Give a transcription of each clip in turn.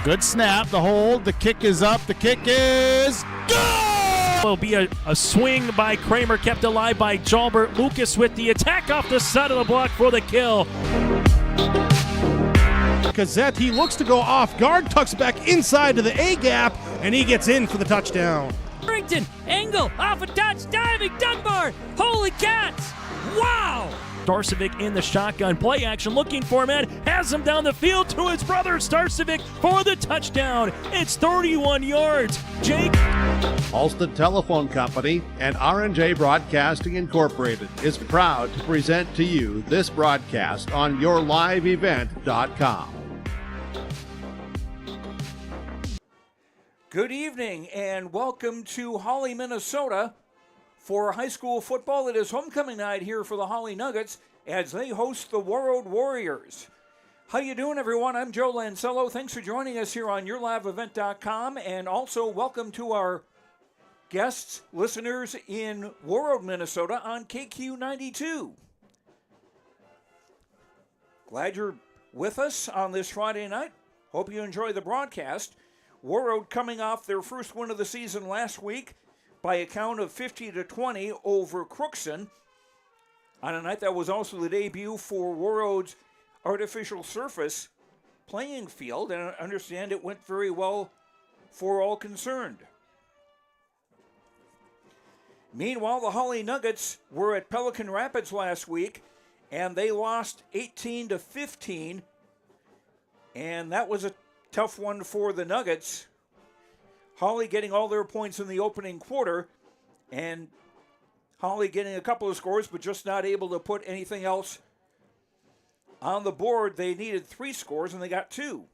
Good snap, the hold, the kick is up, the kick is good! Will be a swing by Kramer, kept alive by Jalbert. Lucas with the attack off the side of the block for the kill. Gazette, he looks to go off guard, tucks back inside to the A gap, and he gets in for the touchdown. Harrington, angle, off a touch, diving, Dunbar, holy cats, wow! Starcevic in the shotgun, play action, looking for a man, has him down the field to his brother Starcevic for the touchdown. It's 31 yards. Jake. Alston Telephone Company and R&J Broadcasting Incorporated is proud to present to you this broadcast on yourliveevent.com. Good evening and welcome to Hawley, Minnesota. For high school football, it is homecoming night here for the Hawley Nuggets as they host the Warroad Warriors. How you doing, everyone? I'm Joe Lancello. Thanks for joining us here on yourliveevent.com, and also welcome to our guests, listeners in Warroad, Minnesota on KQ92. Glad you're with us on this Friday night. Hope you enjoy the broadcast. Warroad coming off their first win of the season last week by a count of 50-20 over Crookston on a night that was also the debut for Warroad's artificial surface playing field, and I understand it went very well for all concerned. Meanwhile, the Hawley Nuggets were at Pelican Rapids last week, and they lost 18-15, and that was a tough one for the Nuggets. Hawley getting all their points in the opening quarter, and Hawley getting a couple of scores, but just not able to put anything else on the board. They needed 3 scores, and they got 2.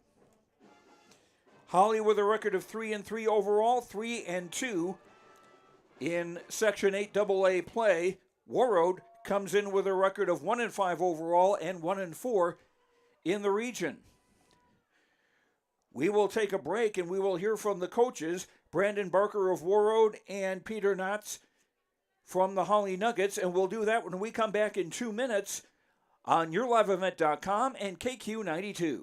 Hawley with a record of 3-3 overall, 3-2 in Section 8 AA play. Warroad comes in with a record of 1-5 overall and 1-4 in the region. We will take a break and we will hear from the coaches, Brandon Barker of Warroad and Peter Knotts from the Hawley Nuggets, and we'll do that when we come back in 2 minutes on yourliveevent.com and KQ92.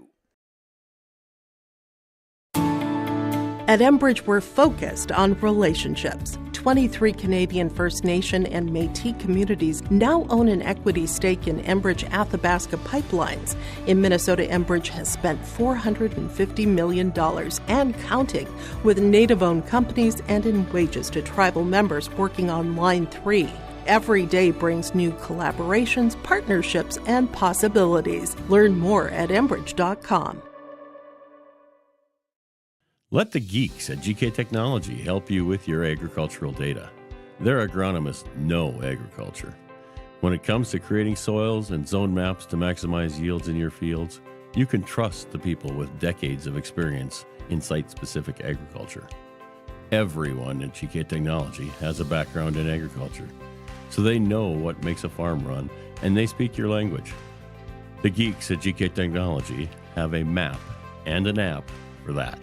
At Enbridge, we're focused on relationships. 23 Canadian First Nation and Métis communities now own an equity stake in Enbridge Athabasca Pipelines. In Minnesota, Enbridge has spent $450 million and counting with Native-owned companies and in wages to tribal members working on Line 3. Every day brings new collaborations, partnerships, and possibilities. Learn more at Enbridge.com. Let the geeks at GK Technology help you with your agricultural data. Their agronomists know agriculture. When it comes to creating soils and zone maps to maximize yields in your fields, you can trust the people with decades of experience in site-specific agriculture. Everyone at GK Technology has a background in agriculture, so they know what makes a farm run, and they speak your language. The geeks at GK Technology have a map and an app for that.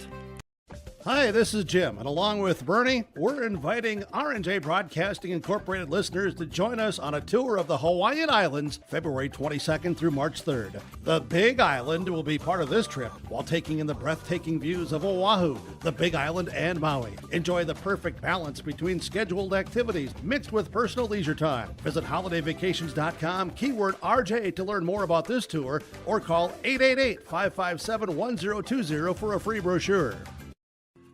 Hi, this is Jim, and along with Bernie, we're inviting R&J Broadcasting Incorporated listeners to join us on a tour of the Hawaiian Islands, February 22nd through March 3rd. The Big Island will be part of this trip while taking in the breathtaking views of Oahu, the Big Island, and Maui. Enjoy the perfect balance between scheduled activities mixed with personal leisure time. Visit holidayvacations.com, keyword RJ to learn more about this tour, or call 888-557-1020 for a free brochure.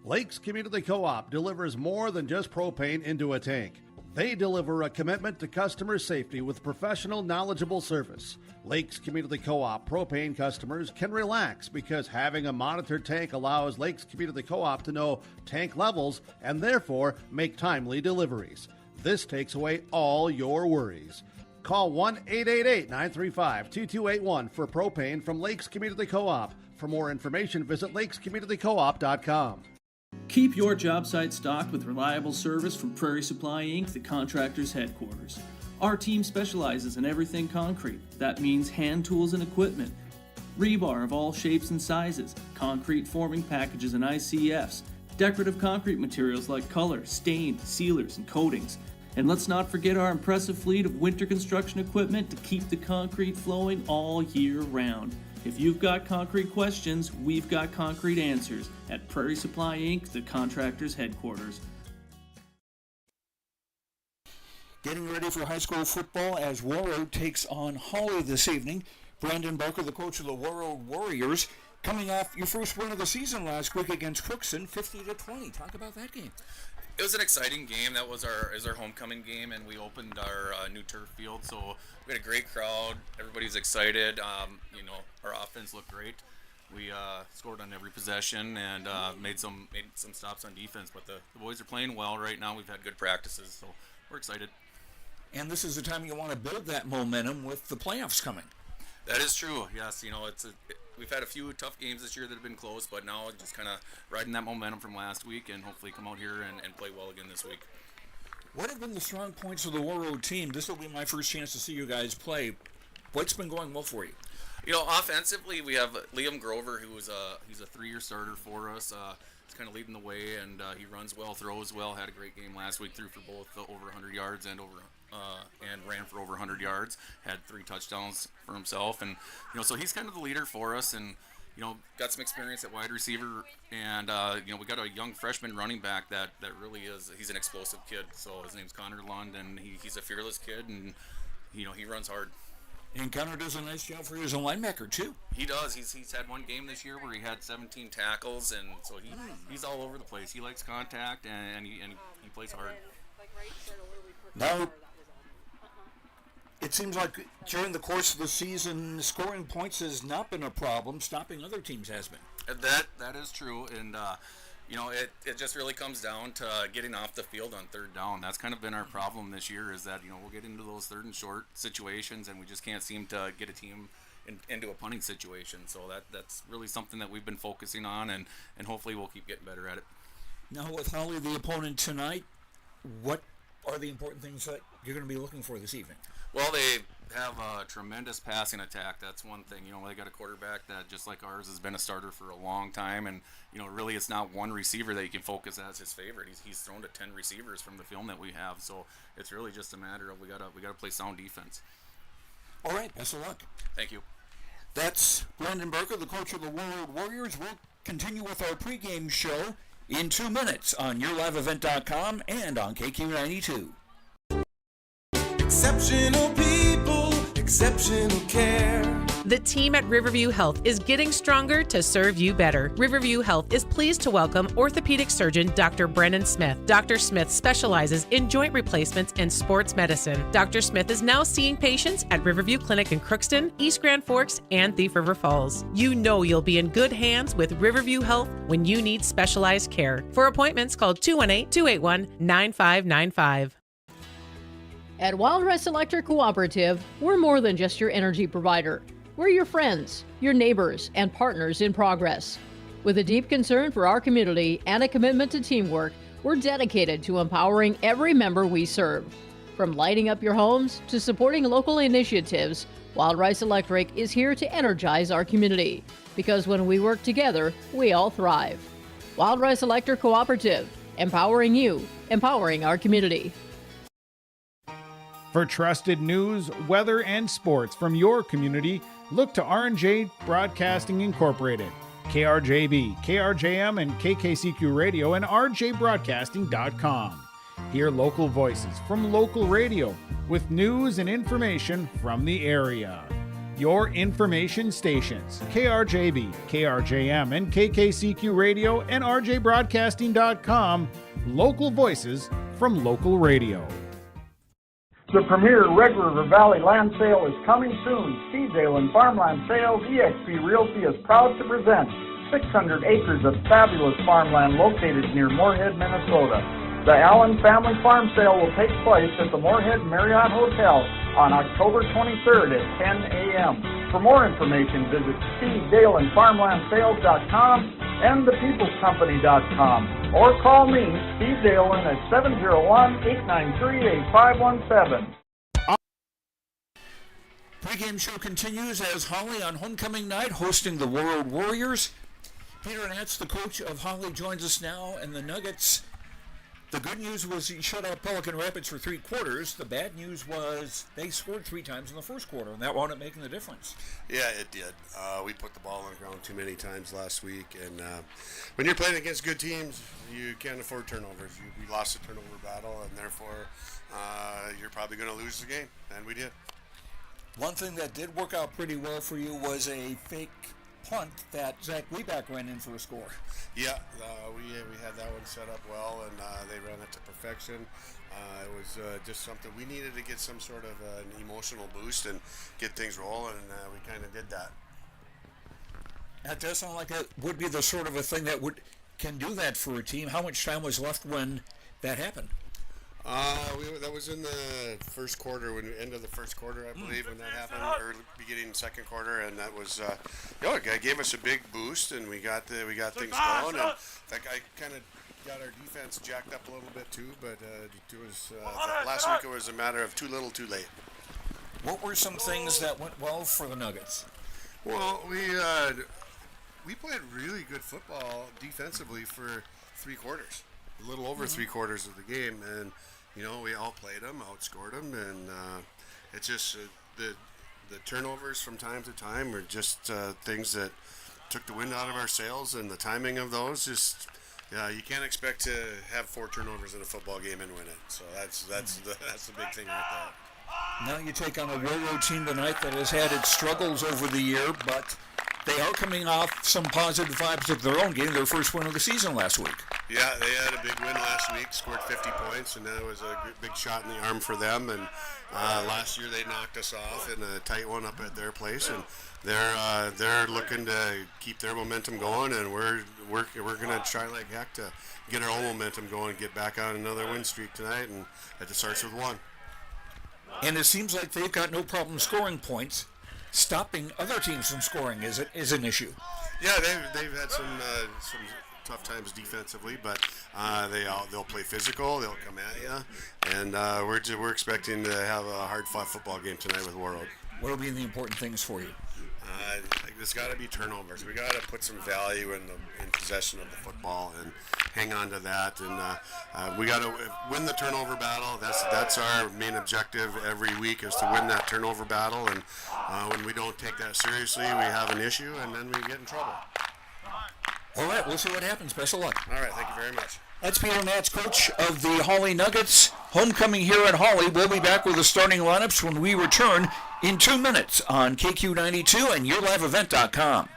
Lakes Community Co-op delivers more than just propane into a tank. They deliver a commitment to customer safety with professional, knowledgeable service. Lakes Community Co-op propane customers can relax because having a monitored tank allows Lakes Community Co-op to know tank levels and therefore make timely deliveries. This takes away all your worries. Call 1-888-935-2281 for propane from Lakes Community Co-op. For more information, visit lakescommunitycoop.com. Keep your job site stocked with reliable service from Prairie Supply Inc., the contractor's headquarters. Our team specializes in everything concrete. That means hand tools and equipment, rebar of all shapes and sizes, concrete forming packages and ICFs, decorative concrete materials like color, stain, sealers, and coatings. And let's not forget our impressive fleet of winter construction equipment to keep the concrete flowing all year round. If you've got concrete questions, we've got concrete answers at Prairie Supply Inc., the contractor's headquarters. Getting ready for high school football as Warroad takes on Hawley this evening. Brandon Barker, the coach of the Warroad Warriors, coming off your first win of the season last week against Crookston, 50-20. Talk about that game. It was an exciting game. That was our homecoming game, and we opened our new turf field. So we had a great crowd. Everybody was excited. Our offense looked great. We scored on every possession and made some stops on defense. But the boys are playing well right now. We've had good practices, so we're excited. And this is the time you want to build that momentum with the playoffs coming. That is true. Yes, we've had a few tough games this year that have been close, but now just kind of riding that momentum from last week and hopefully come out here and play well again this week. What have been the strong points of the Warroad team? This will be my first chance to see you guys play. What's been going well for you? Offensively, we have Liam Grover, he's a 3-year starter for us. He's kind of leading the way, and he runs well, throws well. Had a great game last week, threw for both over 100 yards and ran for over 100 yards. Had 3 touchdowns for himself, and so he's kind of the leader for us, and got some experience at wide receiver, and we got a young freshman running back that really he's an explosive kid. So his name's Connor Lund, and he's a fearless kid, and he runs hard. And Connor does a nice job for you as a linebacker too. He does. He's had one game this year where he had 17 tackles, and so he's all over the place. He likes contact, and he plays hard. Now, it seems like during the course of the season, scoring points has not been a problem. Stopping other teams has been. That is true, and it just really comes down to getting off the field on third down. That's kind of been our problem this year, is that we'll get into those third and short situations, and we just can't seem to get a team into a punting situation. So that's really something that we've been focusing on, and hopefully we'll keep getting better at it. Now with Hawley, the opponent tonight, what are the important things that you're going to be looking for this evening? Well, they have a tremendous passing attack. That's one thing. They got a quarterback that, just like ours, has been a starter for a long time, and really it's not one receiver that you can focus as his favorite. He's thrown to 10 receivers from the film that we have, so it's really just a matter of we gotta play sound defense. All right, best of luck. Thank you. That's Brandon Barker, the coach of the Warroad Warriors. We'll continue with our pregame show in 2 minutes on YourLiveEvent.com and on KQ92. Exceptional people, exceptional care. The team at Riverview Health is getting stronger to serve you better. Riverview Health is pleased to welcome orthopedic surgeon Dr. Brennan Smith. Dr. Smith specializes in joint replacements and sports medicine. Dr. Smith is now seeing patients at Riverview Clinic in Crookston, East Grand Forks, and Thief River Falls. You know you'll be in good hands with Riverview Health when you need specialized care. For appointments, call 218-281-9595. At Wild Rice Electric Cooperative, we're more than just your energy provider. We're your friends, your neighbors, and partners in progress. With a deep concern for our community and a commitment to teamwork, we're dedicated to empowering every member we serve. From lighting up your homes to supporting local initiatives, Wild Rice Electric is here to energize our community. Because when we work together, we all thrive. Wild Rice Electric Cooperative, empowering you, empowering our community. For trusted news, weather, and sports from your community, look to R&J Broadcasting Incorporated, KRJB, KRJM, and KKCQ Radio, and rjbroadcasting.com. Hear local voices from local radio with news and information from the area. Your information stations, KRJB, KRJM, and KKCQ Radio, and rjbroadcasting.com. Local voices from local radio. The premier Red River Valley land sale is coming soon. Stevedale and Farmland Sales eXp Realty is proud to present 600 acres of fabulous farmland located near Moorhead, Minnesota. The Allen Family Farm Sale will take place at the Moorhead Marriott Hotel on October 23rd at 10 a.m. For more information, visit SteveDaleandFarmlandSales.com and ThePeoplesCompany.com, or call me, Steve Dalen, at 701-893-8517. Pre-game show continues as Hawley on homecoming night hosting the Warroad Warriors. Peter Nance, the coach of Hawley, joins us now, and the Nuggets The good news was he shut out Pelican Rapids for 3 quarters. The bad news was they scored 3 times in the first quarter, and that wound up making the difference. Yeah, it did. We put the ball on the ground too many times last week, and when you're playing against good teams, you can't afford turnovers. We lost the turnover battle, and therefore you're probably going to lose the game, and we did. One thing that did work out pretty well for you was a fake punt that Zach Leback ran in for a score. Yeah, we had that one set up well, and they ran it to perfection. It was just something we needed to get some sort of an emotional boost and get things rolling, and we kind of did that. That does sound like it would be the sort of a thing that can do that for a team. How much time was left when that happened? That was in the first quarter, end of the first quarter, I believe, when that happened, or beginning second quarter, and that was, it gave us a big boost, and we got things going, and that I kind of got our defense jacked up a little bit too, but it was last week it was a matter of too little, too late. What were some things that went well for the Nuggets? Well, we played really good football defensively for 3 quarters. A little over 3 quarters of the game, and we all played them, outscored them, and it's just the turnovers from time to time were just things that took the wind out of our sails, and the timing of those you can't expect to have 4 turnovers in a football game and win it. So that's the big thing right there. Now you take on a Warroad team tonight that has had its struggles over the year, but they are coming off some positive vibes of their own game, their first win of the season last week. Yeah, they had a big win last week, scored 50 points, and that was a big shot in the arm for them. And last year they knocked us off in a tight one up at their place, and they're looking to keep their momentum going, and we're going to try like heck to get our own momentum going and get back on another win streak tonight, and it starts with 1. And it seems like they've got no problem scoring points. Stopping other teams from scoring is an issue. Yeah, they've had some tough times defensively, but they'll play physical. They'll come at you, and we're expecting to have a hard-fought football game tonight with Warroad. What will be the important things for you? There's got to be turnovers. We got to put some value in possession of the football and hang on to that. And we got to win the turnover battle. That's our main objective every week, is to win that turnover battle. And when we don't take that seriously, we have an issue, and then we get in trouble. All right, we'll see what happens. Best of luck. All right, thank you very much. That's Peter Nats, coach of the Hawley Nuggets. Homecoming here at Hawley. We'll be back with the starting lineups when we return in 2 minutes on KQ92 and YourLiveEvent.com.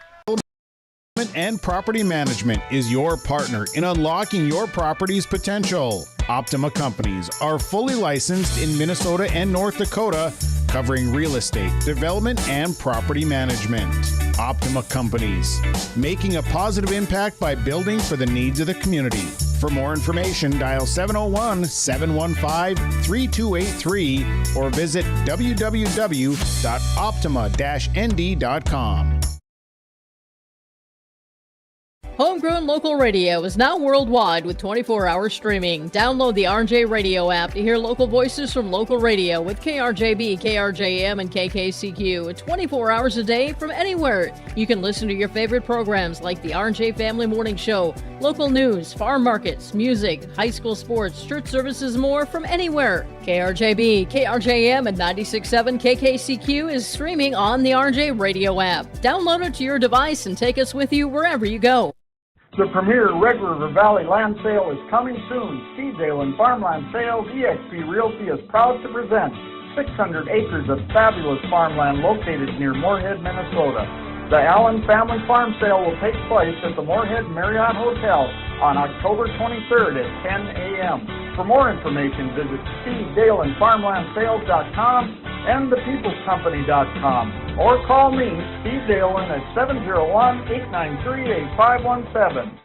And Property Management is your partner in unlocking your property's potential. Optima Companies are fully licensed in Minnesota and North Dakota, covering real estate, development, and property management. Optima Companies, making a positive impact by building for the needs of the community. For more information, dial 701-715-3283 or visit www.optima-nd.com. Homegrown local radio is now worldwide with 24-hour streaming. Download the RJ Radio app to hear local voices from local radio with KRJB, KRJM, and KKCQ 24 hours a day from anywhere. You can listen to your favorite programs like the RJ Family Morning Show, local news, farm markets, music, high school sports, church services, more from anywhere. KRJB, KRJM, and 96.7 KKCQ is streaming on the RJ Radio app. Download it to your device and take us with you wherever you go. The premier Red River Valley land sale is coming soon. Stevedale and Farmland Sales eXp Realty is proud to present 600 acres of fabulous farmland located near Moorhead, Minnesota. The Allen Family Farm Sale will take place at the Moorhead Marriott Hotel on October 23rd at 10 a.m. For more information, visit StevedaleandFarmlandSales.com and ThePeoplesCompany.com or call me, Steve Dalen, at 701-893-8517.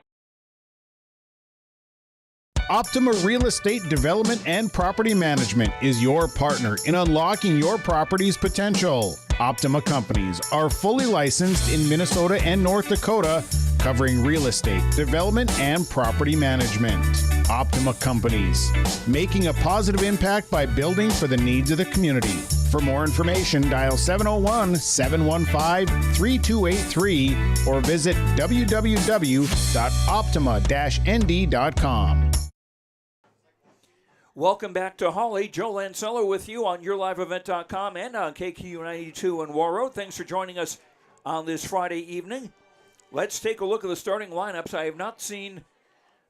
Optima Real Estate Development and Property Management is your partner in unlocking your property's potential. Optima Companies are fully licensed in Minnesota and North Dakota, covering real estate, development, and property management. Optima Companies, making a positive impact by building for the needs of the community. For more information, dial 701-715-3283 or visit www.optima-nd.com. Welcome back to Hawley. Joe Lancello with you on YourLiveEvent.com and on KQ92 and Warroad. Thanks for joining us on this Friday evening. Let's take a look at the starting lineups. I have not seen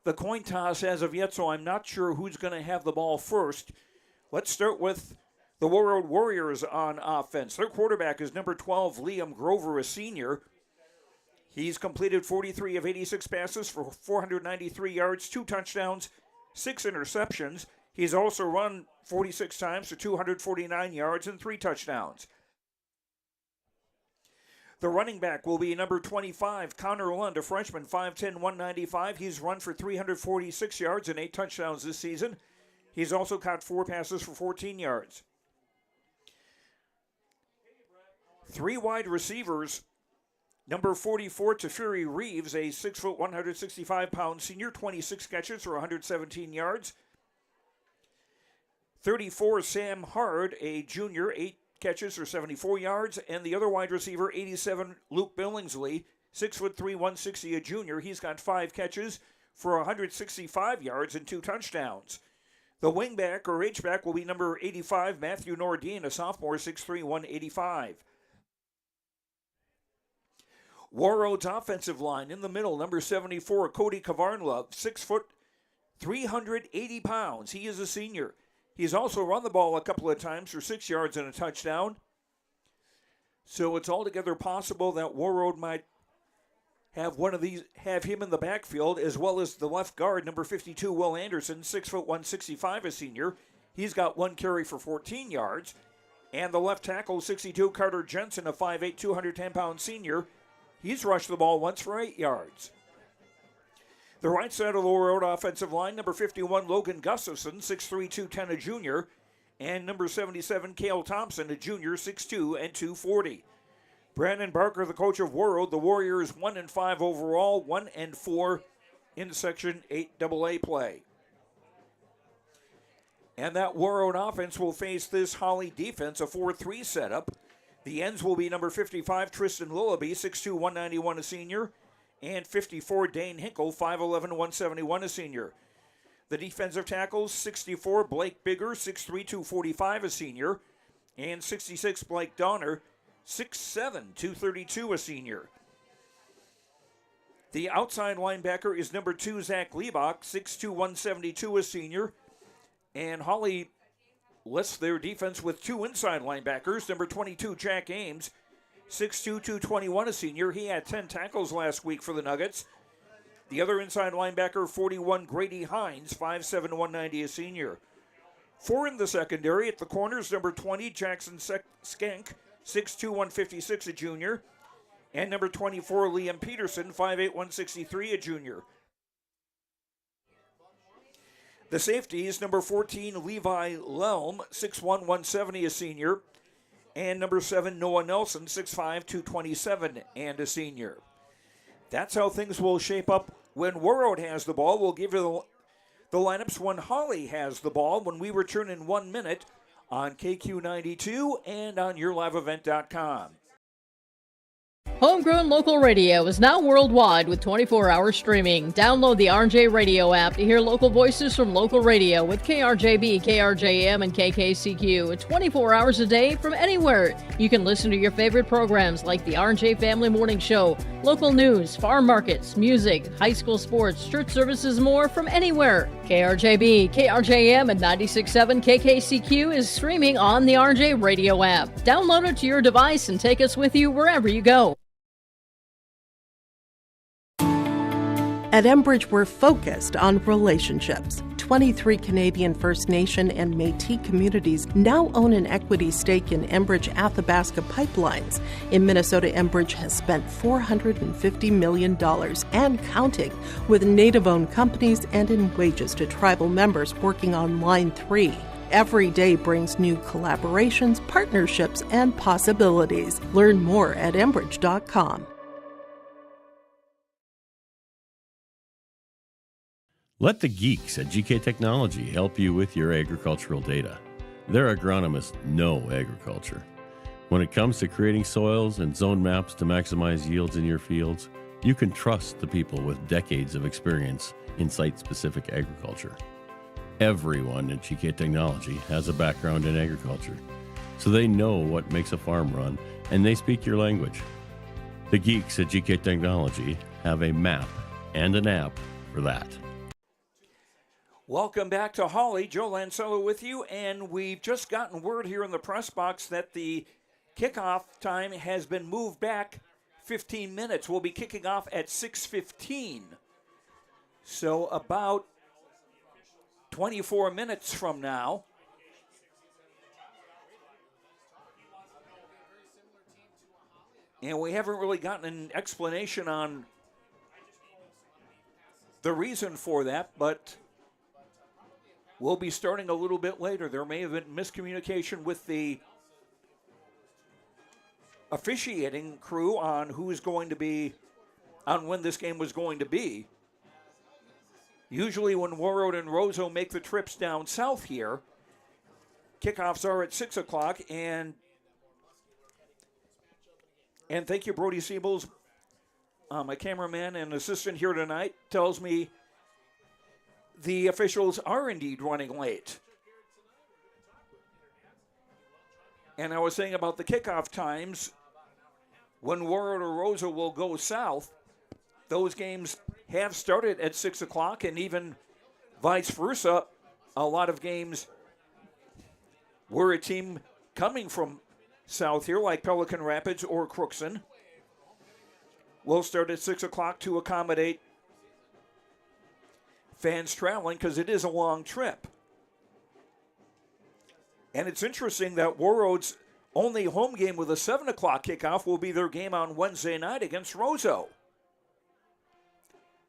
the coin toss as of yet, so I'm not sure who's going to have the ball first. Let's start with the Warroad Warriors on offense. Their quarterback is number 12, Liam Grover, a senior. He's completed 43 of 86 passes for 493 yards, 2 touchdowns, 6 interceptions. He's also run 46 times for 249 yards and 3 touchdowns. The running back will be number 25, Connor Lund, a freshman, 5'10", 195. He's run for 346 yards and 8 touchdowns this season. He's also caught 4 passes for 14 yards. 3 wide receivers. Number 44, Teferi Reeves, a 6', 165-pound senior, 26 catches for 117 yards. 34, Sam Hard, a junior, 8 catches for 74 yards. And the other wide receiver, 87, Luke Billingsley, 6'3", 160, a junior. He's got 5 catches for 165 yards and 2 touchdowns. The wingback or H-back will be number 85, Matthew Nordine, a sophomore, 6'3", 185. Warroad's offensive line in the middle, number 74, Cody Kavarnlove, 6 foot, 380 pounds. He is a senior. He's also run the ball a couple of times for 6 yards and a touchdown. So it's altogether possible that Warroad might have him in the backfield, as well as the left guard, number 52, Will Anderson, 6 foot, 165, a senior. He's got 1 carry for 14 yards. And the left tackle, 62, Carter Jensen, a 5'8", 210-pound senior. He's rushed the ball once for 8 yards. The right side of the Warroad offensive line, number 51, Logan Gustafson, 6'3", 210, a junior. And number 77, Cale Thompson, a junior, 6'2", and 240. Brandon Barker, the coach of Warroad, the Warriors 1-5 overall, 1-4 in Section 8AA play. And that Warroad offense will face this Hawley defense, a 4-3 setup. The ends will be number 55, Tristan Lillaby, 6'2", 191, a senior. And 54, Dane Hinkle, 5'11", 171, a senior. The defensive tackles, 64, Blake Bigger, 6'3", 245, a senior. And 66, Blake Donner, 6'7", 232, a senior. The outside linebacker is number 2, Zach Liebach, 6'2", 172, a senior. And Hawley lists their defense with 2 inside linebackers. Number 22, Jack Ames, 6'2", 221, a senior. He had 10 tackles last week for the Nuggets. The other inside linebacker, 41, Grady Hines, 5'7", 190, a senior. 4 in the secondary at the corners, number 20, Jackson Skank, 6'2", 156, a junior. And number 24, Liam Peterson, 5'8", 163, a junior. The safeties, number 14, Levi Lelm, 6'1", 170, a senior. And number 7, Noah Nelson, 6'5", 227, and a senior. That's how things will shape up when Warroad has the ball. We'll give you the lineups when Hawley has the ball when we return in 1 minute on KQ92 and on YourLiveEvent.com. Homegrown local radio is now worldwide with 24-hour streaming. Download the RJ Radio app to hear local voices from local radio with KRJB, KRJM, and KKCQ 24 hours a day from anywhere. You can listen to your favorite programs like the RJ Family Morning Show, local news, farm markets, music, high school sports, church services, more from anywhere. KRJB, KRJM, and 96.7 KKCQ is streaming on the RJ Radio app. Download it to your device and take us with you wherever you go. At Enbridge, we're focused on relationships. 23 Canadian First Nation and Métis communities now own an equity stake in Enbridge Athabasca Pipelines. In Minnesota, Enbridge has spent $450 million and counting with Native-owned companies and in wages to tribal members working on Line 3. Every day brings new collaborations, partnerships, and possibilities. Learn more at Enbridge.com. Let the geeks at GK Technology help you with your agricultural data. Their agronomists know agriculture. When it comes to creating soils and zone maps to maximize yields in your fields, you can trust the people with decades of experience in site-specific agriculture. Everyone at GK Technology has a background in agriculture, so they know what makes a farm run, and they speak your language. The geeks at GK Technology have a map and an app for that. Welcome back to Hawley. Joe Lancello with you, and we've just gotten word here in the press box that the kickoff time has been moved back 15 minutes. We'll be kicking off at 6:15. So about 24 minutes from now. And we haven't really gotten an explanation on the reason for that, but we'll be starting a little bit later. There may have been miscommunication with the officiating crew on who is going to be, on when this game was going to be. Usually when Warroad and Roseau make the trips down south here, kickoffs are at 6 o'clock, and thank you, Brody Siebels, my cameraman and assistant here tonight, tells me the officials are indeed running late. And I was saying about the kickoff times, when Warroad or Roseau will go south, those games have started at 6 o'clock, and even vice versa. A lot of games were a team coming from south here, like Pelican Rapids or Crookston, will start at 6 o'clock to accommodate fans traveling, because it is a long trip. And it's interesting that Warroad's only home game with a 7 o'clock kickoff will be their game on Wednesday night against Roseau,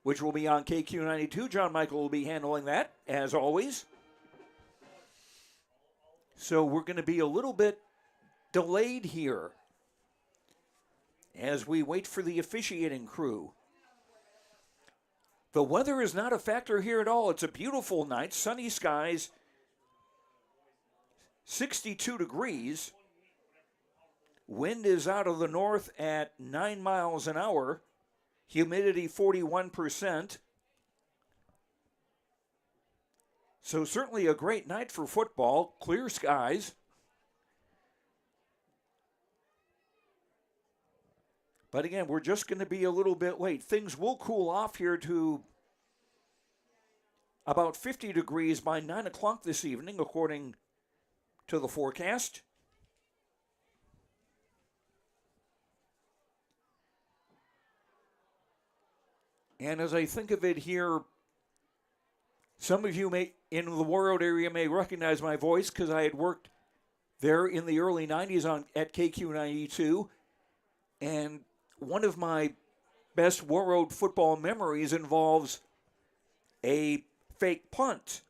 which will be on KQ92. John Michael will be handling that, as always. So we're going to be a little bit delayed here as we wait for the officiating crew. The weather is not a factor here at all. It's a beautiful night, sunny skies, 62 degrees. Wind is out of the north at 9 miles an hour. Humidity 41%. So certainly a great night for football. Clear skies. But again, we're just going to be a little bit late. Things will cool off here to about 50 degrees by 9 o'clock this evening, according to the forecast. And as I think of it here, some of you may, in the Warroad area, may recognize my voice because I had worked there in the early 90s at KQ92. And one of my best Warroad football memories involves a fake punt.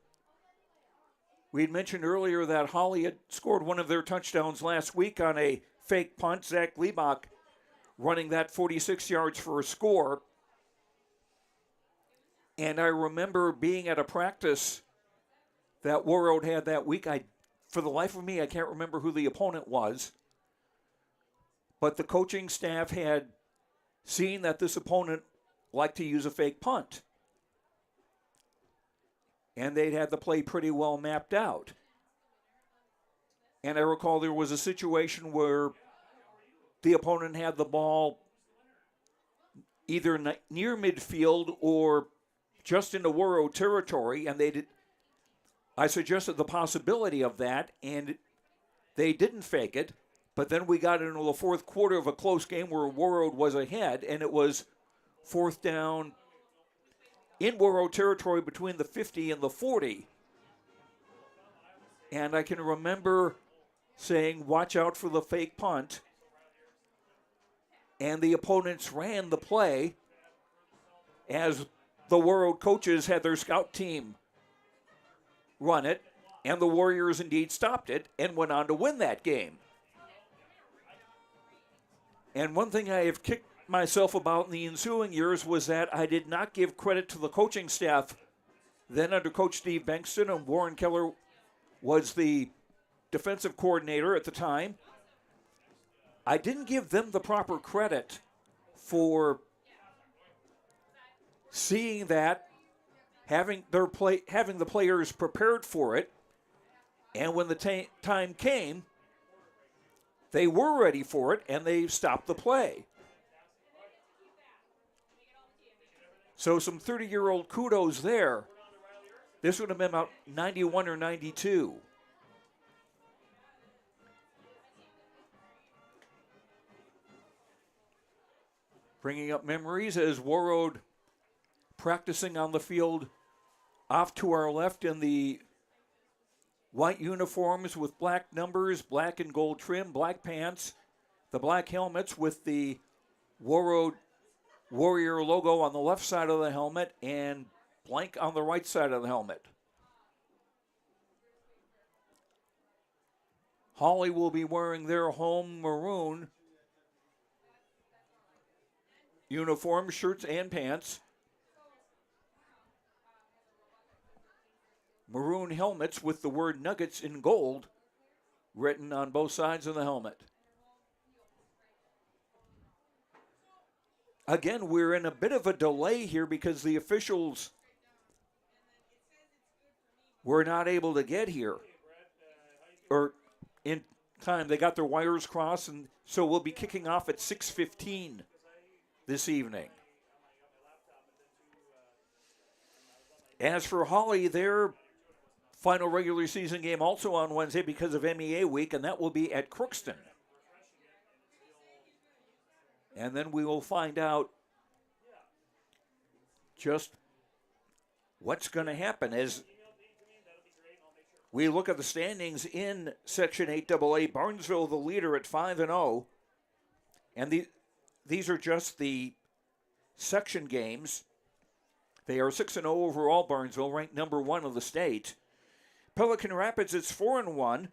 We had mentioned earlier that Hawley had scored one of their touchdowns last week on a fake punt. Zach Liebach running that 46 yards for a score. And I remember being at a practice that Warroad had that week. For the life of me, I can't remember who the opponent was. But the coaching staff had seen that this opponent liked to use a fake punt. And they'd had the play pretty well mapped out. And I recall there was a situation where the opponent had the ball either near midfield or just into Warroad territory, and I suggested the possibility of that, and they didn't fake it. But then we got into the fourth quarter of a close game where Warroad was ahead, and it was fourth down in Warroad territory between the 50 and the 40. And I can remember saying, watch out for the fake punt. And the opponents ran the play as the Warroad coaches had their scout team run it, and the Warriors indeed stopped it and went on to win that game. And one thing I have kicked myself about in the ensuing years was that I did not give credit to the coaching staff then under Coach Steve Bankston, and Warren Keller was the defensive coordinator at the time. I didn't give them the proper credit for seeing that, having the players prepared for it, and when the time came, they were ready for it, and they stopped the play. So some 30-year-old kudos there. This would have been about 91 or 92. Bringing up memories as Warroad practicing on the field off to our left in the white uniforms with black numbers, black and gold trim, black pants, the black helmets with the Warroad Warrior logo on the left side of the helmet and blank on the right side of the helmet. Hawley will be wearing their home maroon uniform, shirts and pants. Maroon helmets with the word Nuggets in gold written on both sides of the helmet. Again, we're in a bit of a delay here because the officials were not able to get here or in time. They got their wires crossed, and so we'll be kicking off at 6:15 this evening. As for Hawley, their final regular season game also on Wednesday because of MEA week, and that will be at Crookston. And then we will find out just what's going to happen as we look at the standings in Section 8AA. Barnesville, the leader at 5-0. And these are just the section games. They are 6-0 overall, Barnesville, ranked number 1 of the state. Pelican Rapids, it's 4-1.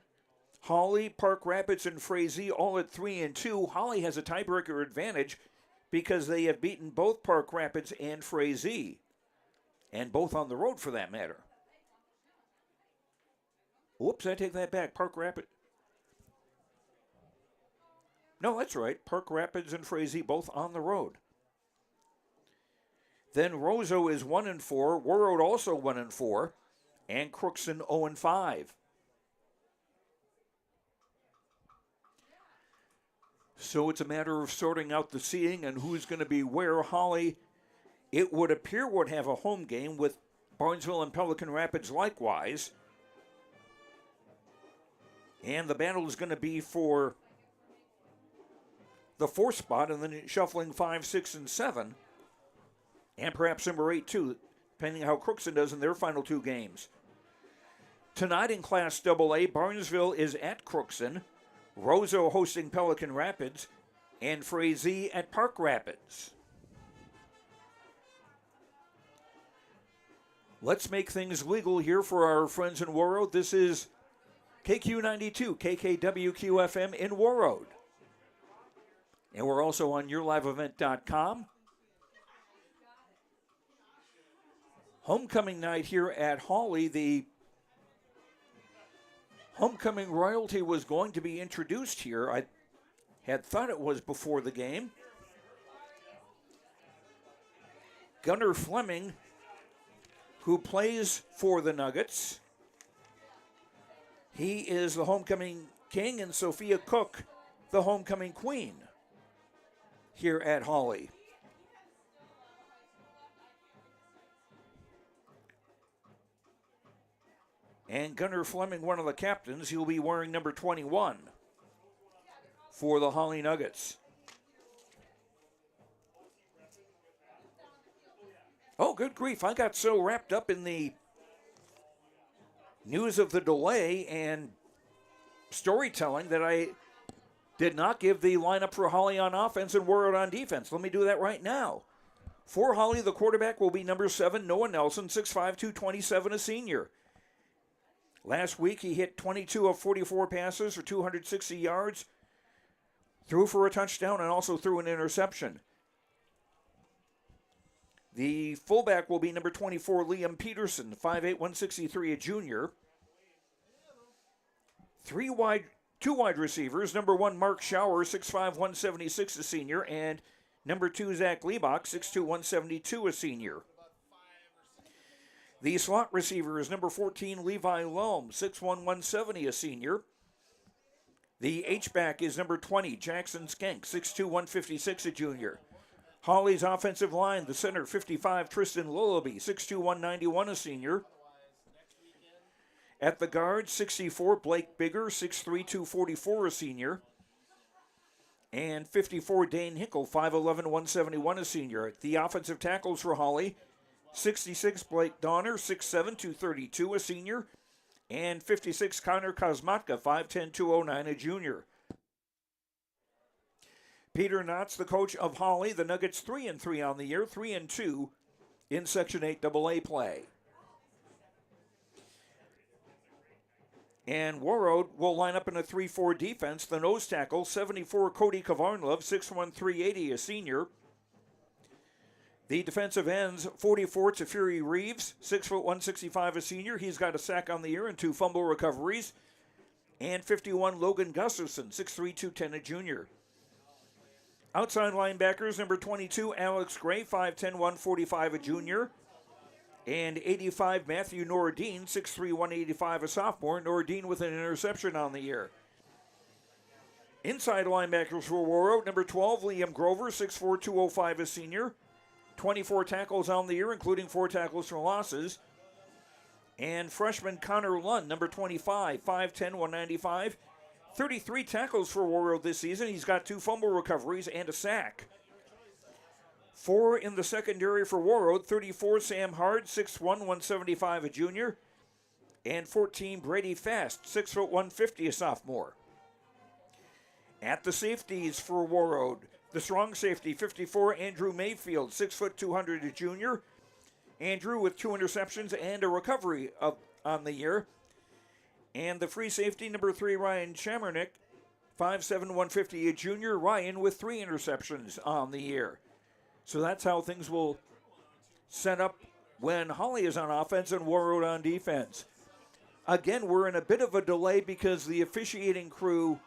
Hawley, Park Rapids, and Frazee all at 3-2. Hawley has a tiebreaker advantage because they have beaten both Park Rapids and Frazee, and both on the road for that matter. Whoops, I take that back. Park Rapids. No, that's right. Park Rapids and Frazee both on the road. Then Roseau is 1-4. Warroad also 1-4. And Crookston 0-5. So it's a matter of sorting out the seeding and who's going to be where. Hawley, it would appear, would have a home game with Barnesville and Pelican Rapids likewise. And the battle is going to be for the 4th spot and then shuffling 5, 6, and 7. And perhaps number 8 too, depending how Crookston does in their final 2 games. Tonight in Class AA, Barnesville is at Crookston, Roseau hosting Pelican Rapids, and Frazee at Park Rapids. Let's make things legal here for our friends in Warroad. This is KQ92, KKWQ-FM in Warroad. And we're also on YourLiveEvent.com. Homecoming night here at Hawley. The homecoming royalty was going to be introduced here. I had thought it was before the game. Gunnar Fleming, who plays for the Nuggets. He is the homecoming king, and Sophia Cook, the homecoming queen here at Hawley. And Gunnar Fleming, one of the captains, he'll be wearing number 21 for the Hawley Nuggets. Oh, good grief. I got so wrapped up in the news of the delay and storytelling that I did not give the lineup for Hawley on offense and Warroad on defense. Let me do that right now. For Hawley, the quarterback will be number 7, Noah Nelson, 6'5", 227, a senior. Last week, he hit 22 of 44 passes for 260 yards, threw for a touchdown, and also threw an interception. The fullback will be number 24, Liam Peterson, 5'8", 163, a junior. Two wide receivers, number 1, Mark Schauer, 6'5", 176, a senior, and number 2, Zach Liebach, 6'2", 172, a senior. The slot receiver is number 14, Levi Loam, 6'1", 170, a senior. The H-back is number 20, Jackson Skank, 6'2", 156, a junior. Hawley's offensive line, the center, 55, Tristan Lullaby, 6'2", 191, a senior. At the guard, 64, Blake Bigger, 6'3", 244, a senior. And 54, Dane Hickle, 5'11", 171, a senior. At the offensive tackles for Hawley, 66, Blake Donner, 6'7", 232, a senior. And 56, Connor Kosmatka, 5'10", 209, a junior. Peter Knotts, the coach of Hawley. The Nuggets 3-3 on the year, 3-2 in Section 8 AA play. And Warroad will line up in a 3-4 defense. The nose tackle, 74, Cody Kavarnlov, 6'1", 380, a senior. The defensive ends, 44, Tafiri Reeves, 6'1", 165, a senior. He's got a sack on the year and 2 fumble recoveries. And 51, Logan Gustafson, 6'3", 210, a junior. Outside linebackers, number 22, Alex Gray, 5'10", 145, a junior. And 85, Matthew Nordine, 6'3", 185, a sophomore. Nordine with an interception on the year. Inside linebackers for Warroad, number 12, Liam Grover, 6'4", 205, a senior. 24 tackles on the year, including 4 tackles for losses. And freshman Connor Lund, number 25, 5'10", 195. 33 tackles for Warroad this season. He's got 2 fumble recoveries and a sack. 4 in the secondary for Warroad, 34, Sam Hard, 6'1", 175, a junior. And 14, Brady Fast, 6', 150, a sophomore. At the safeties for Warroad, the strong safety, 54, Andrew Mayfield, 6 foot 200, a junior. Andrew with 2 interceptions and a recovery on the year. And the free safety, number 3, Ryan Chamernick, 5'7", 150, a junior. Ryan with 3 interceptions on the year. So that's how things will set up when Hawley is on offense and Warroad on defense. Again, we're in a bit of a delay because the officiating crew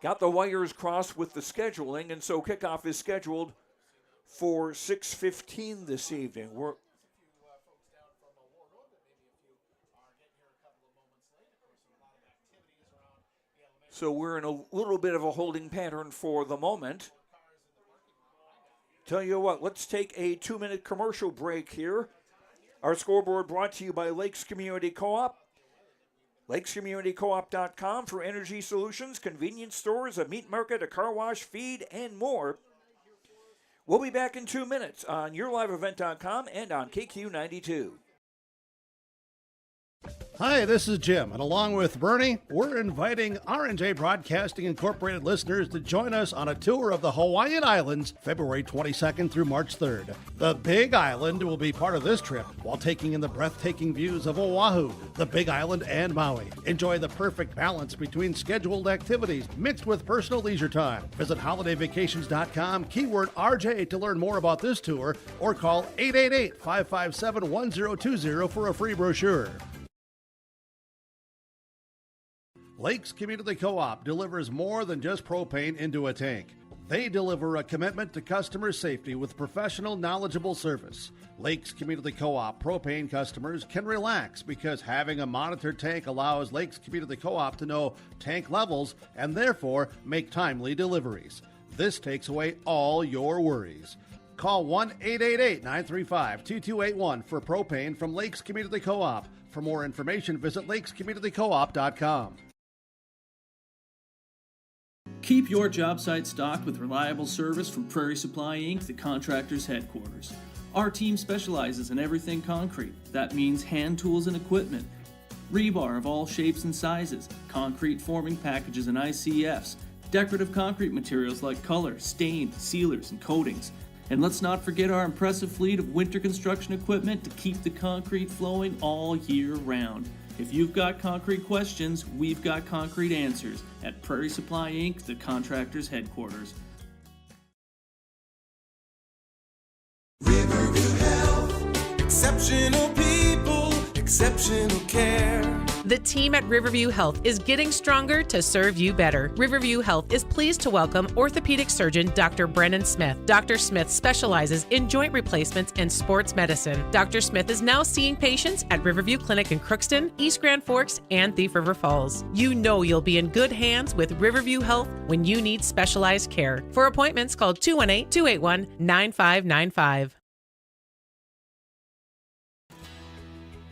got the wires crossed with the scheduling, and so kickoff is scheduled for 6:15 this evening. So we're in a little bit of a holding pattern for the moment. Tell you what, let's take a 2-minute commercial break here. Our scoreboard brought to you by Lakes Community Co-op. LakesCommunityCoop.com for energy solutions, convenience stores, a meat market, a car wash, feed, and more. We'll be back in 2 minutes on YourLiveEvent.com and on KQ92. Hi, this is Jim, and along with Bernie, we're inviting R&J Broadcasting Incorporated listeners to join us on a tour of the Hawaiian Islands, February 22nd through March 3rd. The Big Island will be part of this trip while taking in the breathtaking views of Oahu, the Big Island, and Maui. Enjoy the perfect balance between scheduled activities mixed with personal leisure time. Visit holidayvacations.com, keyword RJ to learn more about this tour, or call 888-557-1020 for a free brochure. Lakes Community Co-op delivers more than just propane into a tank. They deliver a commitment to customer safety with professional, knowledgeable service. Lakes Community Co-op propane customers can relax because having a monitored tank allows Lakes Community Co-op to know tank levels and therefore make timely deliveries. This takes away all your worries. Call 1-888-935-2281 for propane from Lakes Community Co-op. For more information, visit lakescommunitycoop.com. Keep your job site stocked with reliable service from Prairie Supply Inc., the contractor's headquarters. Our team specializes in everything concrete. That means hand tools and equipment, rebar of all shapes and sizes, concrete forming packages and ICFs, decorative concrete materials like color, stain, sealers, and coatings. And let's not forget our impressive fleet of winter construction equipment to keep the concrete flowing all year round. If you've got concrete questions, we've got concrete answers at Prairie Supply Inc., the contractor's headquarters. Riverview Health, exceptional people, exceptional care. The team at Riverview Health is getting stronger to serve you better. Riverview Health is pleased to welcome orthopedic surgeon Dr. Brennan Smith. Dr. Smith specializes in joint replacements and sports medicine. Dr. Smith is now seeing patients at Riverview Clinic in Crookston, East Grand Forks, and Thief River Falls. You know you'll be in good hands with Riverview Health when you need specialized care. For appointments, call 218-281-9595.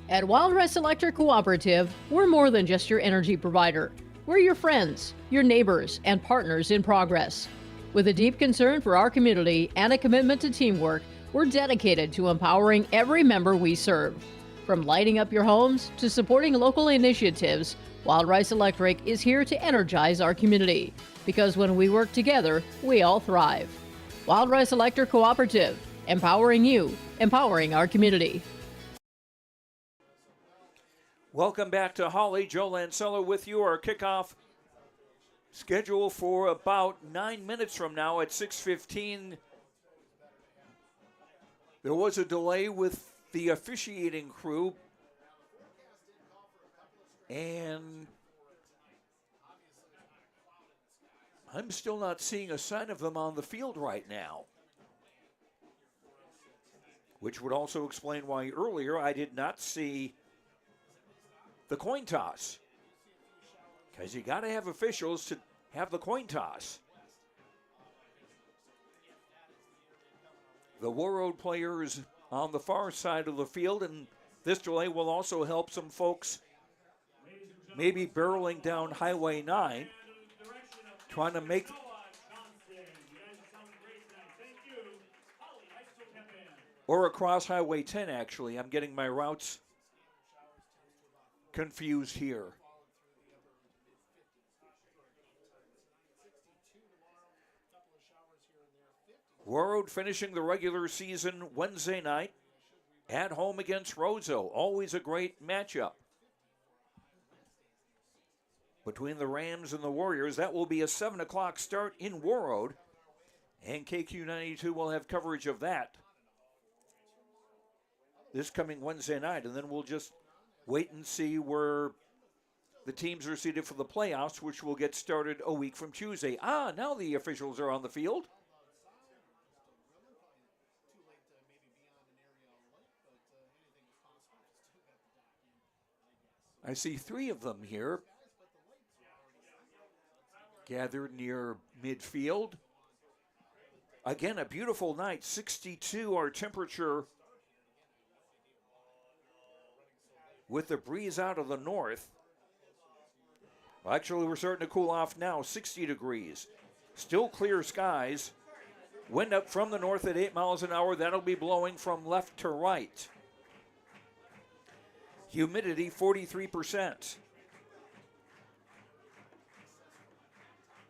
At Wild Rice Electric Cooperative, we're more than just your energy provider. We're your friends, your neighbors, and partners in progress. With a deep concern for our community and a commitment to teamwork, we're dedicated to empowering every member we serve. From lighting up your homes to supporting local initiatives, Wild Rice Electric is here to energize our community. Because when we work together, we all thrive. Wild Rice Electric Cooperative, empowering you, empowering our community. Welcome back to Hawley. Joe Lancella with you. Our kickoff schedule for about 9 minutes from now at 6:15. There was a delay with the officiating crew, and I'm still not seeing a sign of them on the field right now, which would also explain why earlier I did not see the coin toss, because you got to have officials to have the coin toss. The Warroad players on the far side of the field, and this delay will also help some folks maybe barreling down Highway 9, trying to make or across Highway 10, actually. I'm getting my routes confused here. Warroad finishing the regular season Wednesday night at home against Roseau. Always a great matchup between the Rams and the Warriors. That will be a 7 o'clock start in Warroad, and KQ92 will have coverage of that this coming Wednesday night, and then we'll just wait and see where the teams are seated for the playoffs, which will get started a week from Tuesday. Now the officials are on the field. I see 3 of them here gathered near midfield. Again, a beautiful night, 62 our temperature with the breeze out of the north. Well, actually, we're starting to cool off now, 60 degrees. Still clear skies. Wind up from the north at 8 miles an hour. That'll be blowing from left to right. Humidity, 43%.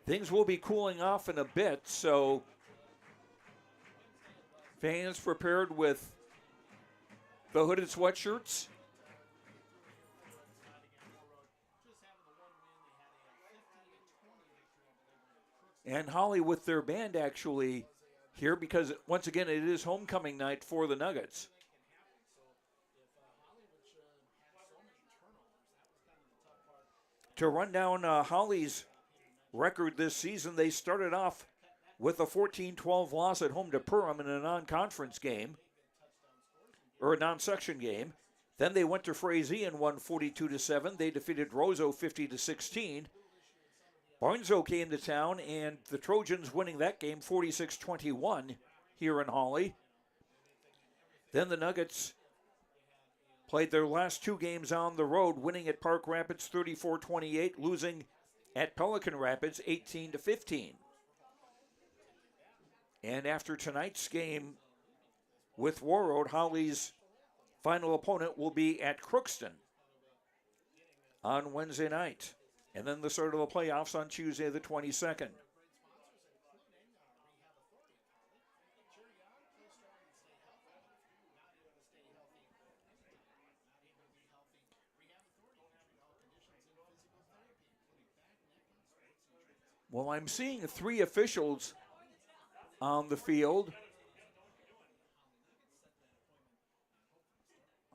Things will be cooling off in a bit, so fans prepared with the hooded sweatshirts. And Hawley with their band actually here, because once again it is homecoming night for the Nuggets. To run down Hawley's record this season, they started off with a 14-12 loss at home to Perham in a non-conference game, or a non-section game. Then they went to Frazee and won 42-7. They defeated Roseau 50-16. Barnzo came to town, and the Trojans winning that game 46-21 here in Hawley. Then the Nuggets played their last 2 games on the road, winning at Park Rapids 34-28, losing at Pelican Rapids 18-15. And after tonight's game with Warroad, Hawley's final opponent will be at Crookston on Wednesday night. And then the start of the playoffs on Tuesday the 22nd. Well, I'm seeing 3 officials on the field.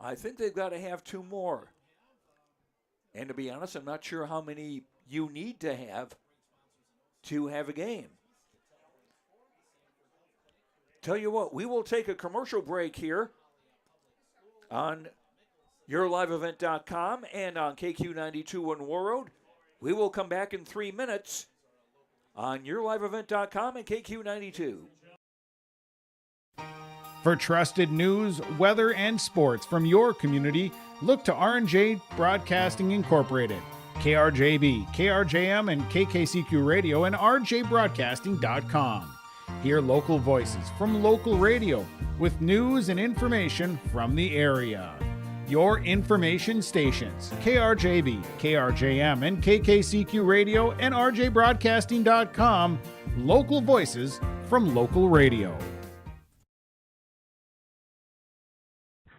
I think they've got to have 2 more. And to be honest, I'm not sure how many you need to have a game. Tell you what, we will take a commercial break here on YourLiveEvent.com and on KQ92 in Warroad. We will come back in 3 minutes on YourLiveEvent.com and KQ92. For trusted news, weather, and sports from your community, look to R&J Broadcasting Incorporated, KRJB, KRJM, and KKCQ Radio, and rjbroadcasting.com. Hear local voices from local radio with news and information from the area. Your information stations, KRJB, KRJM, and KKCQ Radio, and rjbroadcasting.com. Local voices from local radio.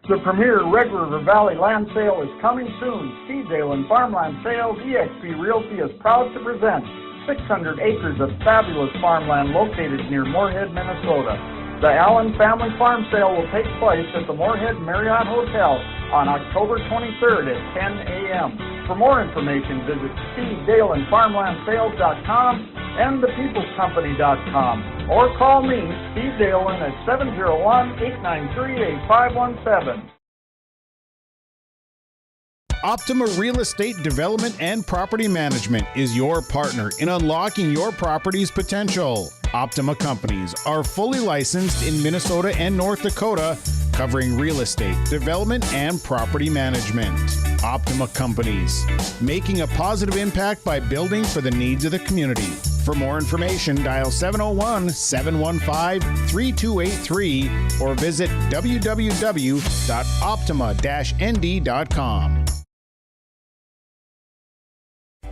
The premier Red River Valley land sale is coming soon. Stevedale and Farmland Sales eXp Realty is proud to present 600 acres of fabulous farmland located near Moorhead, Minnesota. The Allen Family Farm Sale will take place at the Moorhead Marriott Hotel on October 23rd at 10 a.m. For more information, visit SteveDaleandFarmlandSales.com and ThePeoplesCompany.com or call me, Steve Dalen, at 701-893-8517. Optima Real Estate Development and Property Management is your partner in unlocking your property's potential. Optima Companies are fully licensed in Minnesota and North Dakota, covering real estate, development, and property management. Optima Companies, making a positive impact by building for the needs of the community. For more information, dial 701-715-3283 or visit www.optima-nd.com.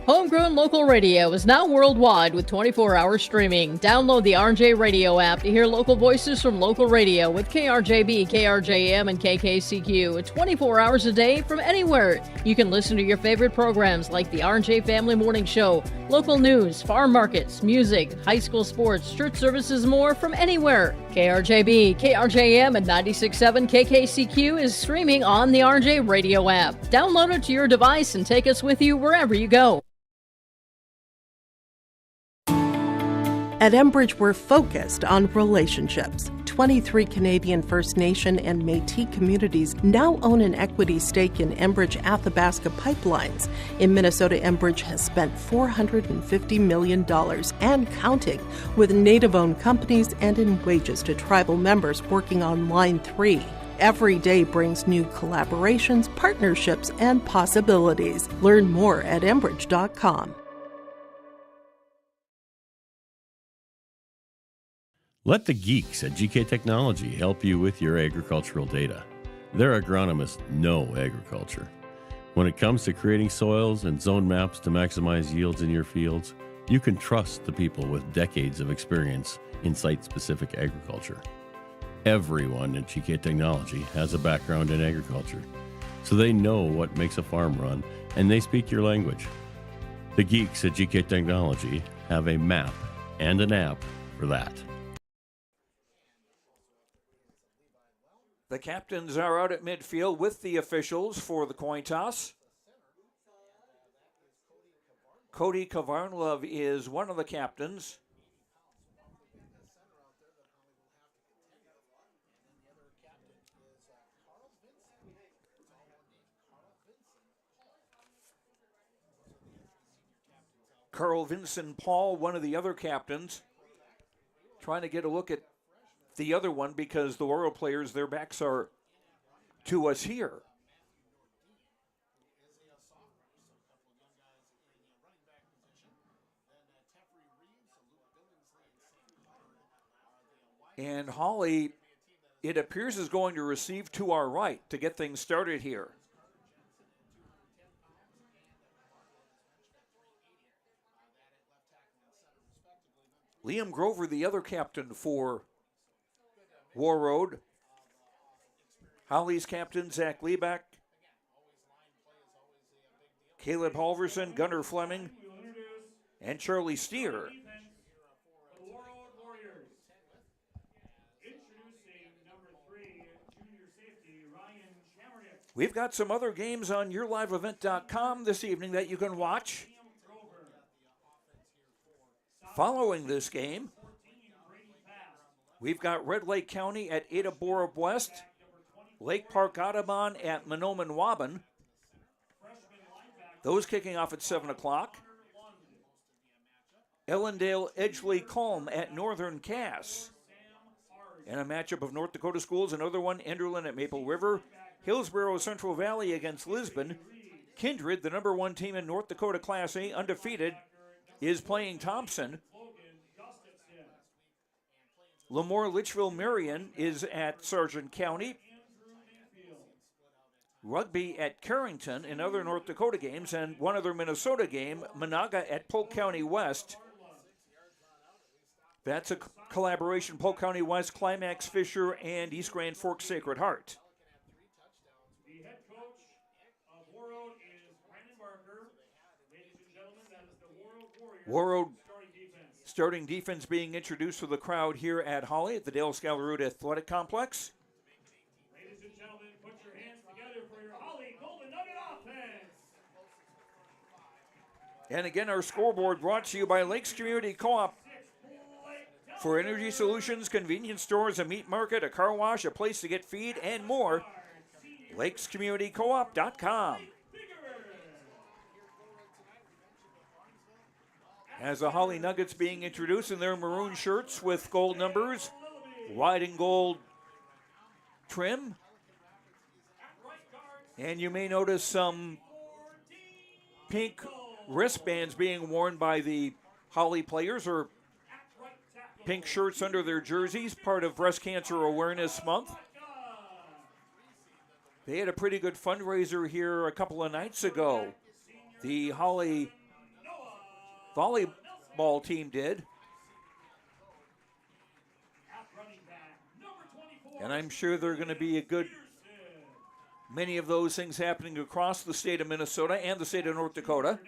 Homegrown Local Radio is now worldwide with 24-hour streaming. Download the RJ Radio app to hear local voices from local radio with KRJB, KRJM, and KKCQ 24 hours a day from anywhere. You can listen to your favorite programs like the RJ Family Morning Show, local news, farm markets, music, high school sports, church services, more from anywhere. KRJB, KRJM, and 96.7 KKCQ is streaming on the RJ Radio app. Download it to your device and take us with you wherever you go. At Enbridge, we're focused on relationships. 23 Canadian First Nation and Métis communities now own an equity stake in Enbridge Athabasca Pipelines. In Minnesota, Enbridge has spent $450 million and counting with Native-owned companies and in wages to tribal members working on Line 3. Every day brings new collaborations, partnerships, and possibilities. Learn more at Enbridge.com. Let the geeks at GK Technology help you with your agricultural data. Their agronomists know agriculture. When it comes to creating soils and zone maps to maximize yields in your fields, you can trust the people with decades of experience in site-specific agriculture. Everyone at GK Technology has a background in agriculture, so they know what makes a farm run, and they speak your language. The geeks at GK Technology have a map and an app for that. The captains are out at midfield with the officials for the coin toss. Cody Kavarnlov is one of the captains. Carl Vincent Paul, one of the other captains. Trying to get a look at the other one because the Warroad players, their backs are to us here. And Hawley, it appears, is going to receive to our right to get things started here. Liam Grover, the other captain for Warroad. Hawley's captain, Zach Liebeck. Caleb Halverson, Gunnar Fleming, and Charlie Steer. We've got some other games on yourliveevent.com this evening that you can watch. Following this game, we've got Red Lake County at Ada Borup West, Lake Park Audubon at Mahnomen Waban. Those kicking off at 7 o'clock. Ellendale Edgeley Culm at Northern Cass. And a matchup of North Dakota schools, another one, Enderlin at Maple River. Hillsborough Central Valley against Lisbon. Kindred, the number 1 team in North Dakota Class A, undefeated, is playing Thompson. Lemoore Litchfield Marion is at Sargent County. Rugby at Carrington in other North Dakota games, and one other Minnesota game, Monaga at Polk County West. That's a collaboration, Polk County West, Climax Fisher, and East Grand Forks Sacred Heart. The head coach of Warroad is Brandon Barker. Ladies and gentlemen, that is the Warroad starting defense being introduced to the crowd here at Hawley at the Dale Scalaroot Athletic Complex. Ladies and gentlemen, put your hands together for your Hawley Golden Nugget offense. And again, our scoreboard brought to you by Lakes Community Co-op. For energy solutions, convenience stores, a meat market, a car wash, a place to get feed, and more, lakescommunitycoop.com. As the Hawley Nuggets being introduced in their maroon shirts with gold numbers, white and gold trim. And you may notice some pink wristbands being worn by the Hawley players, or pink shirts under their jerseys, part of Breast Cancer Awareness Month. They had a pretty good fundraiser here a couple of nights ago. The Hawley volleyball team did. And I'm sure there are going to be many of those things happening across the state of Minnesota and the state of North Dakota.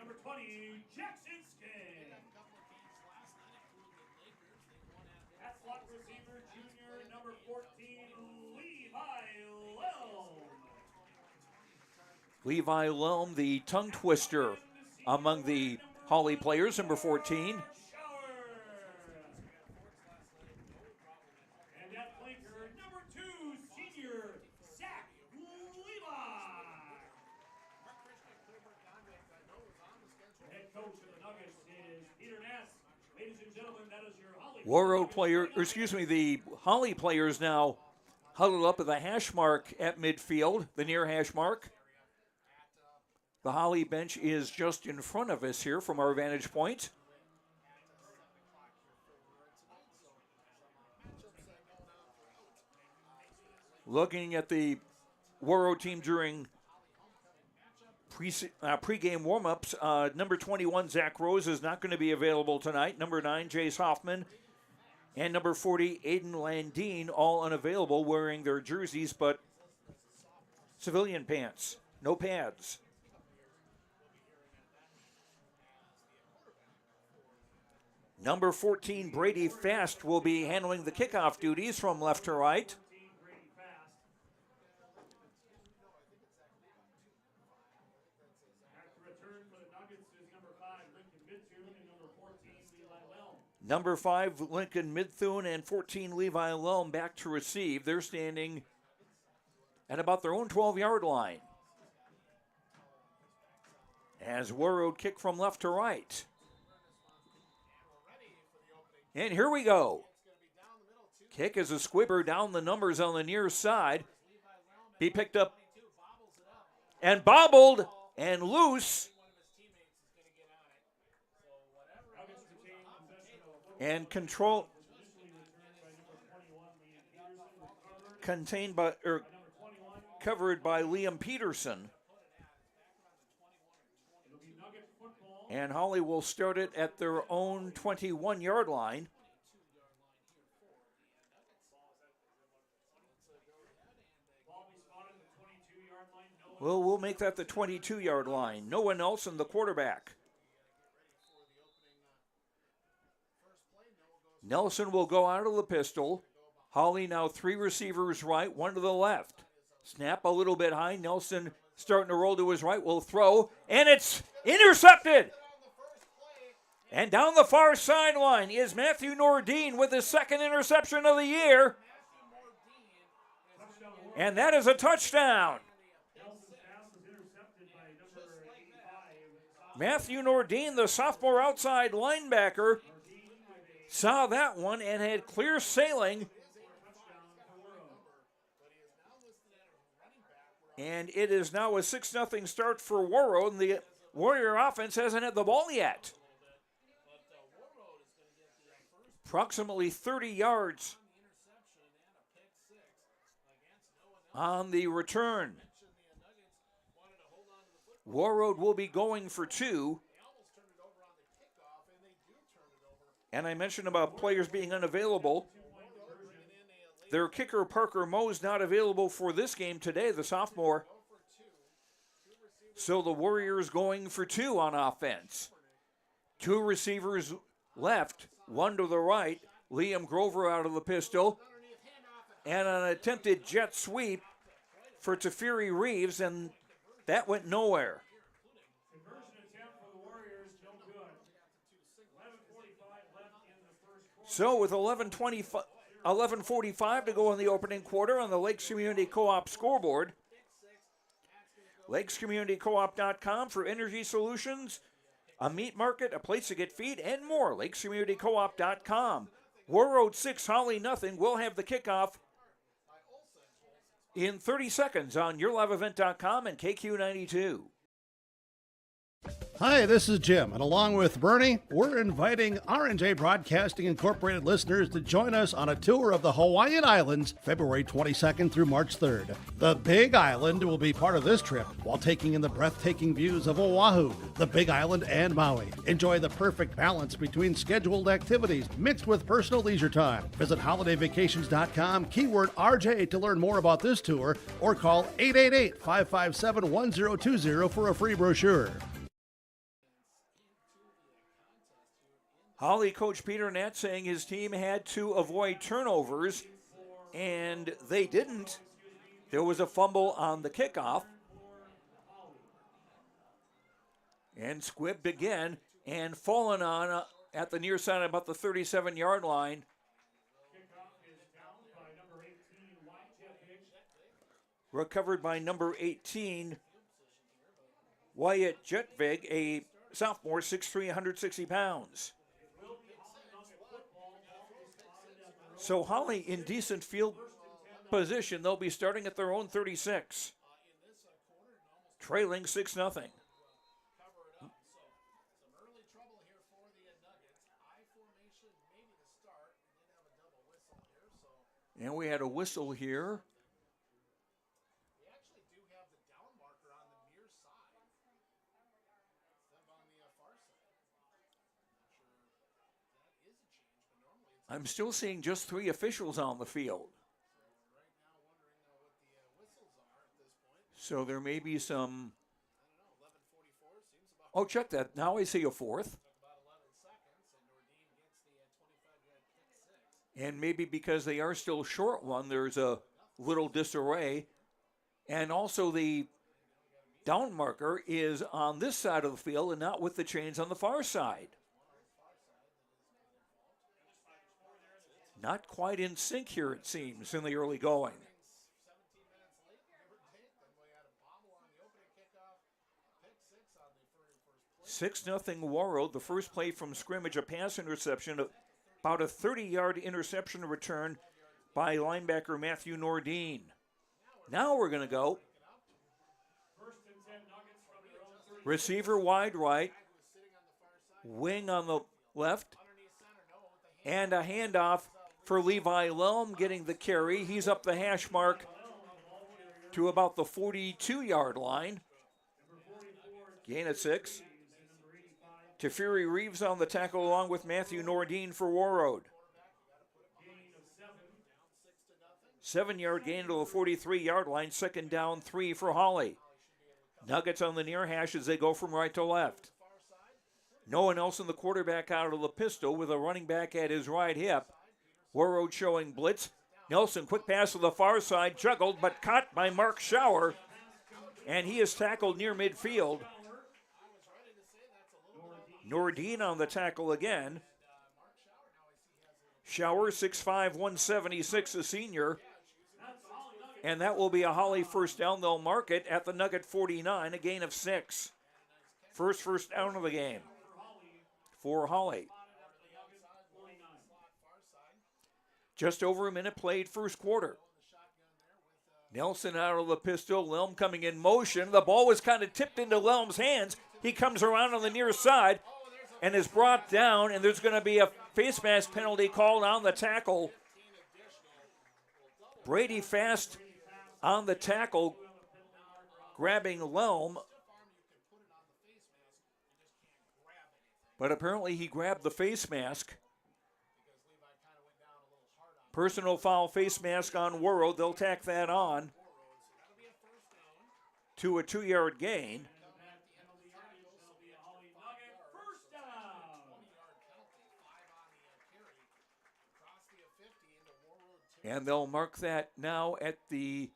Levi Lelm, the tongue twister among the Hawley players, number 14. And that flanker, number 2, senior Zach Levi. The head coach of the Nuggets is Peter Ness. Ladies and gentlemen, that is your Hawley. The Hawley players now huddled up at the hash mark at midfield, the near hash mark. The Hawley bench is just in front of us here from our vantage point. Looking at the Warroad team during pre-game warm-ups, number 21, Zach Rose, is not going to be available tonight. Number 9, Jace Hoffman, and number 40, Aiden Landine, all unavailable, wearing their jerseys, but civilian pants, no pads. Number 14, Brady Fast, will be handling the kickoff duties from left to right. Number 5, Lincoln Midthune, and 14, Levi Lelm back to receive. They're standing at about their own 12-yard line. As Warroad kick from left to right. And here we go. Kick is a squibber down the numbers on the near side. He picked up and bobbled and loose. And covered by Liam Peterson. And Hawley will start it at their own 21-yard line. Well, we'll make that the 22-yard line. No one else in the quarterback. Nelson will go out of the pistol. Hawley now 3 receivers right, 1 to the left. Snap a little bit high. Nelson starting to roll to his right, will throw, and it's intercepted. And down the far sideline is Matthew Nordine with his second interception of the year. And that is a touchdown. Matthew Nordine, the sophomore outside linebacker, saw that one and had clear sailing. And it is now a 6-0 start for Warroad, and the Warrior offense hasn't had the ball yet. Approximately 30 yards on the return. Warroad will be going for 2. And I mentioned about players being unavailable. Their kicker, Parker Moe's, not available for this game today, the sophomore. So the Warriors going for 2 on offense. 2 receivers left, one to the right. Liam Grover out of the pistol. And an attempted jet sweep for Tafiri Reeves, and that went nowhere. So with 11:45 to go in the opening quarter on the Lakes Community Co-op scoreboard. LakesCommunityCoop.com for energy solutions, a meat market, a place to get feed, and more. LakesCommunityCoop.com. Warroad 6, Hawley nothing. We'll have the kickoff in 30 seconds on YourLiveEvent.com and KQ92. Hi, this is Jim, and along with Bernie, we're inviting R&J Broadcasting Incorporated listeners to join us on a tour of the Hawaiian Islands, February 22nd through March 3rd. The Big Island will be part of this trip while taking in the breathtaking views of Oahu, the Big Island, and Maui. Enjoy the perfect balance between scheduled activities mixed with personal leisure time. Visit holidayvacations.com, keyword RJ to learn more about this tour, or call 888-557-1020 for a free brochure. Hawley coach Peter Nett saying his team had to avoid turnovers, and they didn't. There was a fumble on the kickoff. And squibbed again and fallen on at the near side about the 37-yard line. Recovered by number 18, Wyatt Jetvig, a sophomore, 6'3", 160 pounds. So Hawley in decent field position. They'll be starting at their own 36. Trailing 6-0. And we had a whistle here. I'm still seeing just 3 officials on the field. So there may be some. Oh, check that. Now I see a 4th. And maybe because they are still short one, there's a little disarray. And also the down marker is on this side of the field and not with the chains on the far side. Not quite in sync here, it seems, in the early going. 6-0 Warroad. The first play from scrimmage, a pass interception, about a 30-yard interception return by linebacker Matthew Nordine. Now we're going to go. Receiver wide right, wing on the left, and a handoff for Levi Lelm getting the carry. He's up the hash mark to about the 42-yard line. Gain of 6. Tafiri Reeves on the tackle along with Matthew Nordine for Warroad. 7-yard gain to the 43-yard line. 2nd down, 3 for Hawley. Nuggets on the near hash as they go from right to left. Noah Nelson, the quarterback, out of the pistol with a running back at his right hip. Warroad showing blitz. Nelson, quick pass to the far side, juggled, but caught by Mark Schauer, and he is tackled near midfield. Nordine on the tackle again. Schauer, 6'5", 176, a senior. And that will be a Hawley first down. They'll mark it at the Nugget 49, a gain of 6. First down of the game for Hawley. Just over a minute played first quarter. Nelson out of the pistol. Lelm coming in motion. The ball was kind of tipped into Lelm's hands. He comes around on the near side and is brought down, and there's going to be a face mask penalty called on the tackle. Brady Fast on the tackle, grabbing Lelm. But apparently he grabbed the face mask. Personal foul face mask on Warroad. They'll tack that on to a 2-yard gain. And they'll mark that now at the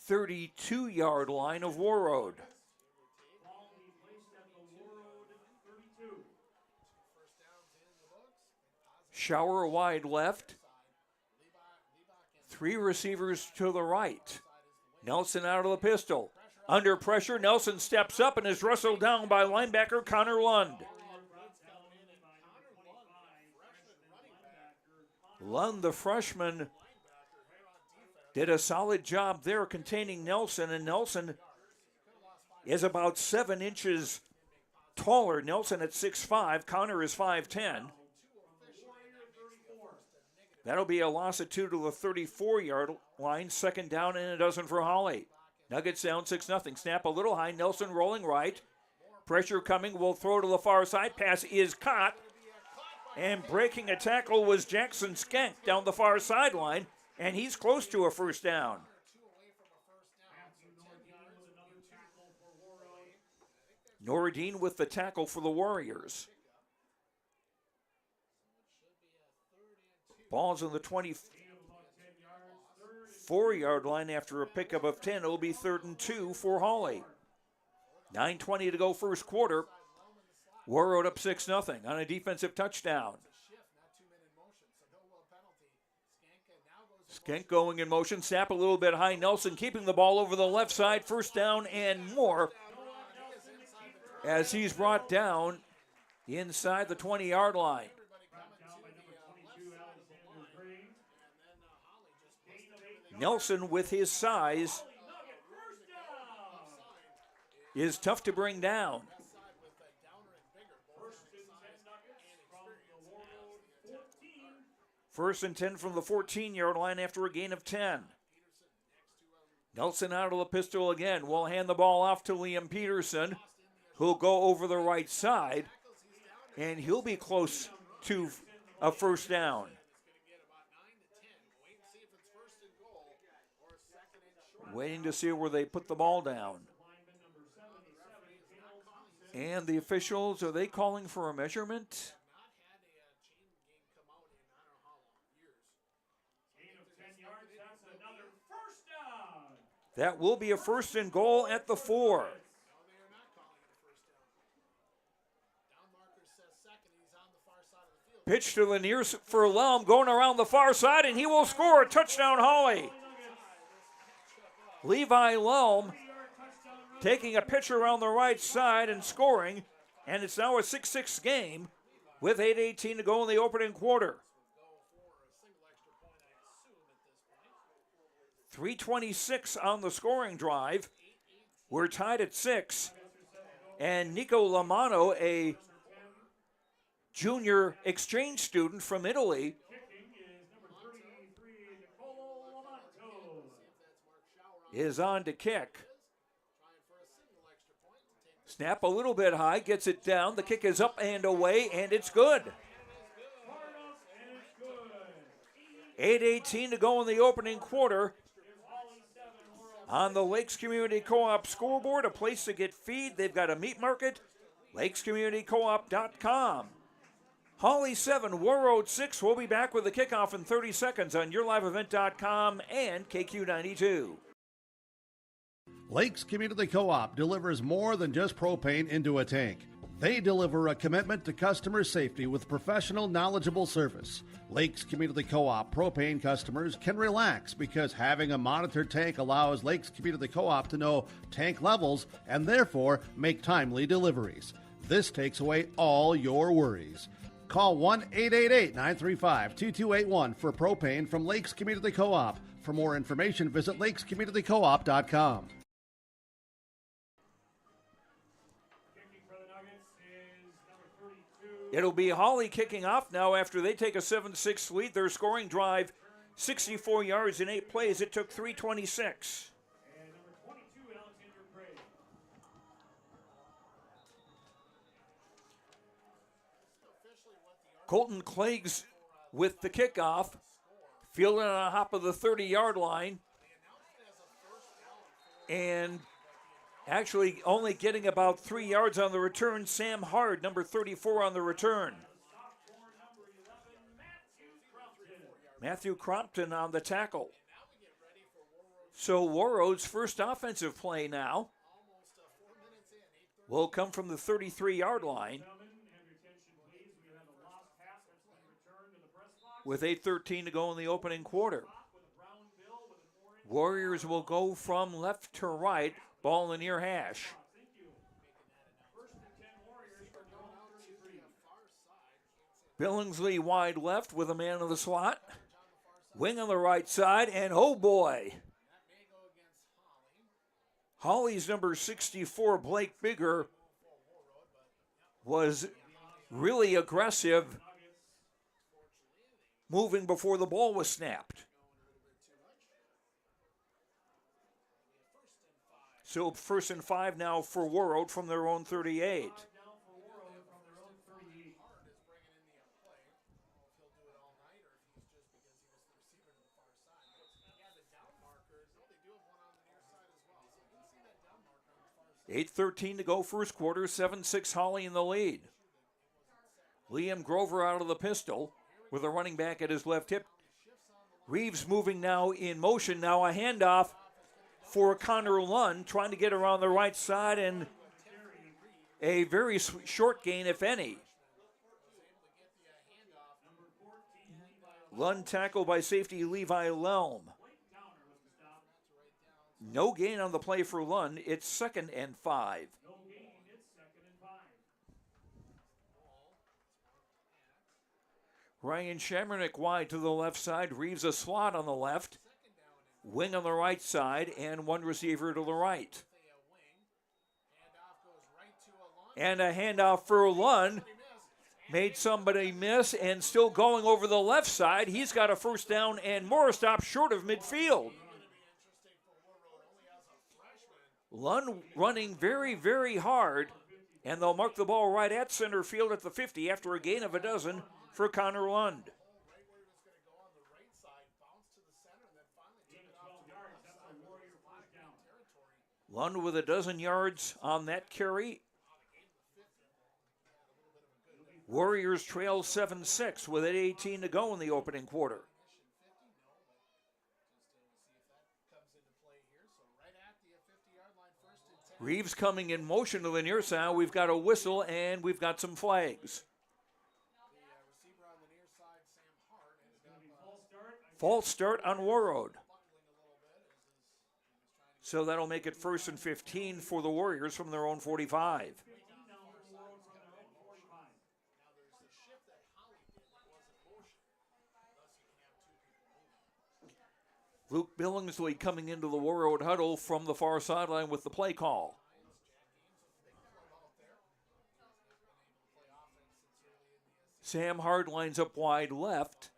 32-yard line of Warroad. Schauer wide left. 3 receivers to the right. Nelson out of the pistol. Under pressure, Nelson steps up and is wrestled down by linebacker Connor Lund. Lund, the freshman, did a solid job there containing Nelson, and Nelson is about 7 inches taller. Nelson at 6'5", Connor is 5'10". That'll be a loss of 2 to the 34-yard line. Second down and a dozen for Hawley. Nuggets down 6-0. Snap a little high. Nelson rolling right. Pressure coming. Will throw to the far side. Pass is caught. And breaking a tackle was Jackson Skank down the far sideline. And he's close to a first down. Nordine with the tackle for the Warriors. Ball's on the 24-yard line after a pickup of 10. It'll be 3rd and 2 for Hawley. 9:20 to go first quarter. Warroad up 6-0 on a defensive touchdown. Skank going in motion. Snap a little bit high. Nelson keeping the ball over the left side. First down and more as he's brought down inside the 20-yard line. Nelson, with his size, is tough to bring down. First and 10 from the 14-yard line after a gain of 10. Nelson out of the pistol again. Will hand the ball off to Liam Peterson, who'll go over the right side, and he'll be close to a first down. Waiting to see where they put the ball down. And the officials, are they calling for a measurement? That will be a first and goal at the 4. Pitch to the near for Lelm, going around the far side, and he will score. Touchdown, Hawley. Levi Lelm taking a pitch around the right side and scoring, and it's now a 6-6 game with 8:18 to go in the opening quarter. 3:26 on the scoring drive. We're tied at 6, and Nico Lamano, a junior exchange student from Italy, is on to kick. Snap a little bit high, gets it down. The kick is up and away, and it's good. 8:18 to go in the opening quarter. On the Lakes Community Co-op scoreboard, a place to get feed. They've got a meat market, lakescommunitycoop.com. Hawley 7, Warroad 6. We'll be back with the kickoff in 30 seconds on YourLiveEvent.com and KQ92. Lakes Community Co-op delivers more than just propane into a tank. They deliver a commitment to customer safety with professional, knowledgeable service. Lakes Community Co-op propane customers can relax because having a monitored tank allows Lakes Community Co-op to know tank levels and therefore make timely deliveries. This takes away all your worries. Call 1-888-935-2281 for propane from Lakes Community Co-op. For more information, visit lakescommunitycoop.com. It'll be Hawley kicking off now after they take a 7-6 lead. Their scoring drive, 64 yards in 8 plays. It took 3:26. Colton Cleggs with the kickoff, fielding on the hop of the 30-yard line, and actually only getting about 3 yards on the return. Sam Hard, number 34 on the return. Matthew Crompton on the tackle. So Warroad's first offensive play now will come from the 33-yard line with 8:13 to go in the opening quarter. Warriors will go from left to right, ball in the near hash. Billingsley wide left with a man in the slot. Wing on the right side, and oh boy. Hawley's number 64, Blake Bigger, was really aggressive, moving before the ball was snapped. So 1st and 5 now for Warroad from their own 38. $8:13 to go first quarter, 7-6 Hawley in the lead. Liam Grover out of the pistol with a running back at his left hip. Reeves moving now in motion. Now a handoff for Connor Lund, trying to get around the right side, and a very short gain, if any. Lund tackled by safety Levi Lelm. No gain on the play for Lund. It's 2nd and 5. Ryan Shamrock wide to the left side. Reeves a slot on the left. Wing on the right side, and one receiver to the right. And a handoff for Lund. Made somebody miss, and still going over the left side. He's got a first down and more, stop short of midfield. Lund running very, very hard, and they'll mark the ball right at center field at the 50 after a gain of a dozen for Connor Lund. Lund with a dozen yards on that carry. Warriors trail 7-6 with 8:18 to go in the opening quarter. Reeves coming in motion to the near side. We've got a whistle and we've got some flags. False start on Warroad. So that'll make it 1st and 15 for the Warriors from their own 45. Luke Billingsley coming into the Warroad huddle from the far sideline with the play call. Sam Hard lines up wide left,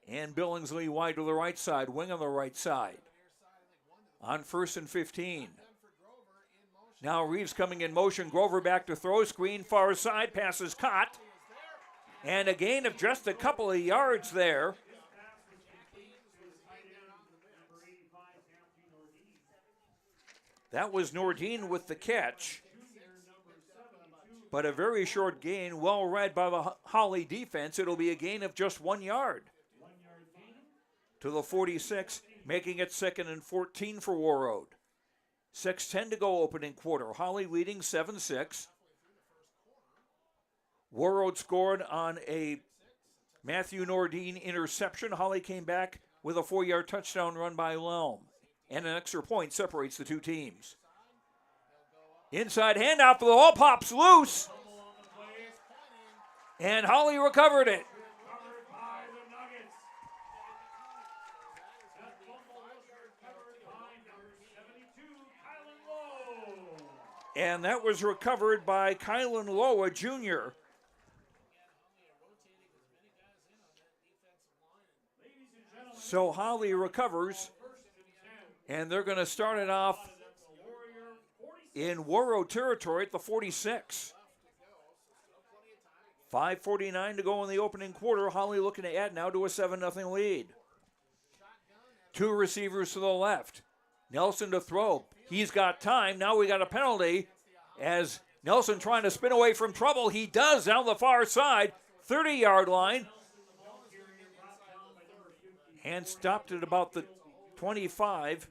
and Billingsley wide to the right side, wing on the right side. On 1st and 15. Now Reeves coming in motion. Grover back to throw. Screen far side. Pass is caught. And a gain of just a couple of yards there. That was Nordine with the catch. but a very short gain, well read by the Hawley defense. It'll be a gain of just 1 yard to the 46, making it 2nd and 14 for Warroad. 6:10 to go opening quarter. Hawley leading 7-6. Warroad scored on a Matthew Nordine interception. Hawley came back with a 4-yard touchdown run by Lelm, and an extra point separates the two teams. Inside handoff, the ball pops loose, and Hawley recovered it. And that was recovered by Kylan Loa Jr. So Hawley recovers, and they're going to start it off in Warroad territory at the 46. 5:49 to go in the opening quarter. Hawley looking to add now to a 7-0 lead. Two receivers to the left. Nelson to throw. He's got time. Now we got a penalty as Nelson trying to spin away from trouble. He does down the far side, 30-yard line. And stopped at about the 25.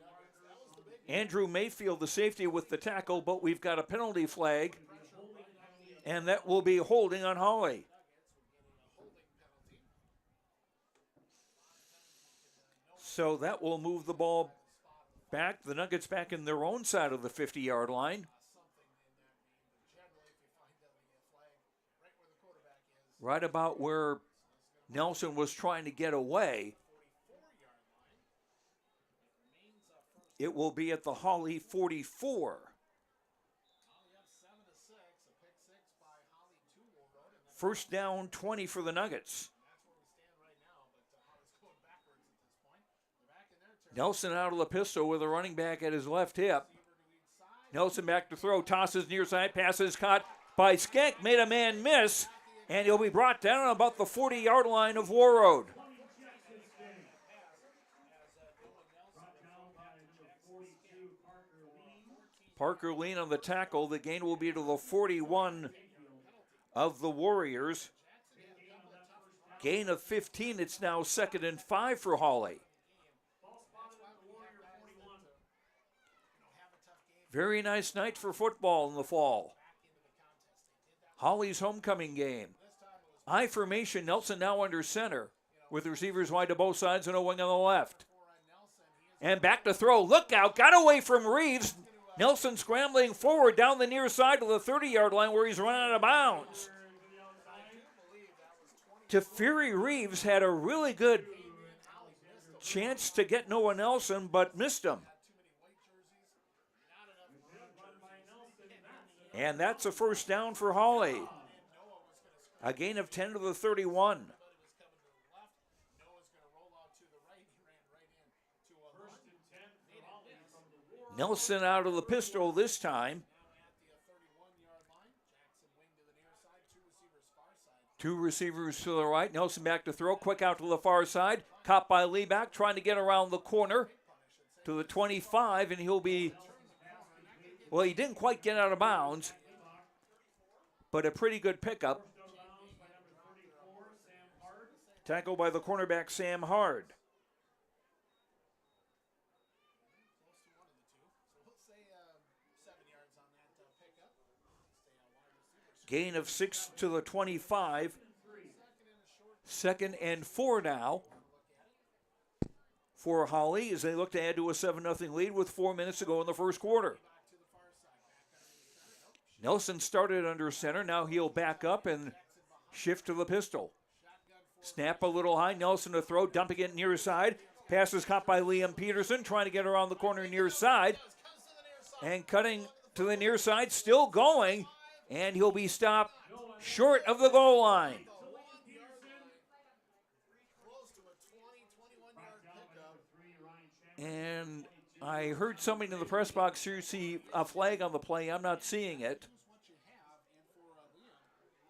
Andrew Mayfield, the safety, with the tackle, but we've got a penalty flag, and that will be holding on Hawley. So that will move the ball back. The Nuggets back in their own side of the 50-yard line. Right about where Nelson was trying to get away. It will be at the Hawley 44. First down, 20 for the Nuggets. Nelson out of the pistol with a running back at his left hip. Nelson back to throw, tosses near side, passes caught by Skank, made a man miss, and he'll be brought down about the 40-yard line of Warroad. Parker Lean on the tackle. The gain will be to the 41 of the Warriors. Gain of 15. It's now 2nd and 5 for Hawley. Very nice night for football in the fall. Hawley's homecoming game. I formation, Nelson now under center with receivers wide to both sides and a wing on the left. And back to throw. Look out. Got away from Reeves. Nelson scrambling forward down the near side of the 30-yard line where he's run out of bounds. Teferi Reeves had a really good chance to get Noah Nelson, but missed him. And that's a first down for Hawley. A gain of 10 to the 31. Nelson out of the pistol this time. Two receivers to the right. Nelson back to throw. Quick out to the far side. Caught by Lieback, trying to get around the corner to the 25, and he'll be, well, he didn't quite get out of bounds, but a pretty good pickup. Tackled by the cornerback, Sam Hard. Gain of 6 to the 25. 2nd and 4 now for Hawley as they look to add to a 7-0 lead with 4 minutes to go in the first quarter. Nelson started under center. Now he'll back up and shift to the pistol. Snap a little high. Nelson to throw, dumping it near side. Pass is caught by Liam Peterson, trying to get around the corner near side. And cutting to the near side, still going. And he'll be stopped short of the goal line. And I heard somebody in the press box here see a flag on the play. I'm not seeing it.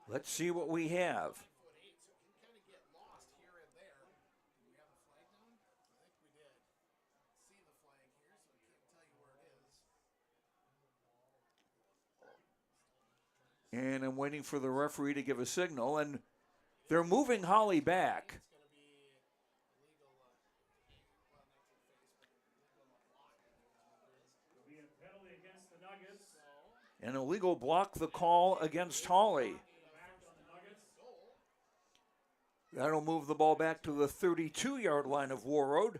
Let's see what we have. And I'm waiting for the referee to give a signal, and they're moving Hawley back. An illegal block the call against Hawley. That'll move the ball back to the 32-yard line of Warroad.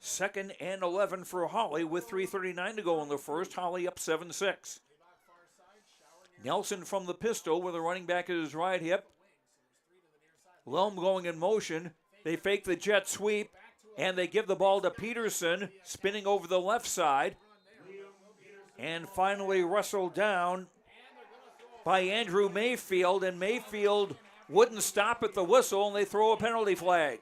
Second and 11 for Hawley with 3:39 to go in the first. Hawley up 7-6. Nelson from the pistol with a running back at his right hip. Lelm going in motion. They fake the jet sweep, and they give the ball to Peterson, spinning over the left side. And finally wrestled down by Andrew Mayfield, and Mayfield wouldn't stop at the whistle, and they throw a penalty flag.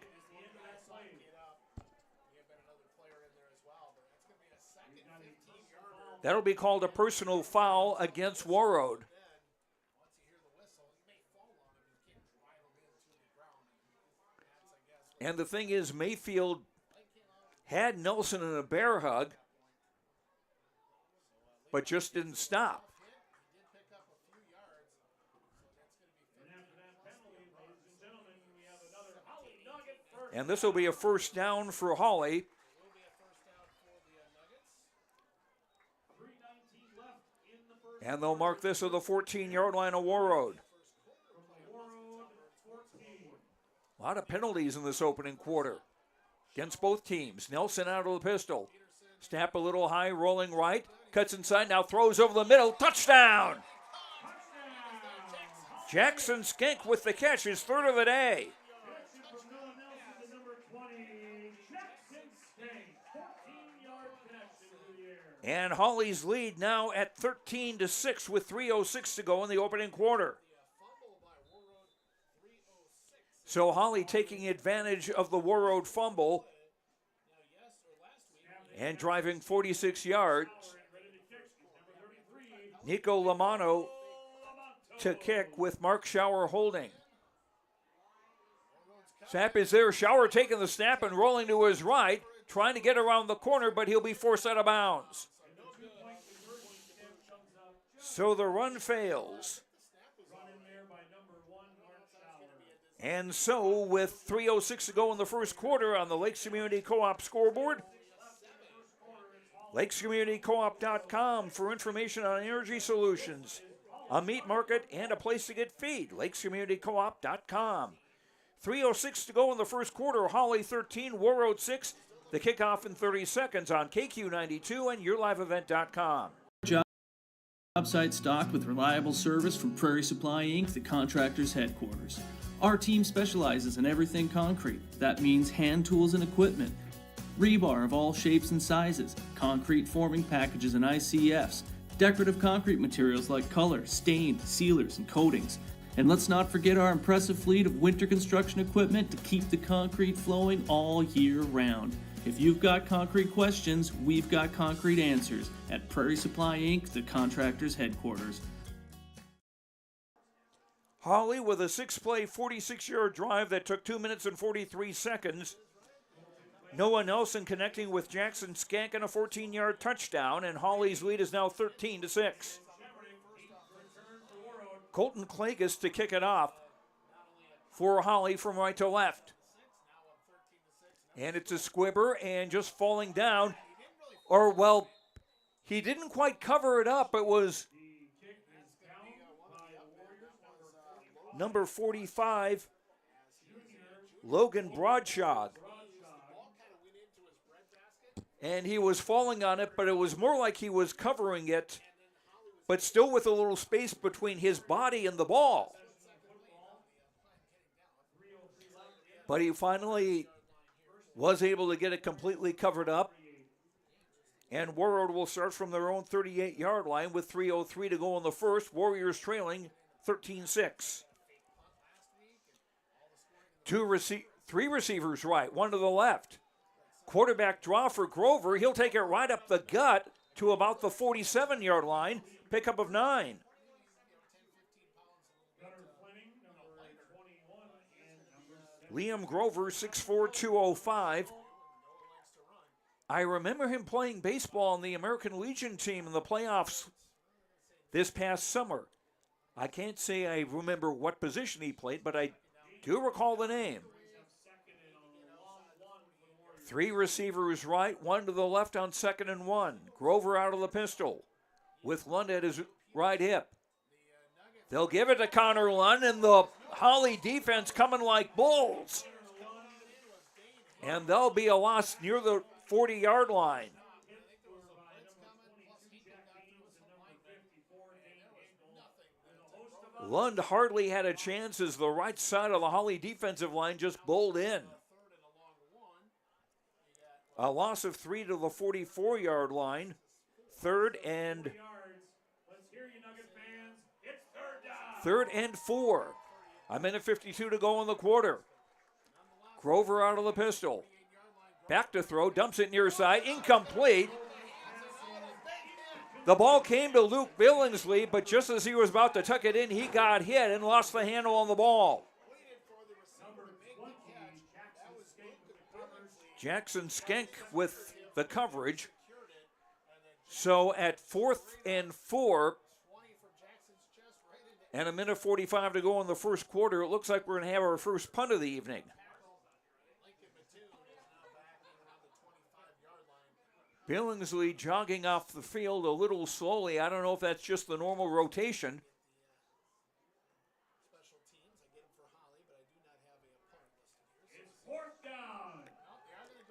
That'll be called a personal foul against Warroad. And the thing is, Mayfield had Nelson in a bear hug, but just didn't stop. And this will be a first down for Hawley. And they'll mark this at the 14-yard line of Warroad. A lot of penalties in this opening quarter against both teams. Nelson out of the pistol. Snap a little high, rolling right. Cuts inside, now throws over the middle. Touchdown! Jackson Skank with the catch, his third of the day. And Hawley's lead now at 13-6 with 3:06 to go in the opening quarter. So Hawley taking advantage of the Warroad fumble and driving 46 yards. Nico Lamano to kick with Mark Schauer holding. Snap is there. Schauer taking the snap and rolling to his right, trying to get around the corner, but he'll be forced out of bounds. So the run fails. And so with 3:06 to go in the first quarter on the Lakes Community Co-op scoreboard, lakescommunitycoop.com for information on energy solutions, a meat market, and a place to get feed. lakescommunitycoop.com. 3:06 to go in the first quarter. Hawley 13, Warroad 6. The kickoff in 30 seconds on KQ92 and YourLiveEvent.com. Job site stocked with reliable service from Prairie Supply Inc., the contractor's headquarters. Our team specializes in everything concrete. That means hand tools and equipment, rebar of all shapes and sizes, concrete forming packages and ICFs, decorative concrete materials like color, stain, sealers, and coatings. And let's not forget our impressive fleet of winter construction equipment to keep the concrete flowing all year round. If you've got concrete questions, we've got concrete answers at Prairie Supply Inc., the contractor's headquarters. Hawley with a 6-play, 46-yard drive that took 2 minutes and 43 seconds. Noah Nelson connecting with Jackson Skank on a 14-yard touchdown, and Hawley's lead is now 13-6. Colton Klages to kick it off for Hawley from right to left. And it's a squibber and just falling down. Or, well, he didn't quite cover it up. It was number 45, Logan Broadshaw. And he was falling on it, but it was more like he was covering it, but still with a little space between his body and the ball. But he finally was able to get it completely covered up. And Warroad will start from their own 38-yard line with 3:03 to go in the first. Warriors trailing 13-6. Three receivers right, one to the left. Quarterback draw for Grover. He'll take it right up the gut to about the 47-yard line. Pickup of 9. Liam Grover, 6'4", 205. I remember him playing baseball on the American Legion team in the playoffs this past summer. I can't say I remember what position he played, but I do recall the name. 3 receivers right, 1 to the left on 2nd and 1. Grover out of the pistol with Lund at his right hip. They'll give it to Connor Lund, and the Hawley defense coming like bulls. And there'll be a loss near the 40-yard line. Lund hardly had a chance as the right side of the Hawley defensive line just bowled in. A loss of 3 to the 44-yard line. 3rd and 4. A minute 52 to go in the quarter. Grover out of the pistol. Back to throw, dumps it near side, incomplete. The ball came to Luke Billingsley, but just as he was about to tuck it in, he got hit and lost the handle on the ball. Jackson Skenk with the coverage. So at 4th and 4, and a minute 45 to go in the first quarter, it looks like we're going to have our first punt of the evening. Billingsley jogging off the field a little slowly. I don't know if that's just the normal rotation.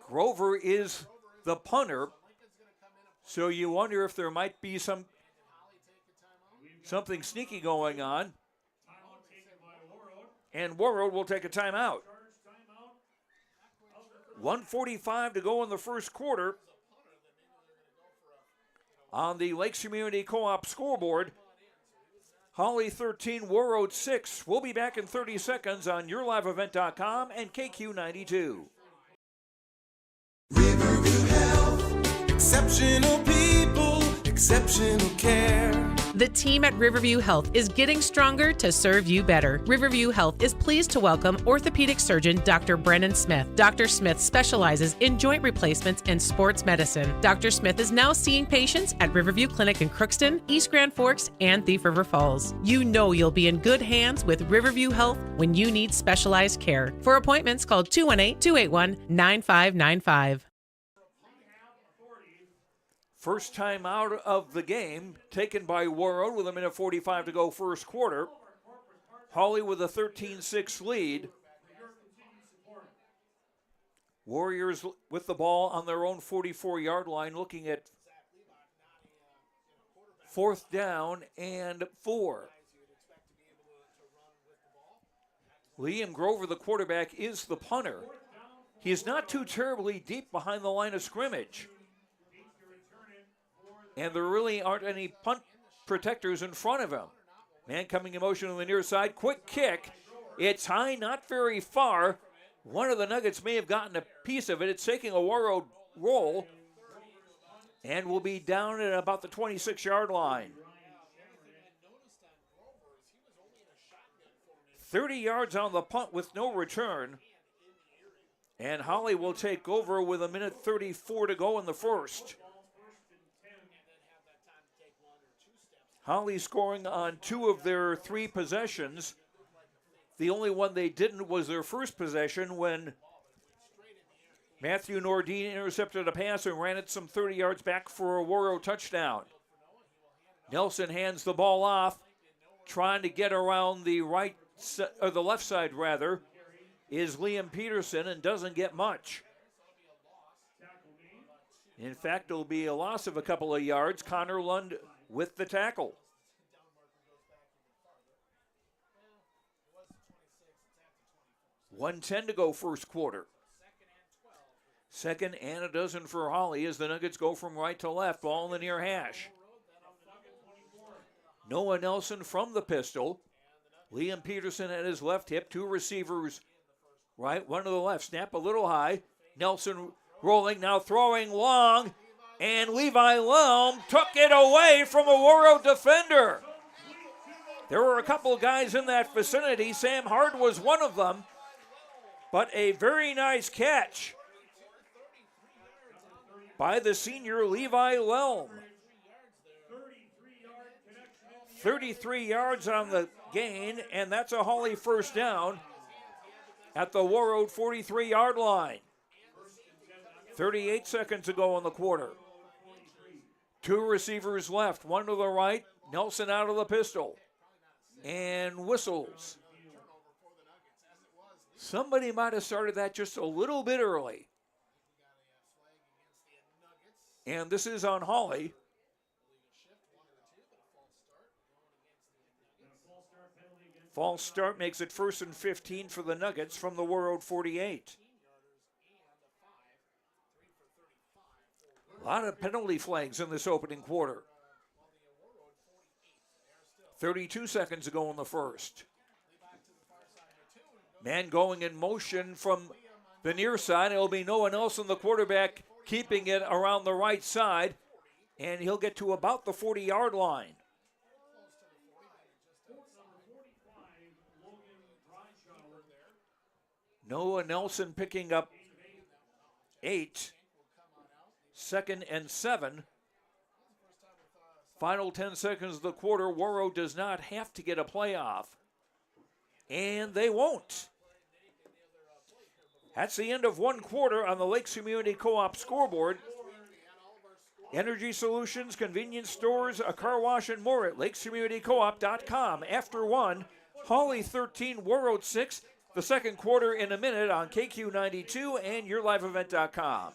Grover is the punter, so you wonder if there might be something sneaky going on. And Warroad will take a timeout. 1:45 to go in the first quarter. On the Lakes Community Co-op scoreboard, Hawley 13, Warroad 6. We'll be back in 30 seconds on YourLiveEvent.com and KQ92. Exceptional people, exceptional care. The team at Riverview Health is getting stronger to serve you better. Riverview Health is pleased to welcome orthopedic surgeon Dr. Brennan Smith. Dr. Smith specializes in joint replacements and sports medicine. Dr. Smith is now seeing patients at Riverview Clinic in Crookston, East Grand Forks, and Thief River Falls. You know you'll be in good hands with Riverview Health when you need specialized care. For appointments, call 218-281-9595. First time out of the game, taken by Warroad with a minute 45 to go first quarter. Hawley with a 13-6 lead. Warriors with the ball on their own 44-yard line, looking at 4th down and 4. Liam Grover, the quarterback, is the punter. He's not too terribly deep behind the line of scrimmage. And there really aren't any punt protectors in front of him. Man coming in motion on the near side. Quick kick. It's high, not very far. One of the Nuggets may have gotten a piece of it. It's taking a Warroad roll and will be down at about the 26-yard line. 30 yards on the punt with no return. And Hawley will take over with a minute 34 to go in the first. Hawley scoring on 2 of their 3 possessions. The only one they didn't was their first possession when Matthew Nordine intercepted a pass and ran it some 30 yards back for a Warroad touchdown. Nelson hands the ball off, trying to get around the the left side rather, is Liam Peterson and doesn't get much. In fact, it'll be a loss of a couple of yards. Connor Lund with the tackle. $1:10 to go first quarter. 2nd and a dozen for Hawley as the Nuggets go from right to left. Ball in the near hash. Noah Nelson from the pistol. Liam Peterson at his left hip. 2 receivers right, 1 to the left. Snap a little high. Nelson rolling, now throwing long. And Levi Lelm took it away from a Warroad defender. There were a couple of guys in that vicinity. Sam Hard was one of them. But a very nice catch. by the senior Levi Lelm. 33 yards on the gain, and that's a Hawley first down at the Warroad 43-yard line. 38 seconds to go in the quarter. Two receivers left, one to the right, Nelson out of the pistol, and whistles. Somebody might have started that just a little bit early. And this is on Hawley. False start makes it 1st and 15 for the Nuggets from the Warroad 48. A lot of penalty flags in this opening quarter. 32 seconds to go in the first. Man going in motion from the near side. It'll be Noah Nelson, the quarterback, keeping it around the right side, and he'll get to about the 40-yard line. Noah Nelson picking up 8. 2nd and 7. Final 10 seconds of the quarter. Warroad does not have to get a playoff. And they won't. That's the end of one quarter on the Lakes Community Co-op scoreboard. Energy solutions, convenience stores, a car wash, and more at lakescommunitycoop.com. After one, Hawley 13, Warroad 6. The second quarter in a minute on KQ92 and YourLiveEvent.com.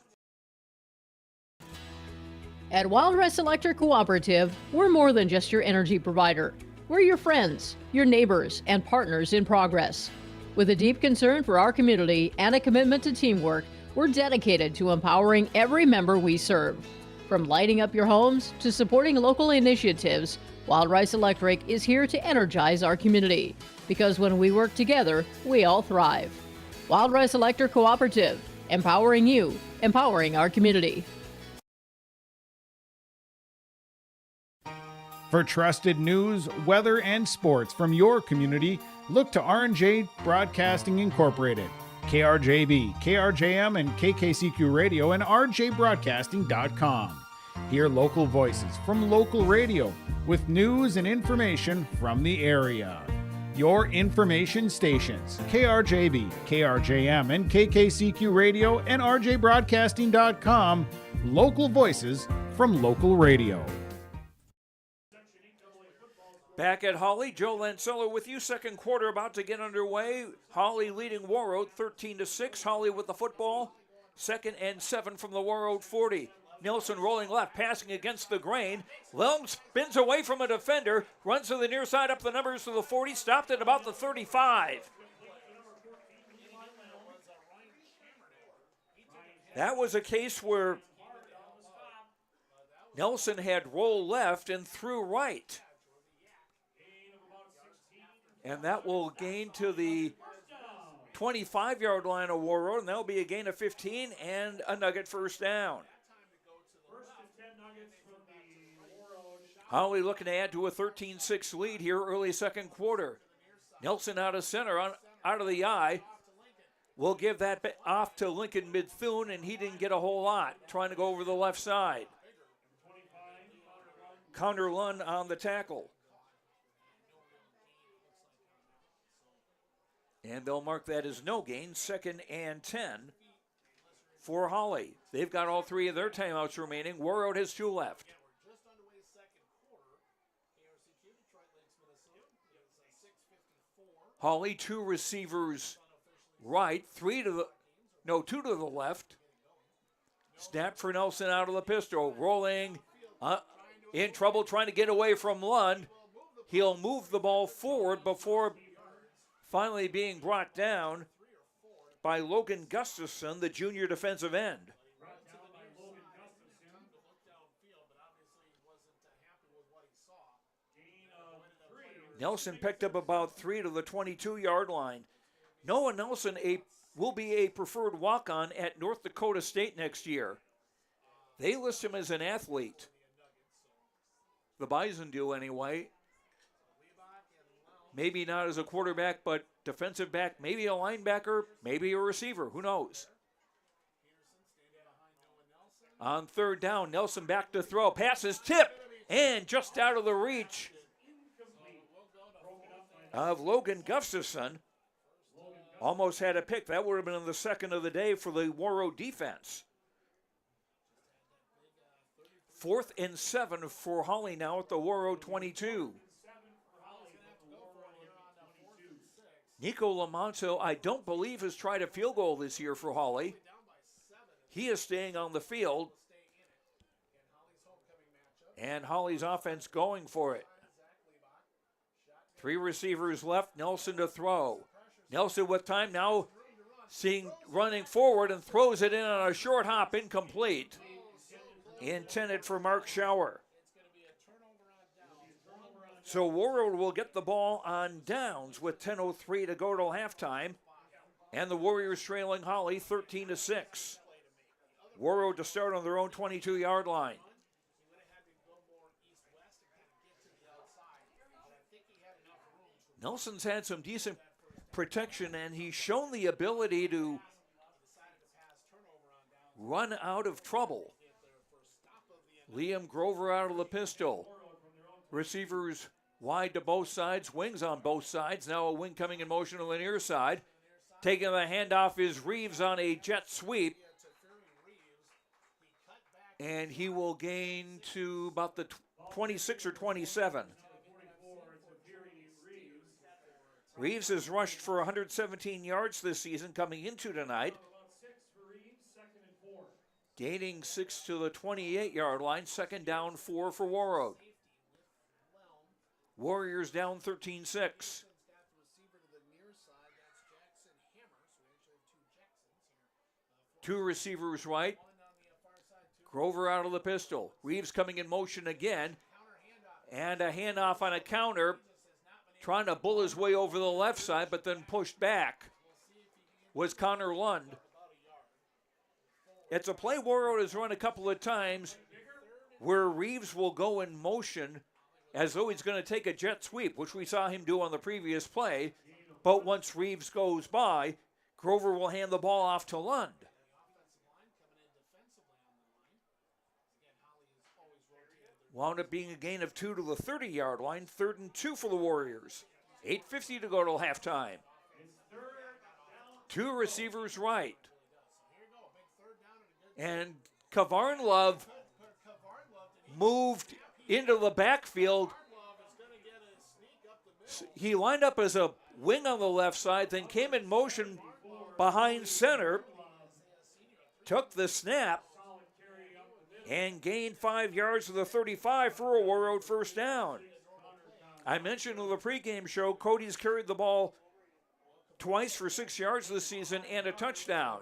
At Wild Rice Electric Cooperative, we're more than just your energy provider. We're your friends, your neighbors, and partners in progress. With a deep concern for our community and a commitment to teamwork, we're dedicated to empowering every member we serve. From lighting up your homes to supporting local initiatives, Wild Rice Electric is here to energize our community. Because when we work together, we all thrive. Wild Rice Electric Cooperative, empowering you, empowering our community. For trusted news, weather, and sports from your community, look to R&J Broadcasting Incorporated, KRJB, KRJM, and KKCQ Radio, and rjbroadcasting.com. Hear local voices from local radio with news and information from the area. Your information stations, KRJB, KRJM, and KKCQ Radio, and rjbroadcasting.com. Local voices from local radio. Back at Hawley, Joe Lancello with you. Second quarter about to get underway. Hawley leading Warroad 13-6. Hawley with the football. 2nd and 7 from the Warroad 40. Nelson rolling left, passing against the grain. Lelm spins away from a defender, runs to the near side up the numbers to the 40, stopped at about the 35. That was a case where Nelson had rolled left and threw right. And that will gain to the 25-yard line of Warroad, and that'll be a gain of 15 and a Nugget first down. Hawley looking to add to a 13-6 lead here early second quarter. Nelson out of center, out of the eye. We'll give that off to Lincoln Bethune, and he didn't get a whole lot, trying to go over the left side. Connor Lund on the tackle. And they'll mark that as no gain, 2nd and 10 for Hawley. They've got all 3 of their timeouts remaining. Warroad has 2 left. Hawley, 2 receivers right, 2 to the left. Snap for Nelson out of the pistol, rolling in trouble, trying to get away from Lund. He'll move the ball forward before finally being brought down by Logan Gustafson, the junior defensive end. Nelson picked up about 3 to the 22-yard line. Noah Nelson will be a preferred walk-on at North Dakota State next year. They list him as an athlete. The Bison do anyway. Maybe not as a quarterback, but defensive back, maybe a linebacker, maybe a receiver. Who knows? On third down, Nelson back to throw. Pass is tipped and just out of the reach of Logan Gustafson. Almost had a pick. That would have been the second of the day for the Warroad defense. 4th and 7 for Hawley now at the Warroad 22. Nico Lamonto, I don't believe, has tried a field goal this year for Hawley. He is staying on the field. And Hawley's offense going for it. 3 receivers left, Nelson to throw. Nelson with time now, running forward and throws it in on a short hop, incomplete. Intended for Mark Schauer. So Warroad will get the ball on downs with 10:03 to go till halftime. And the Warriors trailing Hawley 13-6. Warroad to start on their own 22-yard line. Nelson's had some decent protection, and he's shown the ability to run out of trouble. Liam Grover out of the pistol. Receivers wide to both sides, wings on both sides. Now a wing coming in motion on the near side. Taking the handoff is Reeves on a jet sweep. And he will gain to about the 26 or 27. Reeves has rushed for 117 yards this season coming into tonight. Gaining 6 to the 28-yard line. Second down 4 for Warroad. Warriors down 13-6. Two receivers right. Grover out of the pistol. Reeves coming in motion again. And a handoff on a counter. Trying to bull his way over the left side, but then pushed back was Connor Lund. It's a play Warroad has run a couple of times where Reeves will go in motion as though he's going to take a jet sweep, which we saw him do on the previous play. But once Reeves goes by, Grover will hand the ball off to Lund. Wound up being a gain of 2 to the 30-yard line. 3rd and 2 for the Warriors. 8:50 to go till halftime. 2 receivers right. And Kavarn Love moved into the backfield. He lined up as a wing on the left side, then came in motion behind center, took the snap, and gained 5 yards to the 35 for a Warroad first down. I mentioned in the pregame show, Cody's carried the ball twice for 6 yards this season and a touchdown.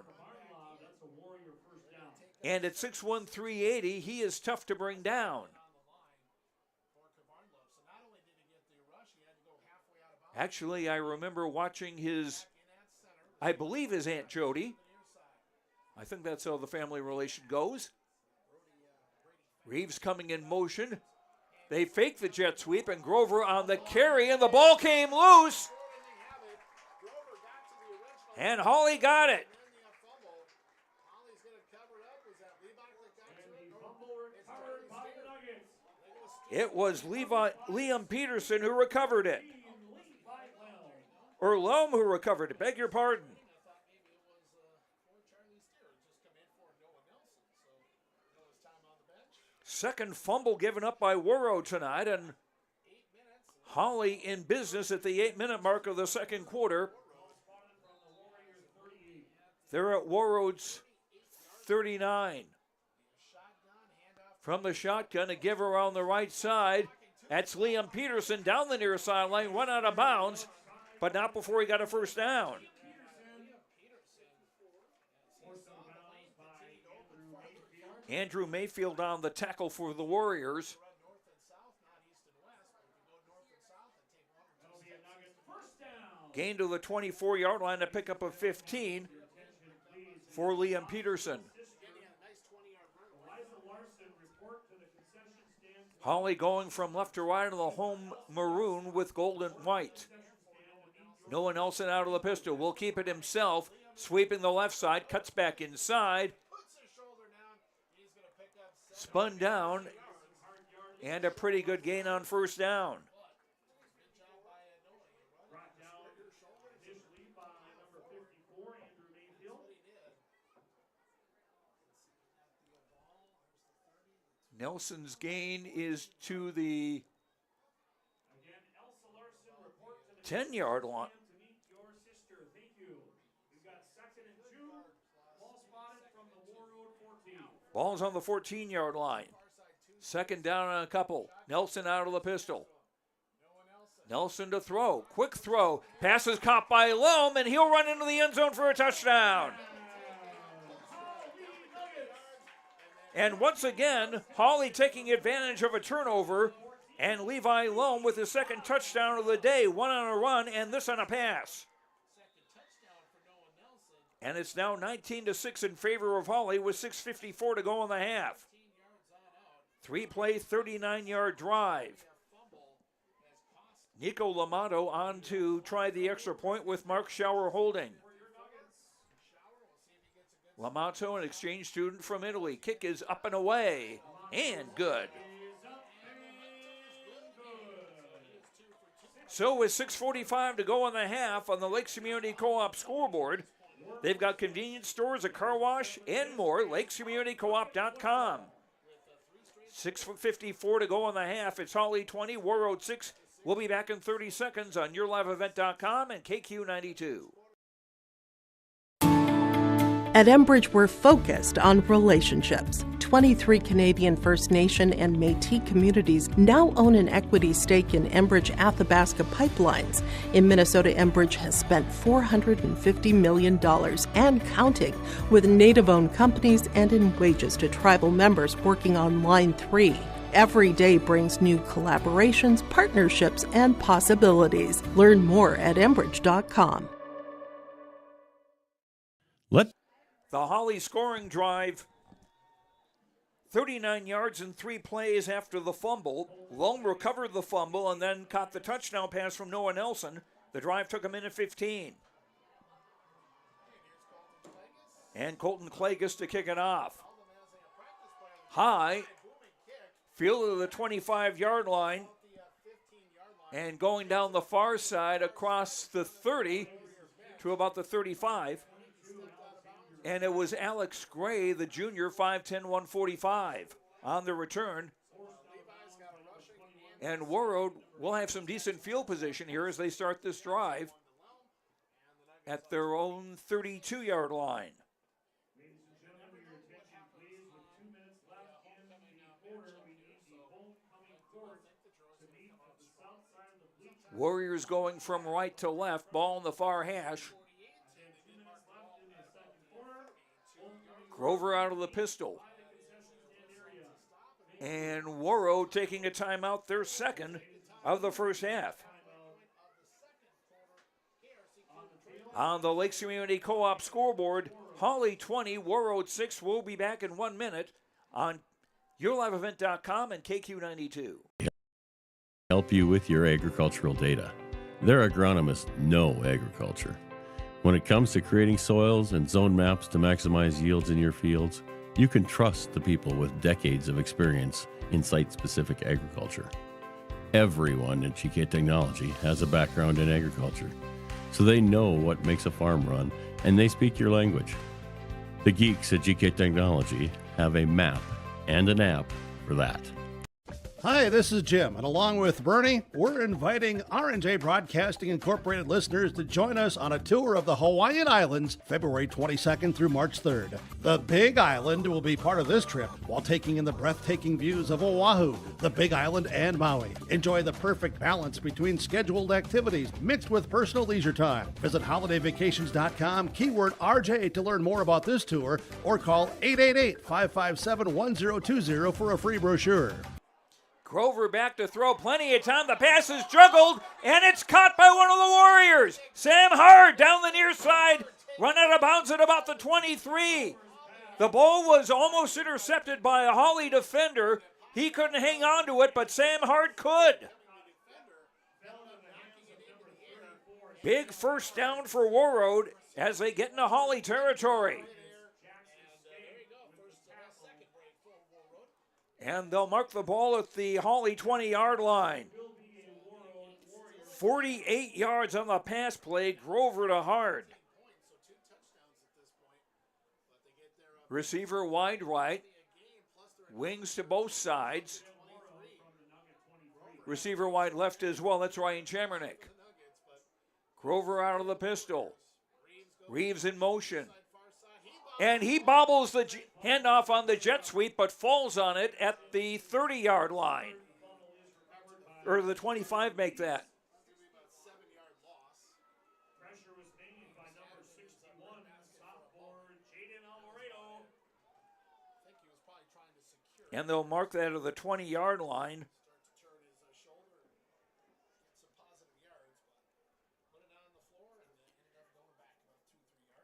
And at 6'1", 380, he is tough to bring down. Actually, I remember watching I believe his Aunt Jody. I think that's how the family relation goes. Reeves coming in motion. They fake the jet sweep, and Grover on the carry, and the ball came loose. And Hawley got it. It was Liam Peterson who recovered it. Or Lom who recovered it, beg your pardon. Second fumble given up by Warroad tonight, and Hawley in business at the 8-minute mark of the second quarter. They're at Warroad's 39. From the shotgun, a give around the right side. That's Liam Peterson down the near sideline, run out of bounds, but not before he got a first down. Andrew Mayfield on the tackle for the Warriors. Gain to the 24-yard line, a pickup of 15 for Liam Peterson. Hawley going from left to right of the home maroon with gold and white. Noah Nelson out of the pistol. Will keep it himself. Sweeping the left side. Cuts back inside. spun down, and a pretty good gain on first down. Nelson's gain is to the 10-yard line. Ball's on the 14-yard line. Second down on a couple. Nelson out of the pistol. Nelson to throw. Quick throw. Pass is caught by Loam, and he'll run into the end zone for a touchdown. And once again, Hawley taking advantage of a turnover, and Levi Loam with his second touchdown of the day, one on a run and this on a pass. And it's now 19-6 in favor of Hawley with 6:54 to go in the half. 3-play, 39-yard drive. Nico Lamato on to try the extra point with Mark Schauer holding. Lamato, an exchange student from Italy. Kick is up and away, and good. So with 6:45 to go in the half on the Lakes Community Co-op scoreboard, they've got convenience stores, a car wash, and more. LakesCommunityCoop.com. 6:54 to go in the half. It's Hawley 20, Warroad 6. We'll be back in 30 seconds on YourLiveEvent.com and KQ92. At Enbridge, we're focused on relationships. 23 Canadian First Nation and Métis communities now own an equity stake in Enbridge Athabasca Pipelines. In Minnesota, Enbridge has spent $450 million and counting with Native-owned companies and in wages to tribal members working on Line 3. Every day brings new collaborations, partnerships, and possibilities. Learn more at Enbridge.com. The Hawley scoring drive, 39 yards in 3 plays after the fumble. Loam recovered the fumble and then caught the touchdown pass from Noah Nelson. The drive took a minute 15. And Colton Klages to kick it off. High, field of the 25-yard line, and going down the far side across the 30 to about the 35. And it was Alex Gray, the junior, 5'10", 145 on the return. And Warroad will have some decent field position here as they start this drive at their own 32-yard line. Warriors going from right to left, ball in the far hash. Grover out of the pistol. And Warroad taking a timeout, their second of the first half. On the Lakes Community Co-op scoreboard, Hawley 20, Warroad 6. We'll be back in 1 minute on YourLiveEvent.com and KQ92. Help you with your agricultural data. Their agronomists know agriculture. When it comes to creating soils and zone maps to maximize yields in your fields, you can trust the people with decades of experience in site-specific agriculture. Everyone at GK Technology has a background in agriculture, so they know what makes a farm run, and they speak your language. The geeks at GK Technology have a map and an app for that. Hi, this is Jim, and along with Bernie, we're inviting R&J Broadcasting Incorporated listeners to join us on a tour of the Hawaiian Islands, February 22nd through March 3rd. The Big Island will be part of this trip while taking in the breathtaking views of Oahu, the Big Island, and Maui. Enjoy the perfect balance between scheduled activities mixed with personal leisure time. Visit holidayvacations.com, keyword RJ to learn more about this tour, or call 888-557-1020 for a free brochure. Grover back to throw, plenty of time. The pass is juggled, and it's caught by one of the Warriors. Sam Hard down the near side, run out of bounds at about the 23. The ball was almost intercepted by a Hawley defender. He couldn't hang on to it, but Sam Hard could. Big first down for Warroad as they get into Hawley territory. And they'll mark the ball at the Hawley 20-yard line. 48 yards on the pass play, Grover to Hard. Receiver wide right. Wings to both sides. Receiver wide left as well. That's Ryan Chamernick. Grover out of the pistol. Reeves in motion. And he bobbles the handoff on the jet sweep, but falls on it at the 30-yard line. Or the 25 make that. And they'll mark that at the 20-yard line.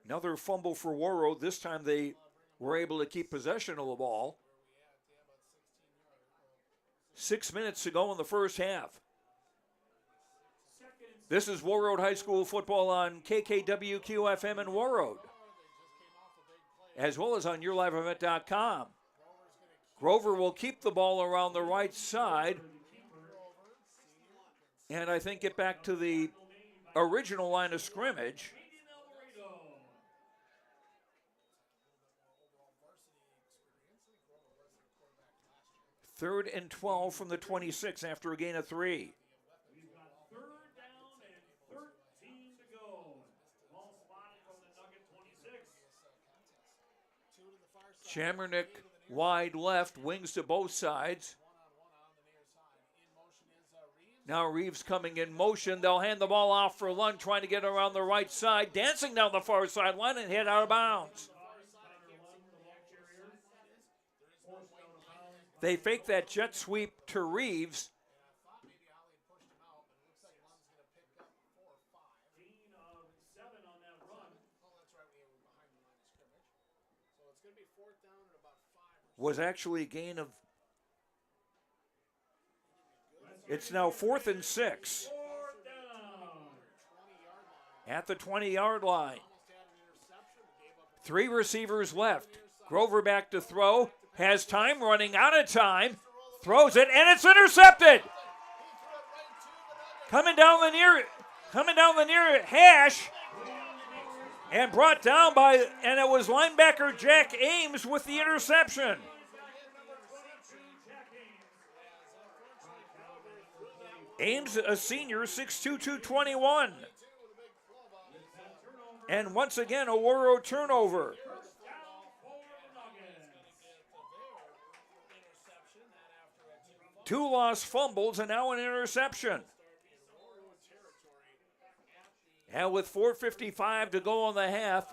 Another fumble for Warroad. This time they were able to keep possession of the ball. 6 minutes to go in the first half. This is Warroad High School football on KKWQ-FM in Warroad, as well as on YourLiveEvent.com. Grover will keep the ball around the right side, and I think get back to the original line of scrimmage. Third and 12 from the 26 after a gain of 3. We've got third down and 13 to go. Ball spotted from the Nugget 26. Chamernick wide left, wings to both sides. Now Reeves coming in motion. They'll hand the ball off for Lund, trying to get around the right side, dancing down the far sideline and hit out of bounds. They fake that jet sweep to Reeves. Was actually a gain of, it's now 4th and 6 at the 20-yard line. 3 receivers left. Grover back to throw, has time, running out of time, throws it, and it's intercepted. Coming down the near hash, and brought down by, and it was linebacker Jack Ames with the interception. Ames, a senior, 6'2", 221. And once again, a Warroad turnover. Two lost fumbles and now an interception. And with 4:55 to go on the half,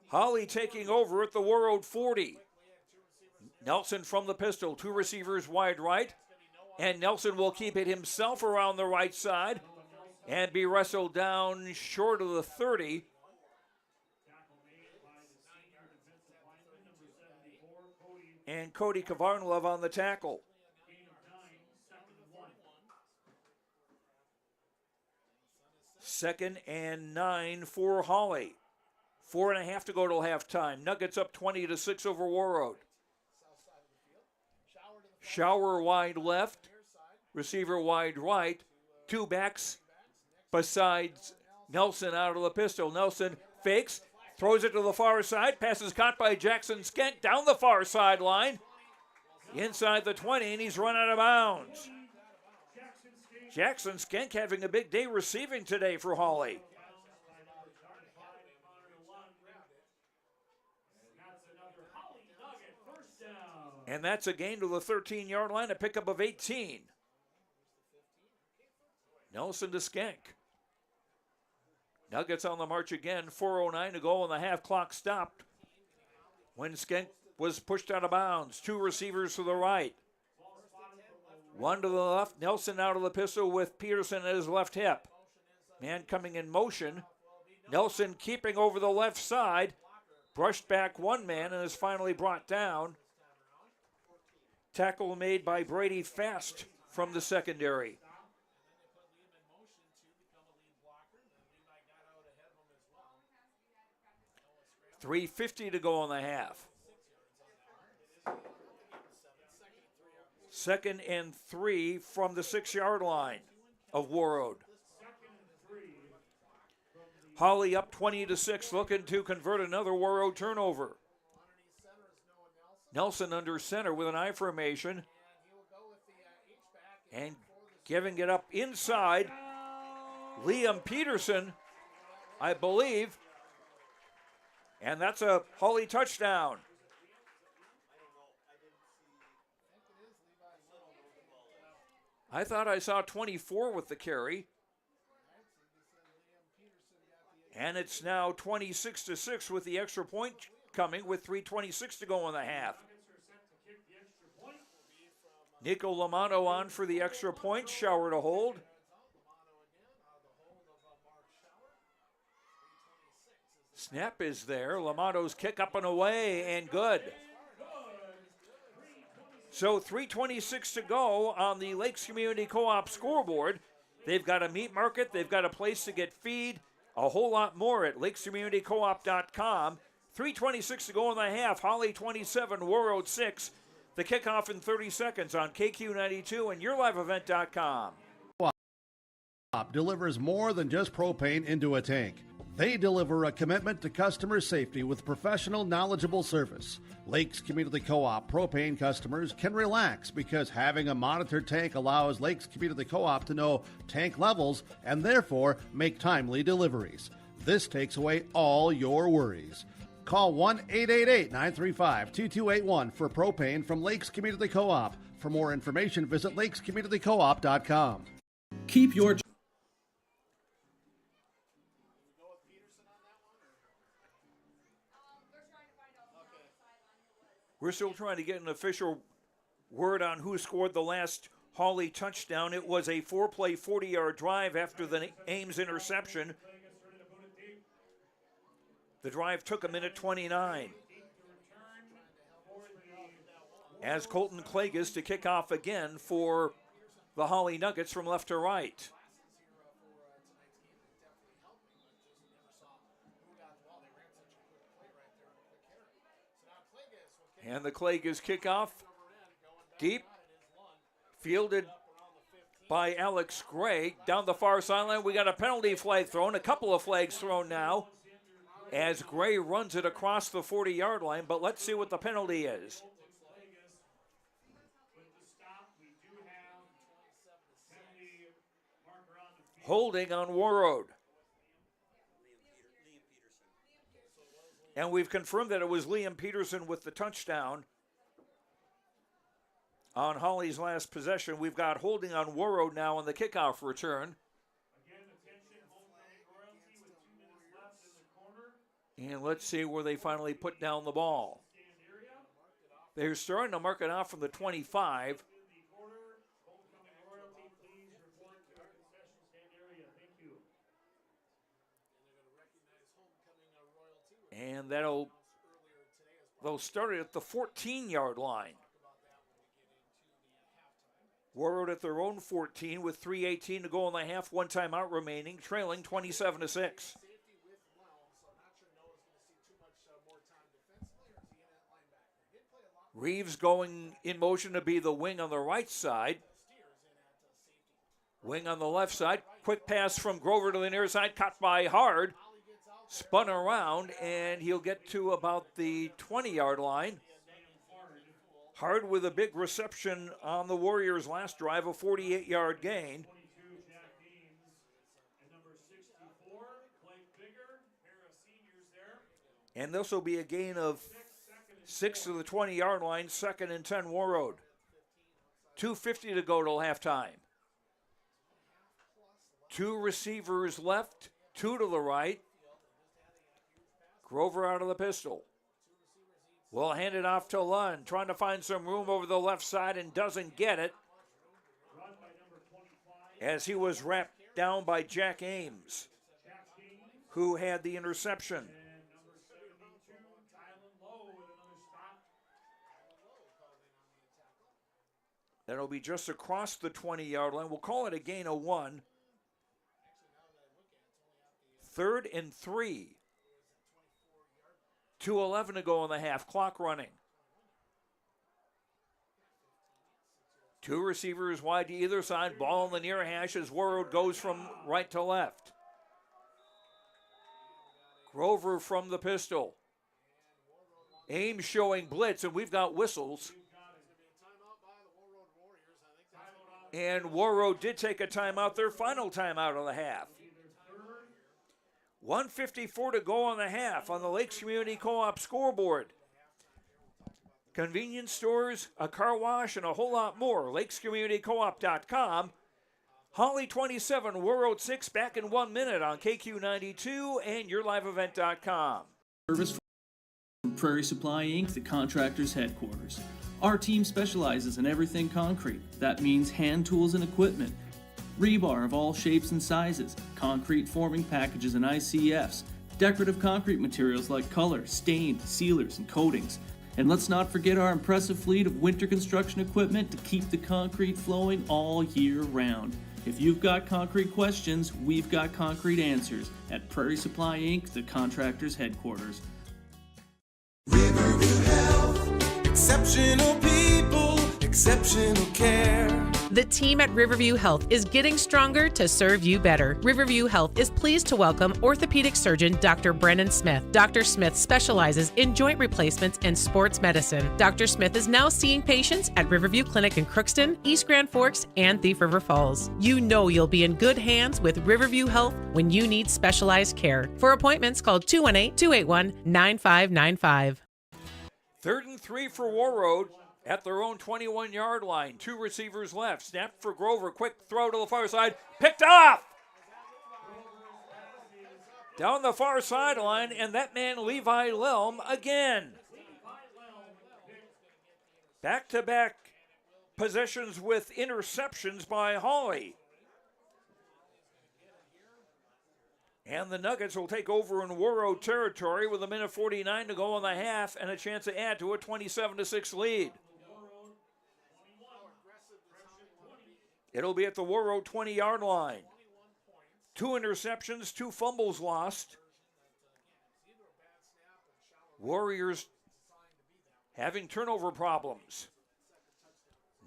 Hawley taking over at the Warroad 40. Nelson from the pistol, 2 receivers wide right. And Nelson will keep it himself around the right side and be wrestled down short of the 30. And Cody Kavarnlov on the tackle. Second and 9 for Hawley. 4.5 to go till halftime. Nuggets up 20-6 over Warroad. Shower wide left, receiver wide right. 2 backs besides Nelson out of the pistol. Nelson fakes, throws it to the far side. Pass is caught by Jackson Skent down the far sideline. Inside the 20, and he's run out of bounds. Jackson Skenk having a big day receiving today for Hawley. And that's a gain to the 13-yard line, a pickup of 18. Nelson to Skenk. Nuggets on the march again, 4:09 to go, and the half clock stopped when Skenk was pushed out of bounds. 2 receivers to the right. 1 to the left. Nelson out of the pistol with Peterson at his left hip. Man coming in motion. Nelson keeping over the left side. Brushed back 1 man and is finally brought down. Tackle made by Brady Fast from the secondary. 3:50 to go in the half. 2nd and 3 from the 6-yard line of Warroad. Hawley up 20-6, looking to convert another Warroad turnover. Nelson under center with an I formation. And giving it up inside. Liam Peterson, I believe. And that's a Hawley touchdown. I thought I saw 24 with the carry. And it's now 26-6 with the extra point coming with 3:26 to go in the half. Nico Lamato on for the extra point. Shower to hold. Snap is there. Lamato's kick up and away and good. So 3:26 to go on the Lakes Community Co-op scoreboard. They've got a meat market. They've got a place to get feed. A whole lot more at lakescommunitycoop.com. 3:26 to go in the half. Hawley 27, Warroad 6. The kickoff in 30 seconds on KQ92 and YourLiveEvent.com. Co-op delivers more than just propane into a tank. They deliver a commitment to customer safety with professional, knowledgeable service. Lakes Community Co-op propane customers can relax because having a monitored tank allows Lakes Community Co-op to know tank levels and therefore make timely deliveries. This takes away all your worries. Call 1-888-935-2281 for propane from Lakes Community Co-op. For more information, visit lakescommunitycoop.com. Keep your We're still trying to get an official word on who scored the last Hawley touchdown. It was a 4-play, 40-yard drive after the Ames interception. The drive took 1:29. As Colton Klages to kick off again for the Hawley Nuggets from left to right. And the Klages kickoff, deep, fielded by Alex Gray. Down the far sideline, we got a penalty flag thrown, a couple of flags thrown now, as Gray runs it across the 40-yard line, but let's see what the penalty is. Holding on Warroad. And we've confirmed that it was Liam Peterson with the touchdown on Hawley's last possession. We've got holding on Warroad now on the kickoff return. And let's see where they finally put down the ball. They're starting to mark it off from the 25. And they'll start it at the 14-yard line. Warroad at their own 14 with 3:18 to go in the half, one timeout remaining, trailing 27-6. Reeves going in motion to be the wing on the right side. Wing on the left side. Quick pass from Grover to the near side, caught by Hard. Spun around, and he'll get to about the 20-yard line. Hard with a big reception on the Warriors' last drive, a 48-yard gain. And this will be a gain of 6 to the 20-yard line, 2nd and 10 Warroad. 2:50 to go till halftime. 2 receivers left, 2 to the right. Grover out of the pistol. Will hand it off to Lund, trying to find some room over the left side and doesn't get it, as he was wrapped down by Jack Ames, who had the interception. That'll be just across the 20-yard line. We'll call it a gain of 1. 3rd and 3. 2:11 to go in the half, clock running. Two receivers wide to either side. Ball in the near hash as Warroad goes from right to left. Grover from the pistol. Ames showing blitz, and we've got whistles. And Warroad did take a timeout, their final timeout of the half. 1:54 to go on the half on the Lakes Community Co-op scoreboard. Convenience stores, a car wash, and a whole lot more. LakesCommunityCoop.com. Hawley 27, Warroad 6, back in 1 minute on KQ92 and YourLiveEvent.com. Service from Prairie Supply Inc., the contractor's headquarters. Our team specializes in everything concrete. That means hand tools and equipment, rebar of all shapes and sizes, concrete forming packages and ICFs, decorative concrete materials like color, stain, sealers, and coatings. And let's not forget our impressive fleet of winter construction equipment to keep the concrete flowing all year round. If you've got concrete questions, we've got concrete answers at Prairie Supply Inc., the contractor's headquarters. Riverview Health, exceptional people, exceptional care. The team at Riverview Health is getting stronger to serve you better. Riverview Health is pleased to welcome orthopedic surgeon Dr. Brennan Smith. Dr. Smith specializes in joint replacements and sports medicine. Dr. Smith is now seeing patients at Riverview Clinic in Crookston, East Grand Forks, and Thief River Falls. You know you'll be in good hands with Riverview Health when you need specialized care. For appointments, call 218-281-9595. 3rd and 3 for Warroad. At their own 21-yard line. Two receivers left. Snap for Grover. Quick throw to the far side. Picked off! Down the far sideline, and that man, Levi Lelm, again. Back-to-back possessions with interceptions by Hawley. And the Nuggets will take over in Warroad territory with 1:49 to go in the half and a chance to add to a 27-6 lead. It'll be at the Warroad 20-yard line. 2 interceptions, 2 fumbles lost. Warriors having turnover problems.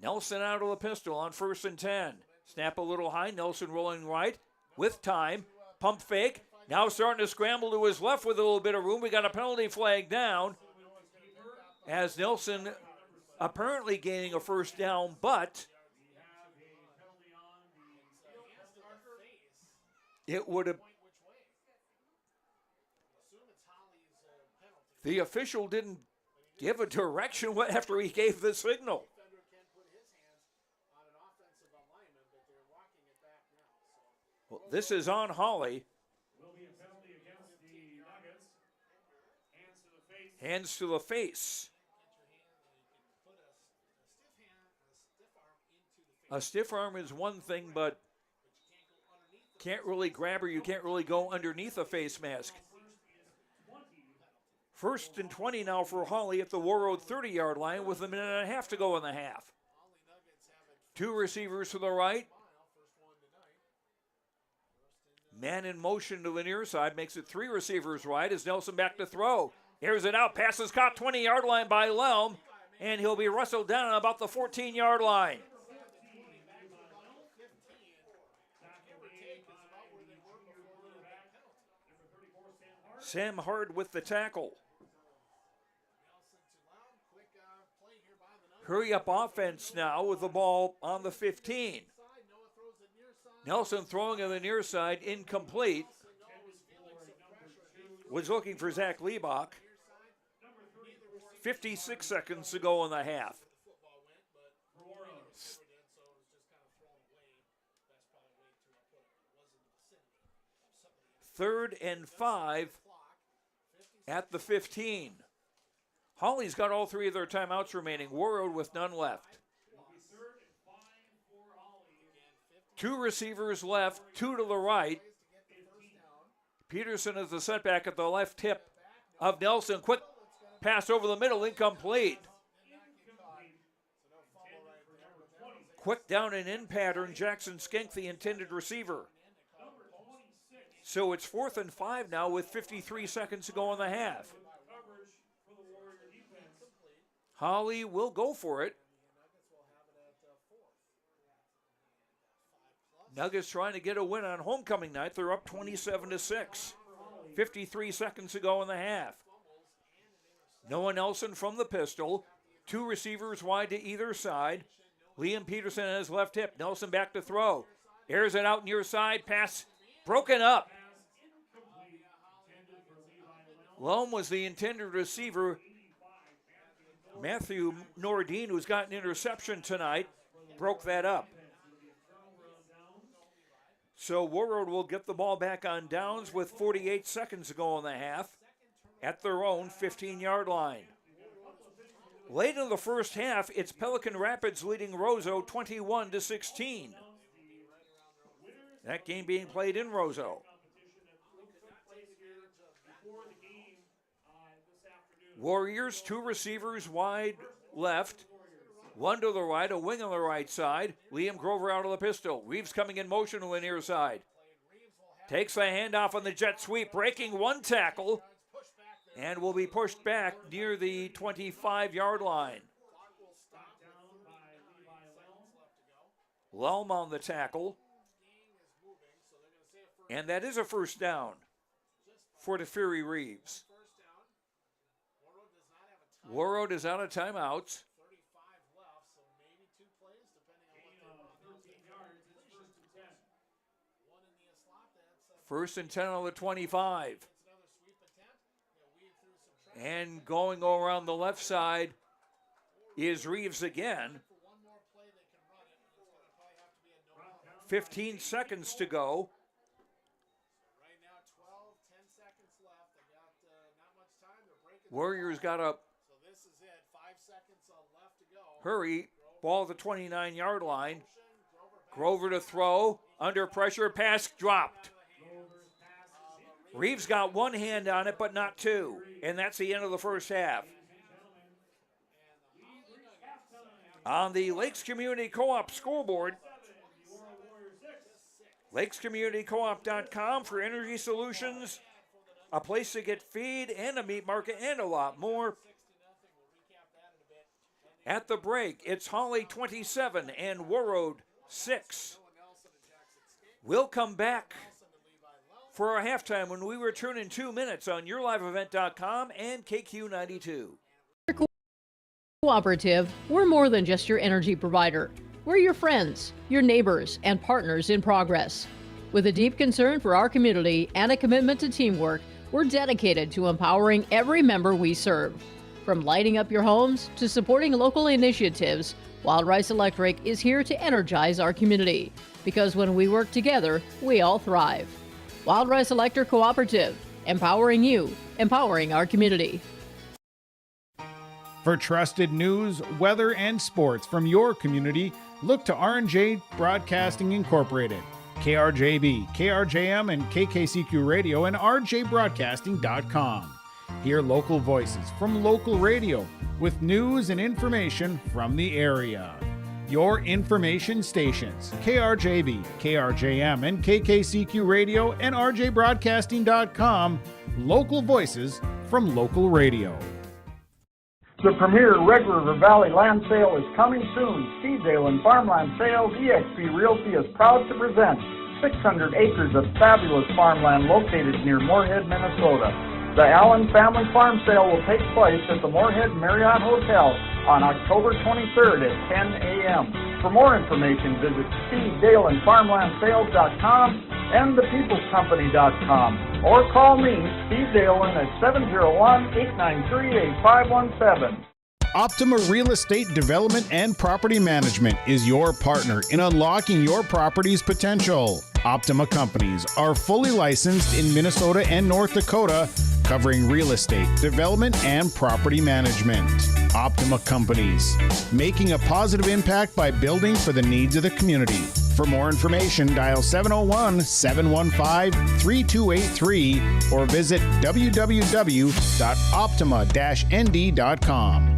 Nelson out of the pistol on 1st and 10. Snap a little high. Nelson rolling right with time. Pump fake. Now starting to scramble to his left with a little bit of room. We got a penalty flag down as Nelson apparently gaining a first down, but it would have. The official didn't give a direction after he gave the signal. Well, this is on Hawley. Hands to the face. A stiff arm is one thing, but can't really grab her. You can't really go underneath a face mask. 1st and 20 now for Hawley at the Warroad 30-yard line with 1.5 minutes to go in the half. 2 receivers to the right. Man in motion to the near side makes it 3 receivers wide as Nelson back to throw. Here's it out. Pass is caught 20-yard line by Lelm, and he'll be wrestled down at about the 14-yard line. Sam Hard with the tackle. Hurry up offense now with the ball on the 15. Nelson throwing on the near side, incomplete. Was looking for Zach Liebach. 56 seconds to go in the half. 3rd and 5 at the 15. Hawley's got all 3 of their timeouts remaining. Warroad with none left. 2 receivers left, 2 to the right. Peterson is the setback at the left hip of Nelson. Quick pass over the middle, incomplete. Quick down and in pattern. Jackson Skenk, the intended receiver. So it's 4th and 5 now with 53 seconds to go in the half. Hawley will go for it. Nuggets trying to get a win on homecoming night. They're up 27-6. 53 seconds to go in the half. Noah Nelson from the pistol. 2 receivers wide to either side. Liam Peterson has left hip. Nelson back to throw. Airs it out near side. Pass broken up. Lom was the intended receiver. Matthew Nordine, who's got an interception tonight, broke that up. So Warroad will get the ball back on downs with 48 seconds to go in the half at their own 15-yard line. Late in the first half, it's Pelican Rapids leading Roseau 21-16. That game being played in Roseau. Warriors, 2 receivers wide left, 1 to the right, a wing on the right side. Liam Grover out of the pistol. Reeves coming in motion to the near side. Takes the handoff on the jet sweep, breaking 1 tackle, and will be pushed back near the 25-yard line. Lelm on the tackle. And that is a first down for DeFury Reeves. Warroad is out of timeouts. First and 10 on the 25. And going around the left side is Reeves again. 15 seconds to go. Warriors got a hurry. Ball at the 29-yard line. Grover to throw. Under pressure. Pass dropped. Reeves got 1 hand on it, but not 2. And that's the end of the first half. On the Lakes Community Co-op scoreboard, lakescommunitycoop.com for energy solutions, a place to get feed and a meat market and a lot more. At the break, it's Hawley 27 and Warroad 6. We'll come back for our halftime when we return in 2 minutes on YourLiveEvent.com and KQ92. Cooperative, we're more than just your energy provider. We're your friends, your neighbors, and partners in progress. With a deep concern for our community and a commitment to teamwork, we're dedicated to empowering every member we serve. From lighting up your homes to supporting local initiatives, Wild Rice Electric is here to energize our community. Because when we work together, we all thrive. Wild Rice Electric Cooperative, empowering you, empowering our community. For trusted news, weather, and sports from your community, look to R&J Broadcasting Incorporated, KRJB, KRJM, and KKCQ Radio, and rjbroadcasting.com. Hear local voices from local radio with news and information from the area. Your information stations, KRJB, KRJM, and KKCQ Radio, and rjbroadcasting.com. Local voices from local radio. The premier Red River Valley land sale is coming soon. Stevedale and Farmland Sales eXp Realty is proud to present 600 acres of fabulous farmland located near Moorhead, Minnesota. The Allen Family Farm Sale will take place at the Moorhead Marriott Hotel on October 23rd at 10 a.m. For more information, visit SteveDaleandFarmlandSales.com and ThePeoplesCompany.com or call me, Steve Dalen, at 701-893-8517. Optima Real Estate Development and Property Management is your partner in unlocking your property's potential. Optima Companies are fully licensed in Minnesota and North Dakota, covering real estate, development, and property management. Optima Companies, making a positive impact by building for the needs of the community. For more information, dial 701-715-3283 or visit www.optima-nd.com.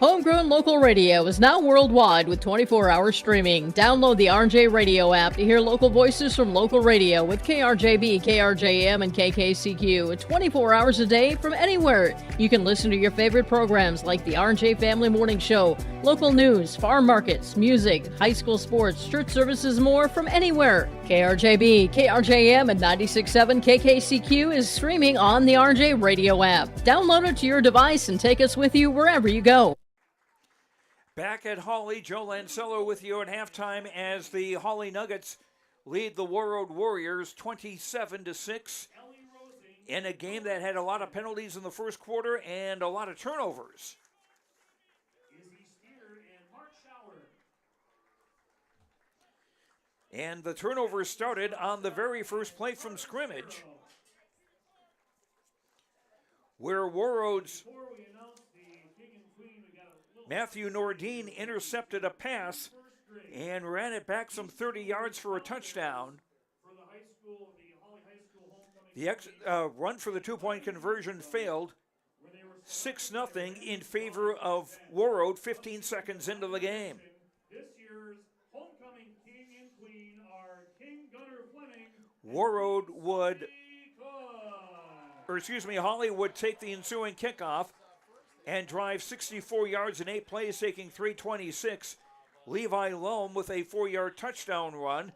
Homegrown local radio is now worldwide with 24-hour streaming. Download the RJ Radio app to hear local voices from local radio with KRJB, KRJM, and KKCQ 24 hours a day from anywhere. You can listen to your favorite programs like the RJ Family Morning Show, local news, farm markets, music, high school sports, church services, more from anywhere. KRJB, KRJM, and 96.7 KKCQ is streaming on the RJ Radio app. Download it to your device and take us with you wherever you go. Back at Hawley, Joe Lancello with you at halftime as the Hawley Nuggets lead the Warroad Warriors 27-6 in a game that had a lot of penalties in the first quarter and a lot of turnovers. And the turnovers started on the very first play from scrimmage, where Warroad's Matthew Nordine intercepted a pass and ran it back some 30 yards for a touchdown. The run for the two-point conversion failed. 6-0 in favor of Warroad 15 seconds into the game. This year's homecoming king and queen are King Gunnar Fleming. Warroad Hawley would take the ensuing kickoff and drive 64 yards in 8 plays, taking 3:26. Levi Loam with a 4-yard touchdown run.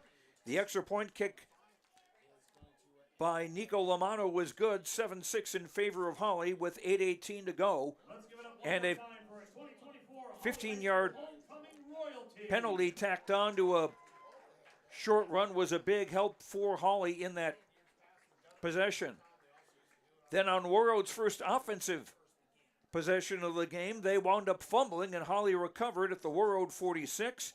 The extra point kick by Nico Lamano was good, 7-6 in favor of Hawley with 8:18 to go. And a 15-yard penalty tacked on to a short run was a big help for Hawley in that possession. Then on Warroad's first offensive possession of the game, they wound up fumbling, and Hawley recovered at the Warroad 46.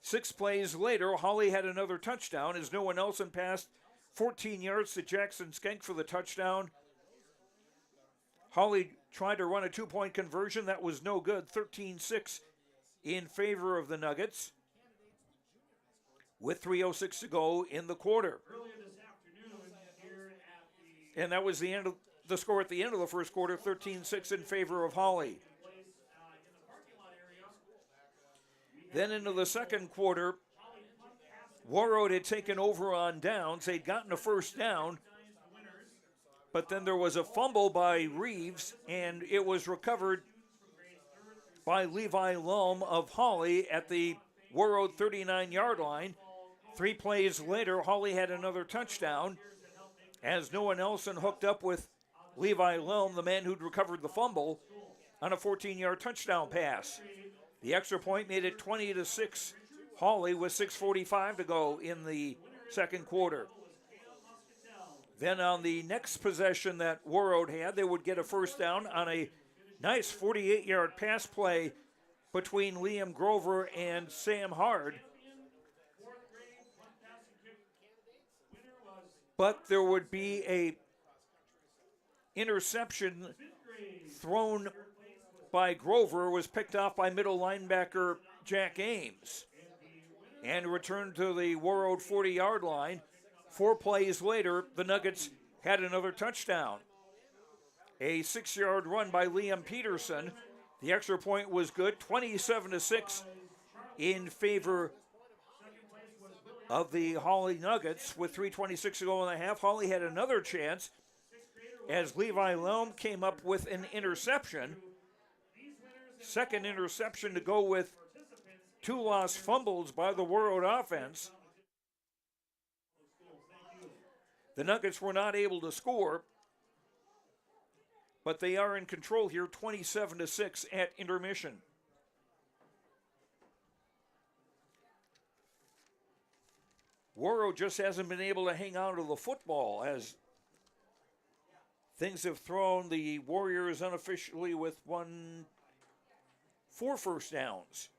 6 plays later, Hawley had another touchdown as Noah Nelson passed 14 yards to Jackson Skank for the touchdown. Hawley tried to run a 2-point conversion. That was no good, 13-6 in favor of the Nuggets with 3:06 to go in the quarter. And that was the end of the score at the end of the first quarter, 13-6 in favor of Hawley. Then into the second quarter, Warroad had taken over on downs. They'd gotten a first down, but then there was a fumble by Reeves, and it was recovered by Levi Loam of Hawley at the Warroad 39-yard line. 3 plays later, Hawley had another touchdown as Noah Nelson hooked up with Levi Loam, the man who'd recovered the fumble, on a 14-yard touchdown pass. The extra point made it 20-6 Hawley with 6:45 to go in the second quarter. Then on the next possession that Warroad had, they would get a first down on a nice 48-yard pass play between Liam Grover and Sam Hard. But there would be a interception thrown by Grover, was picked off by middle linebacker Jack Ames and returned to the Warroad 40-yard line. 4 plays later, the Nuggets had another touchdown. A 6-yard run by Liam Peterson. The extra point was good, 27-6 in favor of the Hawley Nuggets with 3:26 to go in the half. Hawley had another chance as Levi Loam came up with an interception. Second interception to go with 2 lost fumbles by the Warroad offense. The Nuggets were not able to score, but they are in control here, 27-6 at intermission. Warroad just hasn't been able to hang on to the football as things have thrown the Warriors unofficially with 4 first downs.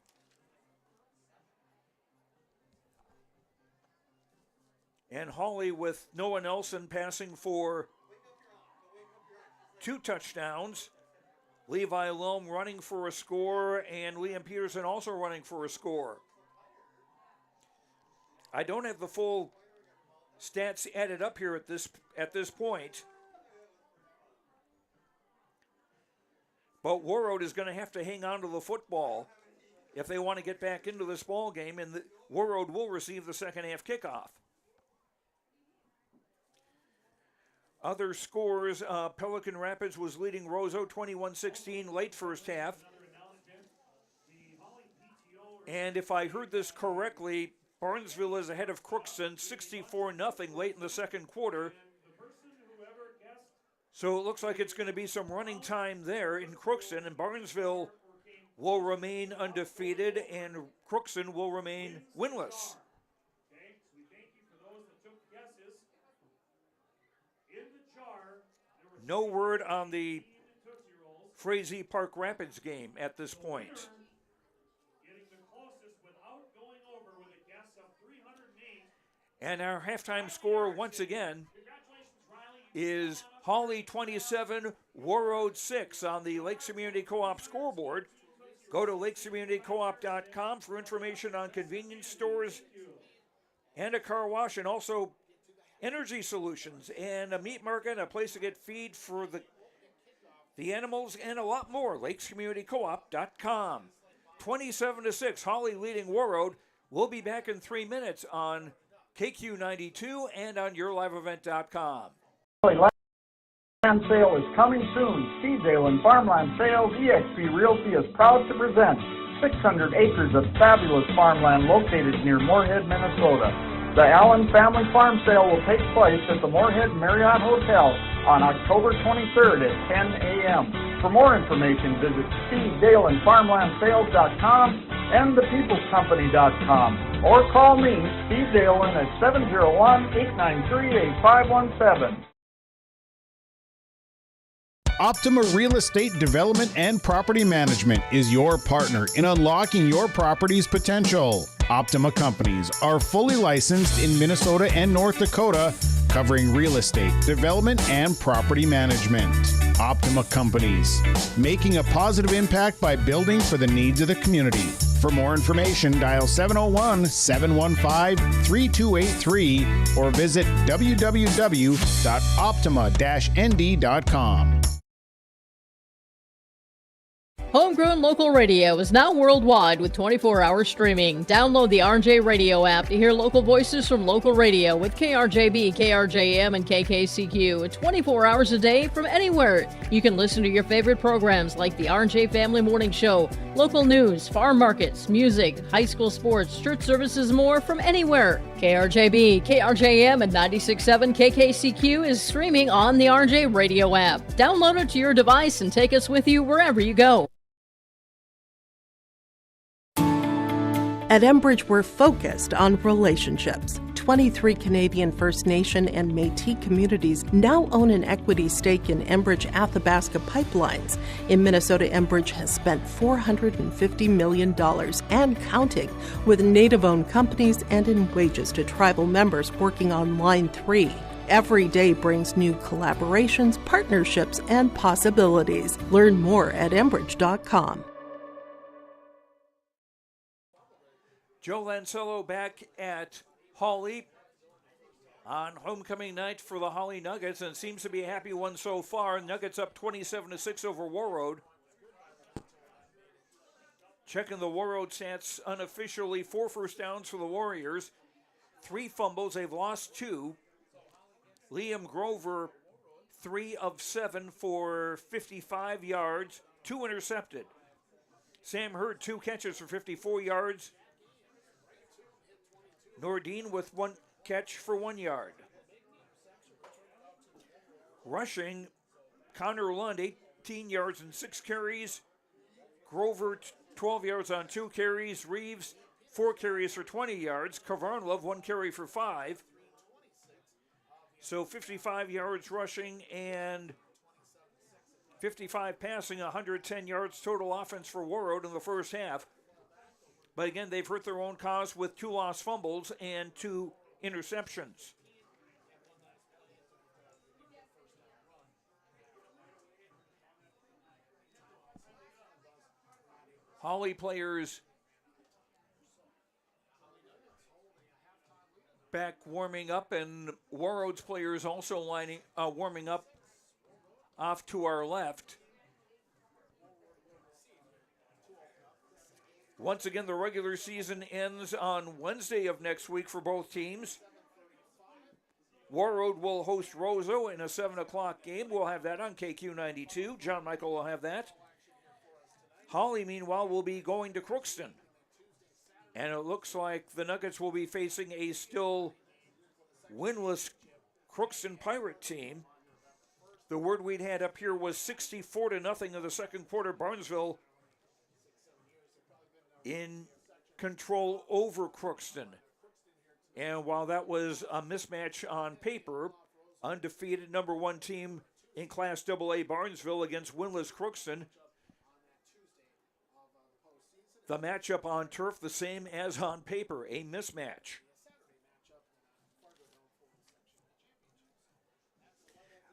And Hawley with Noah Nelson passing for 2 touchdowns. Levi Loam running for a score, and Liam Peterson also running for a score. I don't have the full stats added up here at this point. But Warroad is going to have to hang on to the football if they want to get back into this ball game, and Warroad will receive the second half kickoff. Other scores, Pelican Rapids was leading Roseau 21-16 late first half. And if I heard this correctly, Barnesville is ahead of Crookston 64-0 late in the second quarter. So it looks like it's going to be some running time there in Crookston, and Barnesville will remain undefeated, and Crookston will remain winless. No word on the Frazee Park Rapids game at this point. And our halftime score once again is Hawley 27, Warroad 6 on the Lakes Community Co-op scoreboard. Go to lakescommunitycoop.com for information on convenience stores and a car wash, and also energy solutions and a meat market, a place to get feed for the animals, and a lot more. lakescommunitycoop.com. 27-6, Hawley leading Warroad. We'll be back in 3 minutes on KQ92 and on yourliveevent.com. Land sale is coming soon. Stevedale and Farmland Sales eXp Realty is proud to present 600 acres of fabulous farmland located near Moorhead, Minnesota. The Allen Family Farm Sale will take place at the Moorhead Marriott Hotel on October 23rd at 10 a.m. For more information, visit SteveDaleandFarmlandSales.com and ThePeoplesCompany.com or call me, Steve Dalen, at 701-893-8517. Optima Real Estate Development and Property Management is your partner in unlocking your property's potential. Optima Companies are fully licensed in Minnesota and North Dakota, covering real estate, development, and property management. Optima Companies, making a positive impact by building for the needs of the community. For more information, dial 701-715-3283 or visit www.optima-nd.com. Homegrown local radio is now worldwide with 24-hour streaming. Download the RJ Radio app to hear local voices from local radio with KRJB, KRJM, and KKCQ 24 hours a day from anywhere. You can listen to your favorite programs like the RJ Family Morning Show, local news, farm markets, music, high school sports, church services, more from anywhere. KRJB, KRJM, and 96.7 KKCQ is streaming on the RJ Radio app. Download it to your device and take us with you wherever you go. At Enbridge, we're focused on relationships. 23 Canadian First Nation and Métis communities now own an equity stake in Enbridge Athabasca Pipelines. In Minnesota, Enbridge has spent $450 million and counting with Native-owned companies and in wages to tribal members working on Line 3. Every day brings new collaborations, partnerships, and possibilities. Learn more at Enbridge.com. Joe Lancello back at Hawley on homecoming night for the Hawley Nuggets, and seems to be a happy one so far. Nuggets up 27-6 over Warroad. Checking the Warroad stats unofficially, 4 first downs for the Warriors, 3 fumbles, they've lost 2. Liam Grover, 3 of 7 for 55 yards, 2 intercepted. Sam Hurd, 2 catches for 54 yards. Nordine with 1 catch for 1 yard. Rushing, Connor Lund, 18 yards and 6 carries. Grover, 12 yards on 2 carries. Reeves, 4 carries for 20 yards. Kavarnlov, 1 carry for 5. So 55 yards rushing and 55 passing, 110 yards total offense for Warroad in the first half. But again, they've hurt their own cause with 2 lost fumbles and 2 interceptions. Hawley players back warming up, and Warroad's players also warming up off to our left. Once again, the regular season ends on Wednesday of next week for both teams. Warroad will host Roseau in a 7 o'clock game. We'll have that on KQ92. John Michael will have that. Hawley, meanwhile, will be going to Crookston. And it looks like the Nuggets will be facing a still winless Crookston Pirate team. The word we'd had up here was 64-0 in the second quarter. Barnesville in control over Crookston. And while that was a mismatch on paper, undefeated number one team in Class AA Barnesville against winless Crookston, the matchup on turf the same as on paper, a mismatch.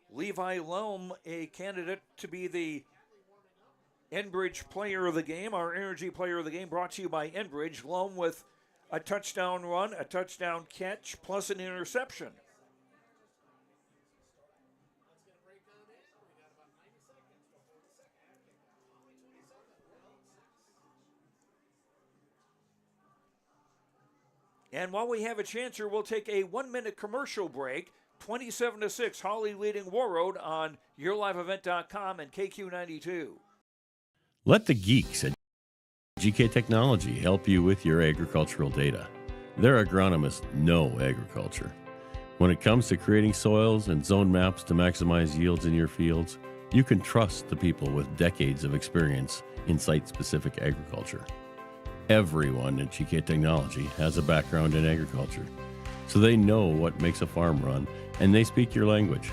Levi Loam, a candidate to be the Enbridge Player of the Game, our Energy Player of the Game, brought to you by Enbridge. Loam with a touchdown run, a touchdown catch, plus an interception. And while we have a chance here, we'll take a 1-minute commercial break. 27-6, Hawley leading Warroad on YourLiveEvent.com and KQ92. Let the geeks at GK Technology help you with your agricultural data. Their agronomists know agriculture. When it comes to creating soils and zone maps to maximize yields in your fields, you can trust the people with decades of experience in site-specific agriculture. Everyone at GK Technology has a background in agriculture, so they know what makes a farm run, and they speak your language.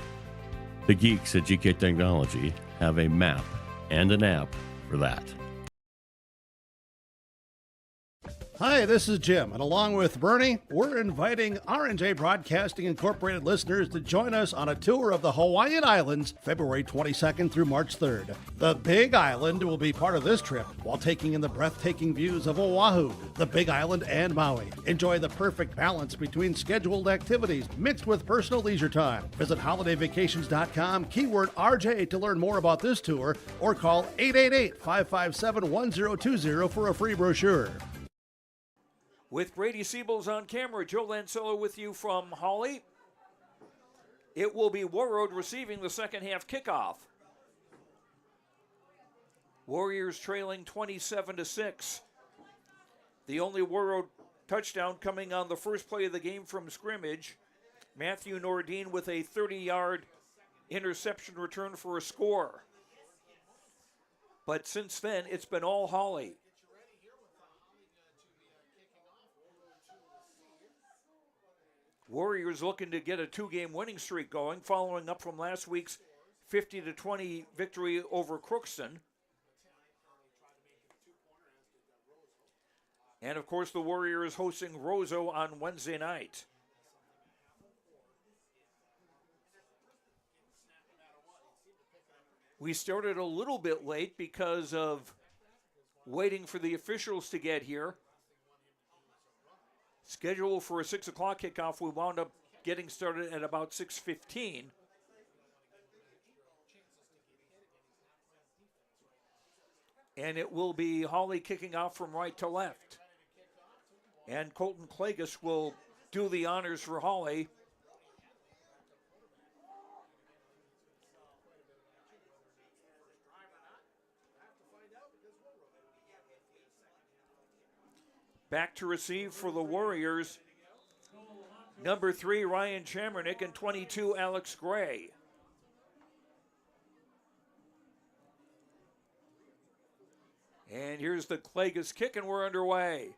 The geeks at GK Technology have a map and an app for that. Hi, this is Jim, and along with Bernie, we're inviting R&J Broadcasting Incorporated listeners to join us on a tour of the Hawaiian Islands, February 22nd through March 3rd. The Big Island will be part of this trip, while taking in the breathtaking views of Oahu, the Big Island, and Maui. Enjoy the perfect balance between scheduled activities mixed with personal leisure time. Visit holidayvacations.com, keyword RJ to learn more about this tour, or call 888-557-1020 for a free brochure. With Brady Siebels on camera, Joe Lancello with you from Hawley. It will be Warroad receiving the second half kickoff. Warriors trailing 27-6. The only Warroad touchdown coming on the first play of the game from scrimmage. Matthew Nordine with a 30-yard interception return for a score. But since then, it's been all Hawley. Warriors looking to get a two-game winning streak going, following up from last week's 50-20 victory over Crookston. And, of course, the Warriors hosting Roseau on Wednesday night. We started a little bit late because of waiting for the officials to get here. Scheduled for a 6 o'clock kickoff, we wound up getting started at about 6:15. And it will be Hawley kicking off from right to left. And Colton Klages will do the honors for Hawley. Back to receive for the Warriors, number 3, Ryan Chamernick, and 22, Alex Gray. And here's the Klages kick, and we're underway.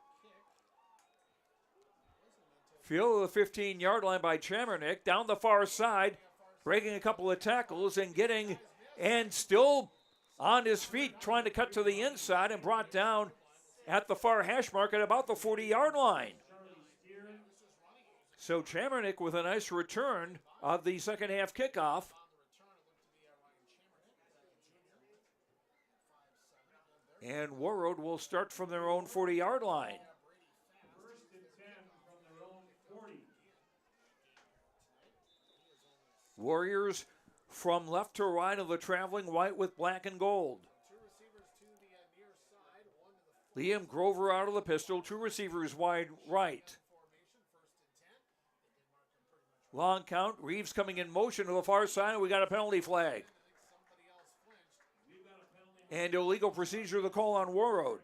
Field of the 15-yard line by Chamernick, down the far side, breaking a couple of tackles and still on his feet, trying to cut to the inside, and brought down at the far hash mark at about the 40-yard line. So Chamernick with a nice return of the second half kickoff. And Warroad will start from their own 40-yard line. Warriors from left to right of the traveling white with black and gold. Liam Grover out of the pistol, 2 receivers wide right. Long count, Reeves coming in motion to the far side, and we got a penalty flag. And illegal procedure, the call on Warroad.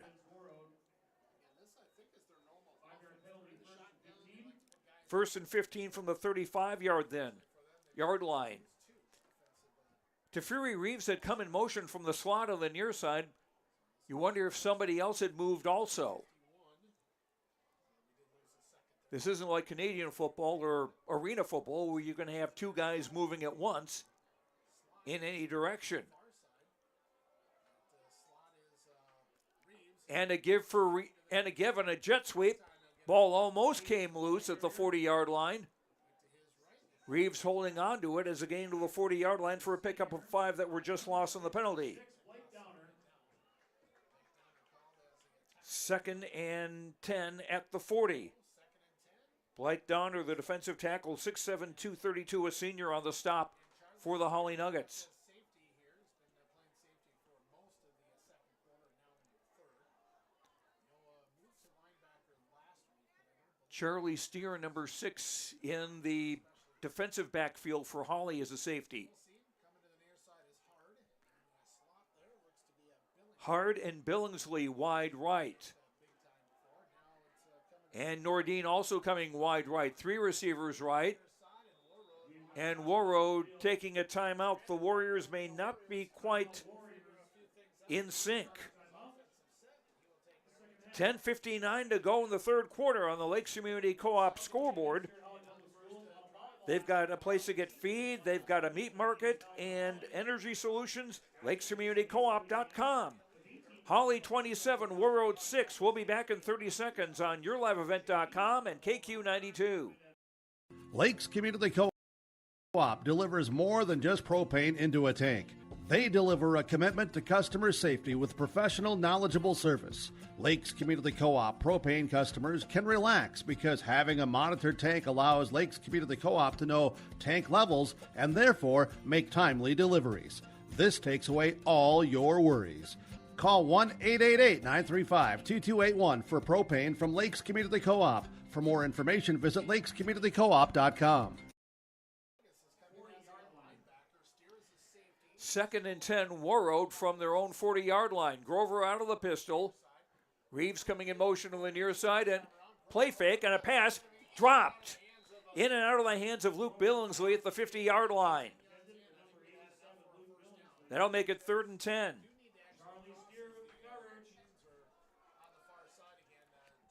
First and 15 from the 35-yard line. Teferi Reeves had come in motion from the slot on the near side. You wonder if somebody else had moved also. This isn't like Canadian football or arena football where you're going to have 2 guys moving at once in any direction. And a give and a jet sweep. Ball almost came loose at the 40-yard line. Reeves holding on to it as a gain to the 40-yard line for a pickup of 5 that were just lost on the penalty. 2nd and 10 at the 40. Blake Donner, the defensive tackle, 6'7", 232, a senior on the stop for the Hawley Nuggets. Charlie Steer, number 6 in the defensive backfield for Hawley as a safety. Hard and Billingsley wide right. And Nordine also coming wide right. 3 receivers right. And Warroad taking a timeout. The Warriors may not be quite in sync. 10:59 to go in the third quarter on the Lakes Community Co-op scoreboard. They've got a place to get feed. They've got a meat market and energy solutions. LakesCommunityCoop.com. Hawley 27, Warroad 6. We'll be back in 30 seconds on YourLiveEvent.com and KQ92. Lakes Community Co-op delivers more than just propane into a tank. They deliver a commitment to customer safety with professional, knowledgeable service. Lakes Community Co-op propane customers can relax because having a monitored tank allows Lakes Community Co-op to know tank levels and therefore make timely deliveries. This takes away all your worries. Call 1-888-935-2281 for propane from Lakes Community Co-op. For more information, visit lakescommunitycoop.com. 2nd and 10, Warroad from their own 40-yard line. Grover out of the pistol. Reeves coming in motion on the near side, and play fake and a pass dropped. In and out of the hands of Luke Billingsley at the 50-yard line. That'll make it 3rd and 10.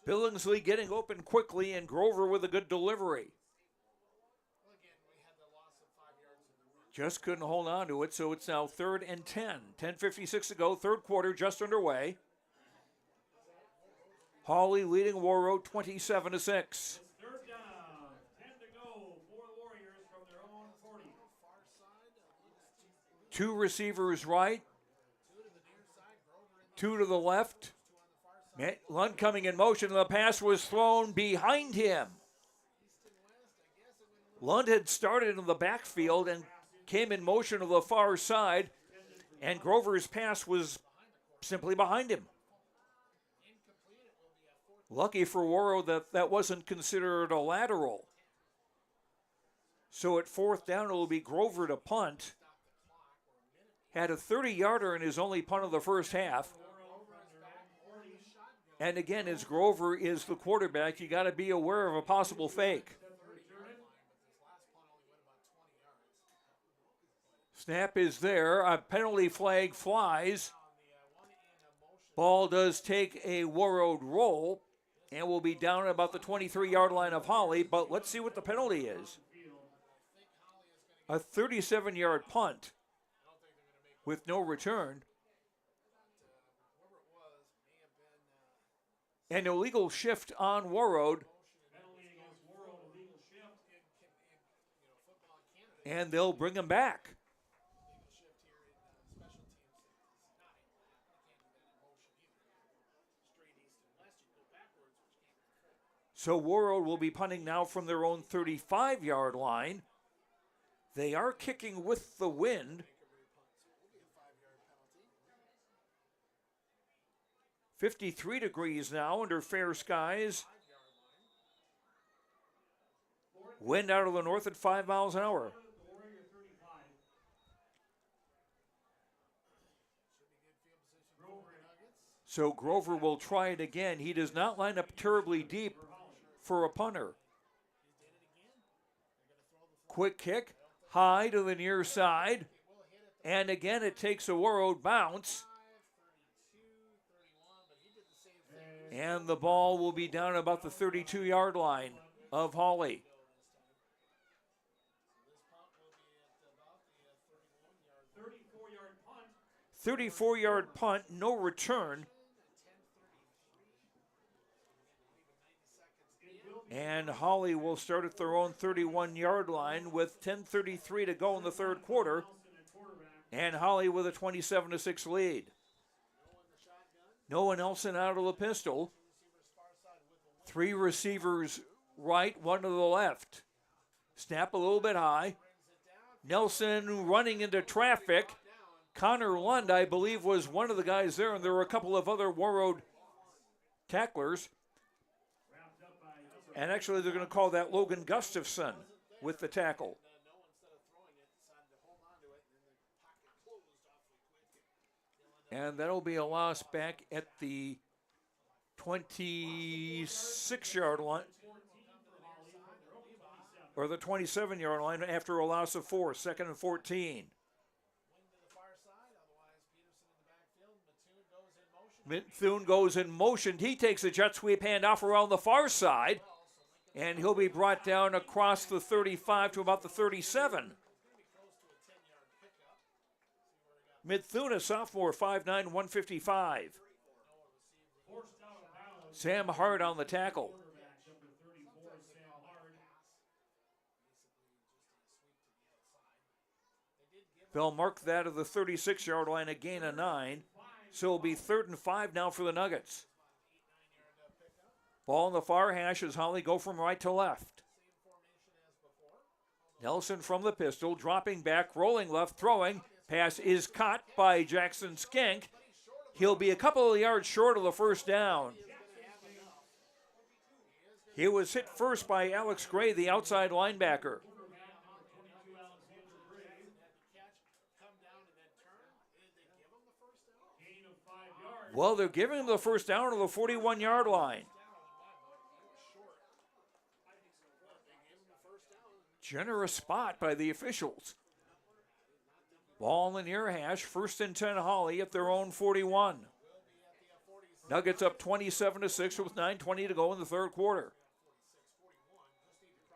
Billingsley getting open quickly, and Grover with a good delivery. Just couldn't hold on to it, so it's now 3rd and 10. 10:56 to go, third quarter just underway. Hawley leading Warroad 27-6. 3rd down, 10 to go for the Warriors from their own 40. 2 receivers right, 2 to the left. Lund coming in motion, and the pass was thrown behind him. Lund had started in the backfield and came in motion to the far side, and Grover's pass was simply behind him. Lucky for Warroad that wasn't considered a lateral. So at 4th down, it will be Grover to punt. Had a 30-yarder in his only punt of the first half. And again, as Grover is the quarterback, you got to be aware of a possible fake. Snap is there. A penalty flag flies. Ball does take a Warroad roll and will be down at about the 23-yard line of Hawley, but let's see what the penalty is. A 37-yard punt with no return. An illegal shift on Warroad. And they'll bring him back. So Warroad will be punting now from their own 35-yard line. They are kicking with the wind. 53 degrees now under fair skies. Wind out of the north at 5 miles an hour. So Grover will try it again. He does not line up terribly deep for a punter. Quick kick, high to the near side. And again, it takes a Warroad bounce. And the ball will be down about the 32-yard line of Hawley. 34-yard punt, no return. And Hawley will start at their own 31-yard line with 10:33 to go in the third quarter. And Hawley with a 27-6 lead. Noah Nelson out of the pistol. 3 receivers right, 1 to the left. Snap a little bit high. Nelson running into traffic. Connor Lund, I believe, was one of the guys there, and there were a couple of other Warroad tacklers. And actually, they're going to call that Logan Gustafson with the tackle. And that'll be a loss back at the 26-yard line, or the 27-yard line after a loss of 4, 2nd and 14. Mithune goes in motion. He takes a jet sweep handoff around the far side, and he'll be brought down across the 35 to about the 37. Mithune, a sophomore, 5'9", 155. Sam Hart on the tackle. They'll mark that at the 36-yard line, a gain of 9. So it'll be 3rd and 5 now for the Nuggets. Ball in the far hash as Hawley go from right to left. Nelson from the pistol, dropping back, rolling left, throwing. Pass is caught by Jackson Skank. He'll be a couple of yards short of the first down. He was hit first by Alex Gray, the outside linebacker. Well, they're giving him the first down to the 41-yard line. Generous spot by the officials. Ball in the near hash, 1st and 10 Hawley at their own 41. Nuggets up 27-6 with 9:20 to go in the third quarter.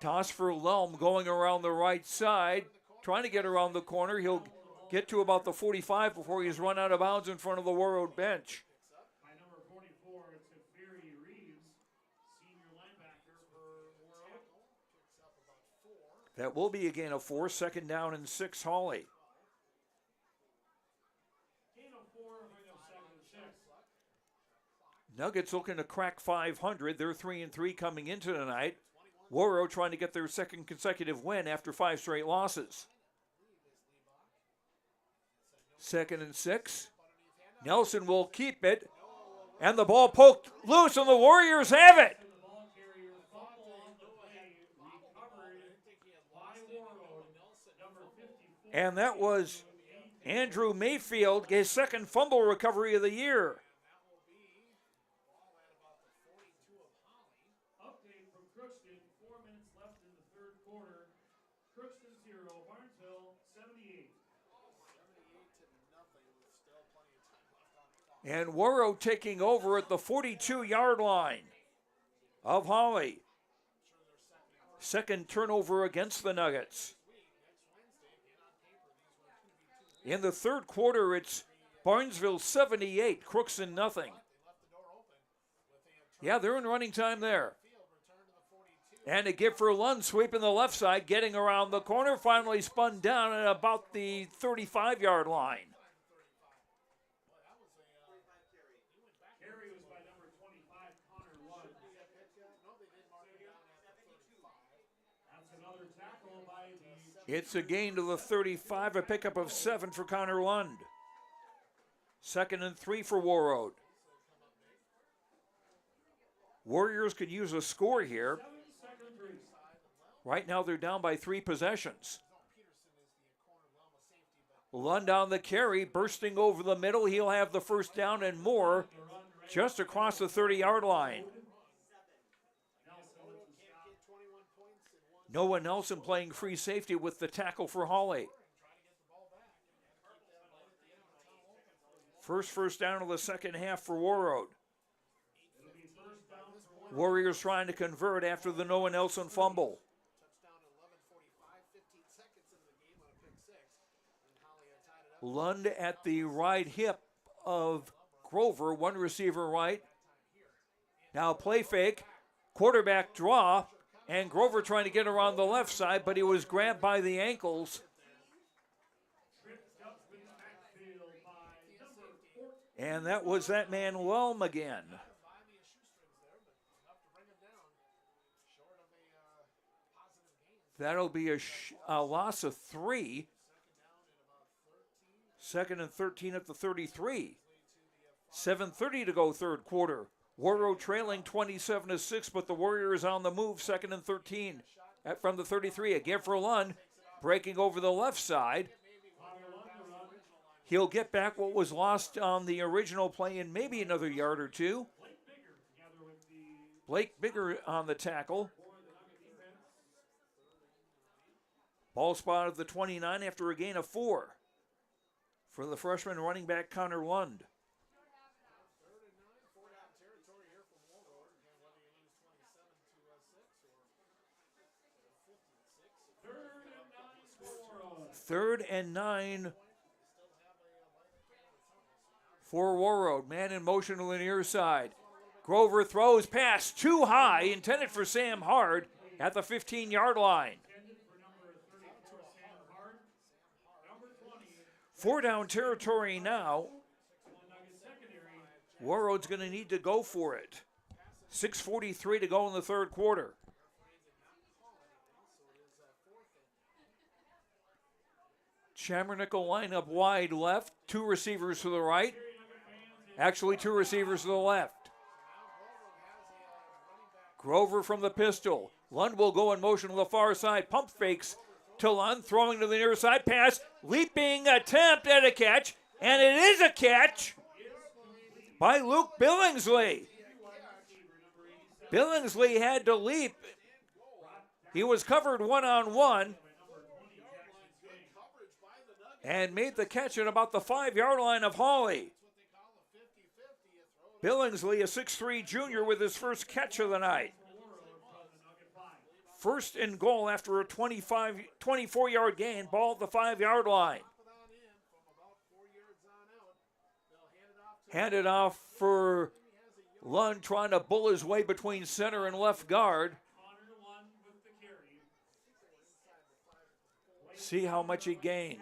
Toss for Lelm going around the right side, trying to get around the corner. He'll get to about the 45 before he's run out of bounds in front of the Warroad bench. By number 44, it's Barry Reeves, senior linebacker for Warroad. That will be a gain of 4, 2nd down and 6 Hawley. Gain of 4, bring up 2nd and 6. Nuggets looking to crack 500. They're 3-3 coming into tonight. Warroad trying to get their 2nd consecutive win after 5 straight losses. 2nd and 6. Nelson will keep it. And the ball poked loose, and the Warriors have it. And that was Andrew Mayfield, his 2nd fumble recovery of the year. Update from Crookston, 4 minutes left in the third quarter. Crookston 0, Barnesville 78. And Warroad taking over at the 42-yard line of Hawley. 2nd turnover against the Nuggets. In the third quarter, it's Barnesville 78, Crookston nothing. Yeah, they're in running time there. And a give for Lund, sweeping the left side, getting around the corner, finally spun down at about the 35-yard line. Carry was by number 25, Connor Lund. That's another tackle by the... It's a gain to the 35, a pickup of 7 for Connor Lund. 2nd and 3 for Warroad. Warriors could use a score here. Right now they're down by 3 possessions. Lund on the carry, bursting over the middle. He'll have the first down and more just across the 30-yard line. Noah Nelson playing free safety with the tackle for Hawley. First down of the second half for Warroad. Warriors trying to convert after the Noah Nelson fumble. Lund at the right hip of Grover, one receiver right. Now play fake, quarterback draw, and Grover trying to get around the left side, but he was grabbed by the ankles. And that was that man Lelm again. That'll be a loss of 3. 2nd and 13 at the 33. 7:30 to go third quarter. Warroad trailing 27-6, but the Warriors on the move, 2nd and 13 from the 33. Again for Lund, breaking over the left side. He'll get back what was lost on the original play in maybe another yard or two. Blake Bigger on the tackle. Ball spot of the 29 after a gain of 4 for the freshman running back Connor Lund. Third and 9 for Warroad. Man in motion to the near side. Grover throws pass too high, intended for Sam Hard at the 15-yard line. 4 down territory now. Warroad's going to need to go for it. 6:43 to go in the third quarter. Chamernickel line up wide left. 2 receivers to the right. Actually, 2 receivers to the left. Grover from the pistol. Lund will go in motion to the far side. Pump fakes to Lund, throwing to the near side. Pass, leaping attempt at a catch, and it is a catch by Luke Billingsley. Billingsley had to leap. He was covered one-on-one and made the catch at about the 5-yard line of Hawley. Billingsley, a 6'3 junior, with his first catch of the night. First and goal after a 24-yard gain, ball at the 5-yard line. Handed off for Lund, trying to bull his way between center and left guard. See how much he gained.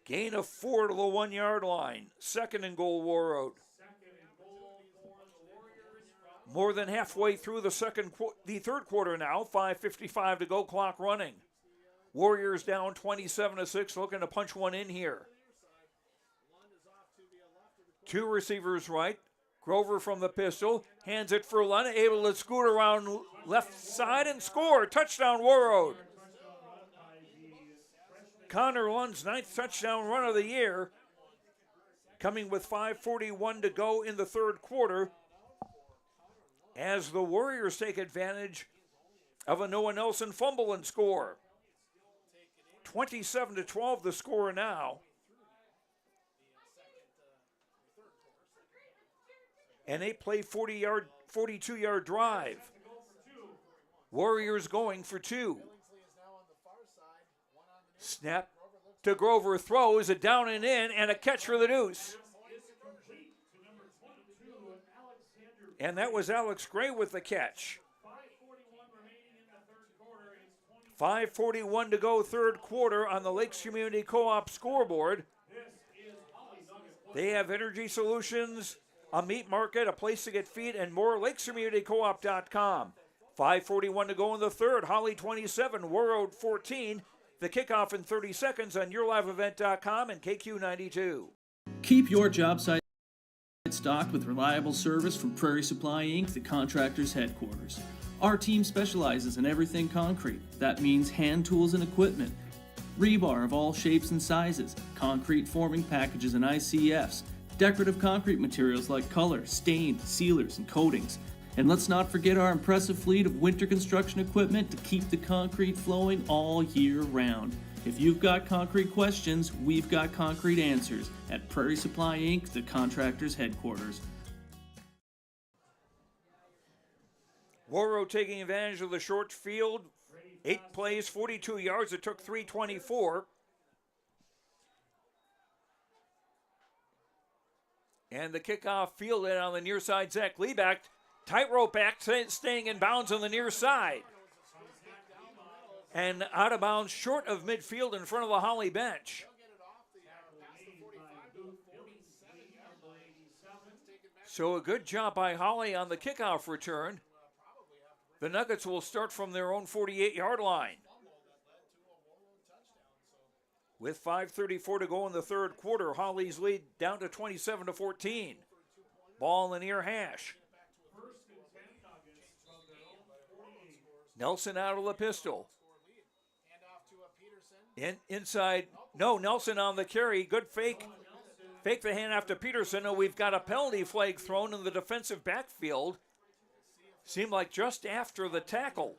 Gain of 4 to the 1-yard line. 2nd and goal, Warroad. More than halfway through the third quarter now. 5:55 to go, clock running. Warriors down 27-6, looking to punch one in here. 2 receivers right. Grover from the pistol, hands it for Lund, able to scoot around left side and score. Touchdown, Warroad. Connor Lund's 9th touchdown run of the year, coming with 5:41 to go in the third quarter, as the Warriors take advantage of a Noah Nelson fumble and score. 27-12 the score now. And they play 42-yard drive. Warriors going for 2. Snap to Grover, throws a down and in, and a catch for the deuce. And that was Alex Gray with the catch. 5:41 to go third quarter on the Lakes Community Co-op scoreboard. They have energy solutions, a meat market, a place to get feed, and more. LakesCommunityCoop.com. 5:41 to go in the third. Hawley 27, Warroad 14. The kickoff in 30 seconds on YourLiveEvent.com and KQ92. Keep your job site stocked with reliable service from Prairie Supply Inc., the contractor's headquarters. Our team specializes in everything concrete. That means hand tools and equipment, rebar of all shapes and sizes, concrete forming packages and ICFs, decorative concrete materials like color, stain, sealers, and coatings. And let's not forget our impressive fleet of winter construction equipment to keep the concrete flowing all year round. If you've got concrete questions, we've got concrete answers at Prairie Supply Inc., the contractor's headquarters. Warroad taking advantage of the short field. 8 plays, 42 yards. It took 3:24. And the kickoff fielded on the near side. Zach Lieback, tightrope back, staying in bounds on the near side. And out of bounds short of midfield in front of the Hawley bench. So a good job by Hawley on the kickoff return. The Nuggets will start from their own 48-yard line. With 5:34 to go in the third quarter, Hawley's lead down to 27-14. Ball in the near hash. Nelson out of the pistol. Inside, no, Nelson on the carry. Good fake. Fake the handoff to Peterson. And we've got a penalty flag thrown in the defensive backfield. Seemed like just after the tackle,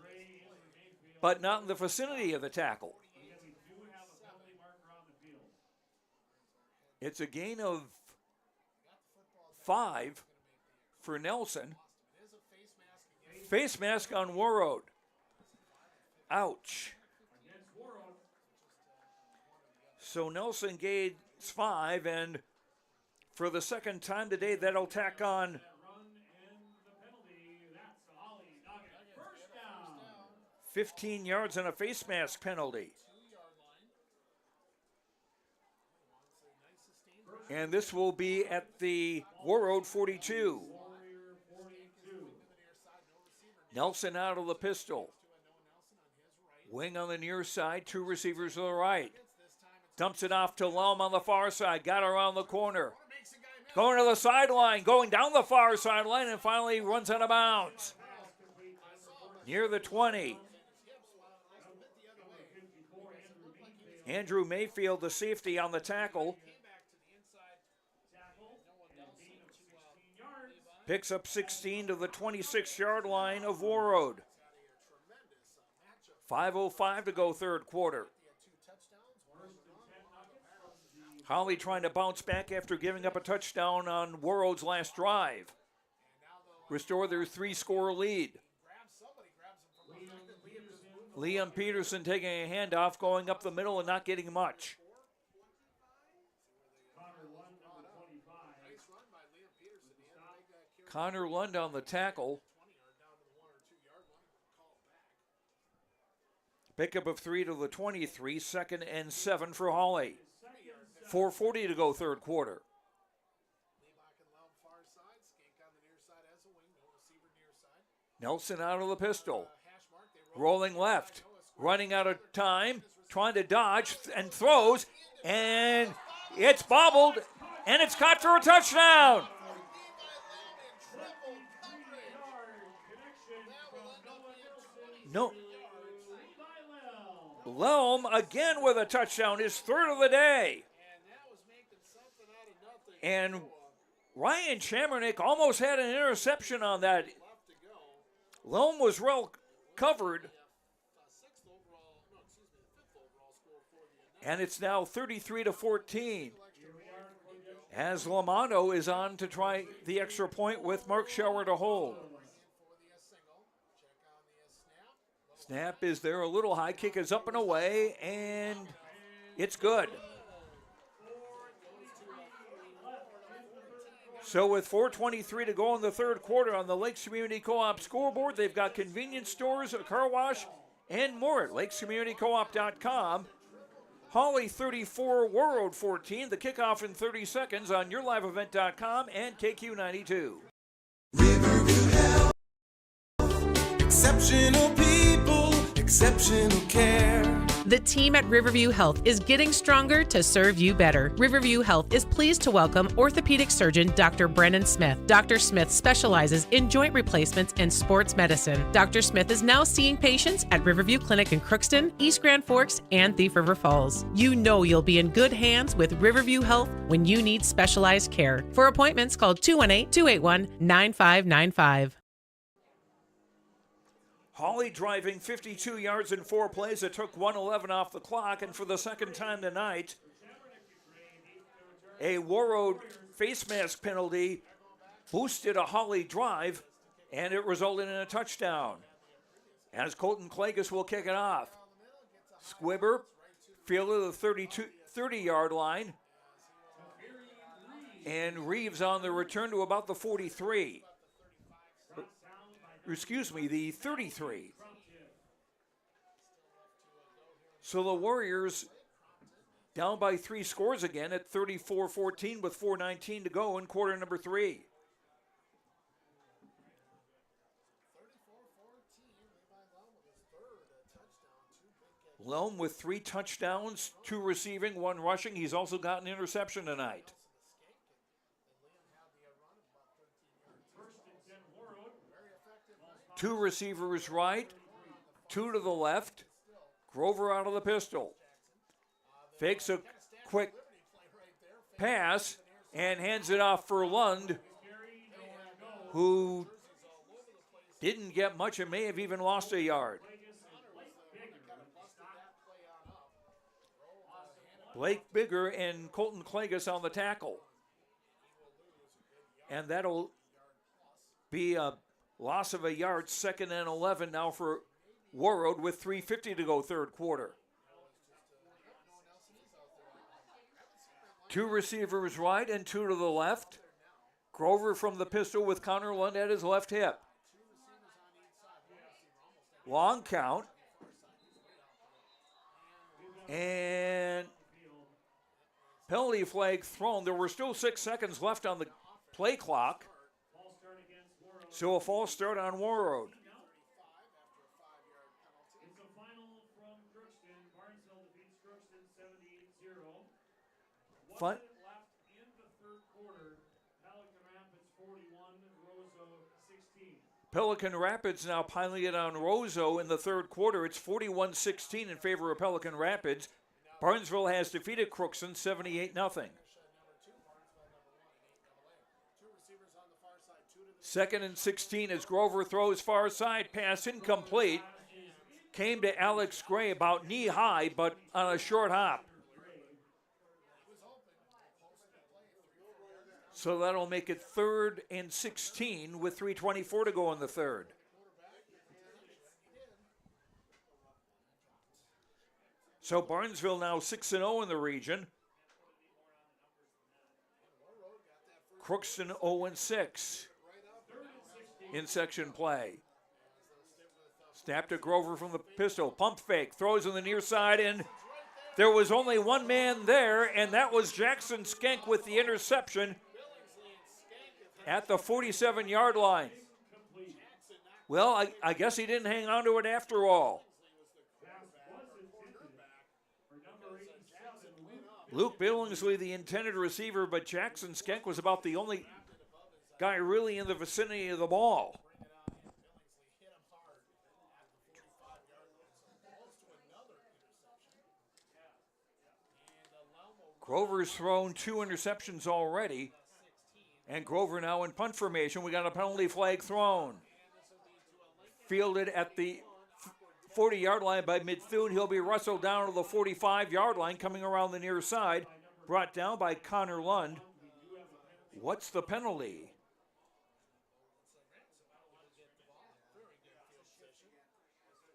but not in the vicinity of the tackle. It's a gain of 5 for Nelson. Face mask on Warroad. Ouch. So Nelson gains 5, and for the second time today, that'll tack on 15 yards and a face mask penalty. And this will be at the Warroad 42. Nelson out of the pistol. Wing on the near side, 2 receivers to the right. Dumps it off to Lum on the far side, got around the corner. Going to the sideline, going down the far sideline, and finally runs out of bounds. Near the 20. Andrew Mayfield, the safety, on the tackle. Picks up 16 to the 26-yard line of Warroad. 5:05 to go third quarter. Hawley trying to bounce back after giving up a touchdown on Warroad's last drive. Restore their 3-score lead. Liam Peterson taking a handoff, going up the middle and not getting much. Connor Lund on the tackle. Pickup of 3 to the 23, 2nd and 7 for Hawley. 4:40 to go third quarter. Nelson out of the pistol. Rolling left. Running out of time. Trying to dodge and throws. And it's bobbled. And it's caught for a touchdown. No. Loam again with a touchdown, his 3rd of the day. And Ryan Chamernick almost had an interception on that. Loam was well covered. And it's now 33-14. As Lamondo is on to try the extra point with Mark Schauer to hold. Snap is there, a little high, kick is up and away, and it's good. So with 4:23 to go in the third quarter on the Lakes Community Co-op scoreboard, they've got convenience stores, a car wash, and more at lakescommunitycoop.com. Hawley 34, Warroad 14. The kickoff in 30 seconds on yourliveevent.com and KQ92. Riverview Health, exceptional people, exceptional care. The team at Riverview Health is getting stronger to serve you better. Riverview Health is pleased to welcome orthopedic surgeon Dr. Brennan Smith. Dr. Smith specializes in joint replacements and sports medicine. Dr. Smith is now seeing patients at Riverview Clinic in Crookston, East Grand Forks, and Thief River Falls. You know you'll be in good hands with Riverview Health when you need specialized care. For appointments, call 218-281-9595. Hawley driving 52 yards in 4 plays. It took 1:11 off the clock, and for the second time tonight, a Warroad face mask penalty boosted a Hawley drive, and it resulted in a touchdown. As Colton Klages will kick it off. Squibber fielded the 30-yard line, and Reeves on the return to about the 43. The 33. So the Warriors down by 3 scores again at 34-14 with 4:19 to go in quarter number 3. Lelm with 3 touchdowns, 2 receiving, 1 rushing. He's also got an interception tonight. Two receivers right, 2 to the left. Grover out of the pistol. Fakes a quick pass and hands it off for Lund, who didn't get much and may have even lost a yard. Blake Bigger and Colton Klages on the tackle. And that'll be a loss of a yard, 2nd and 11 now for Warroad with 3:50 to go third quarter. 2 receivers right and 2 to the left. Grover from the pistol with Connor Lund at his left hip. Long count. And penalty flag thrown. There were still 6 seconds left on the play clock. So a false start on Warroad. It's a final from Crookston. Barnesville defeats Crookston 78-0. 1 minute left in the third quarter. Pelican Rapids 41, Roseau 16. Pelican Rapids now piling it on Roseau in the third quarter. It's 41-16 in favor of Pelican Rapids. Barnesville has defeated Crookston 78-0. 2nd and 16 as Grover throws far side, pass incomplete. Came to Alex Gray about knee high, but on a short hop. So that'll make it 3rd and 16 with 3:24 to go in the third. So Barnesville now 6-0 in the region. Crookston 0-6 in section play. Snap to Grover from the pistol. Pump fake. Throws on the near side, and there was only one man there, and that was Jackson Skank with the interception at the 47-yard line. Well, I guess he didn't hang on to it after all. Luke Billingsley, the intended receiver, but Jackson Skank was about the only guy really in the vicinity of the ball. Grover's thrown 2 interceptions already, and Grover now in punt formation. We got a penalty flag thrown. Fielded at the 40-yard line by Mithune. He'll be wrestled down to the 45-yard line, coming around the near side. Brought down by Connor Lund. What's the penalty?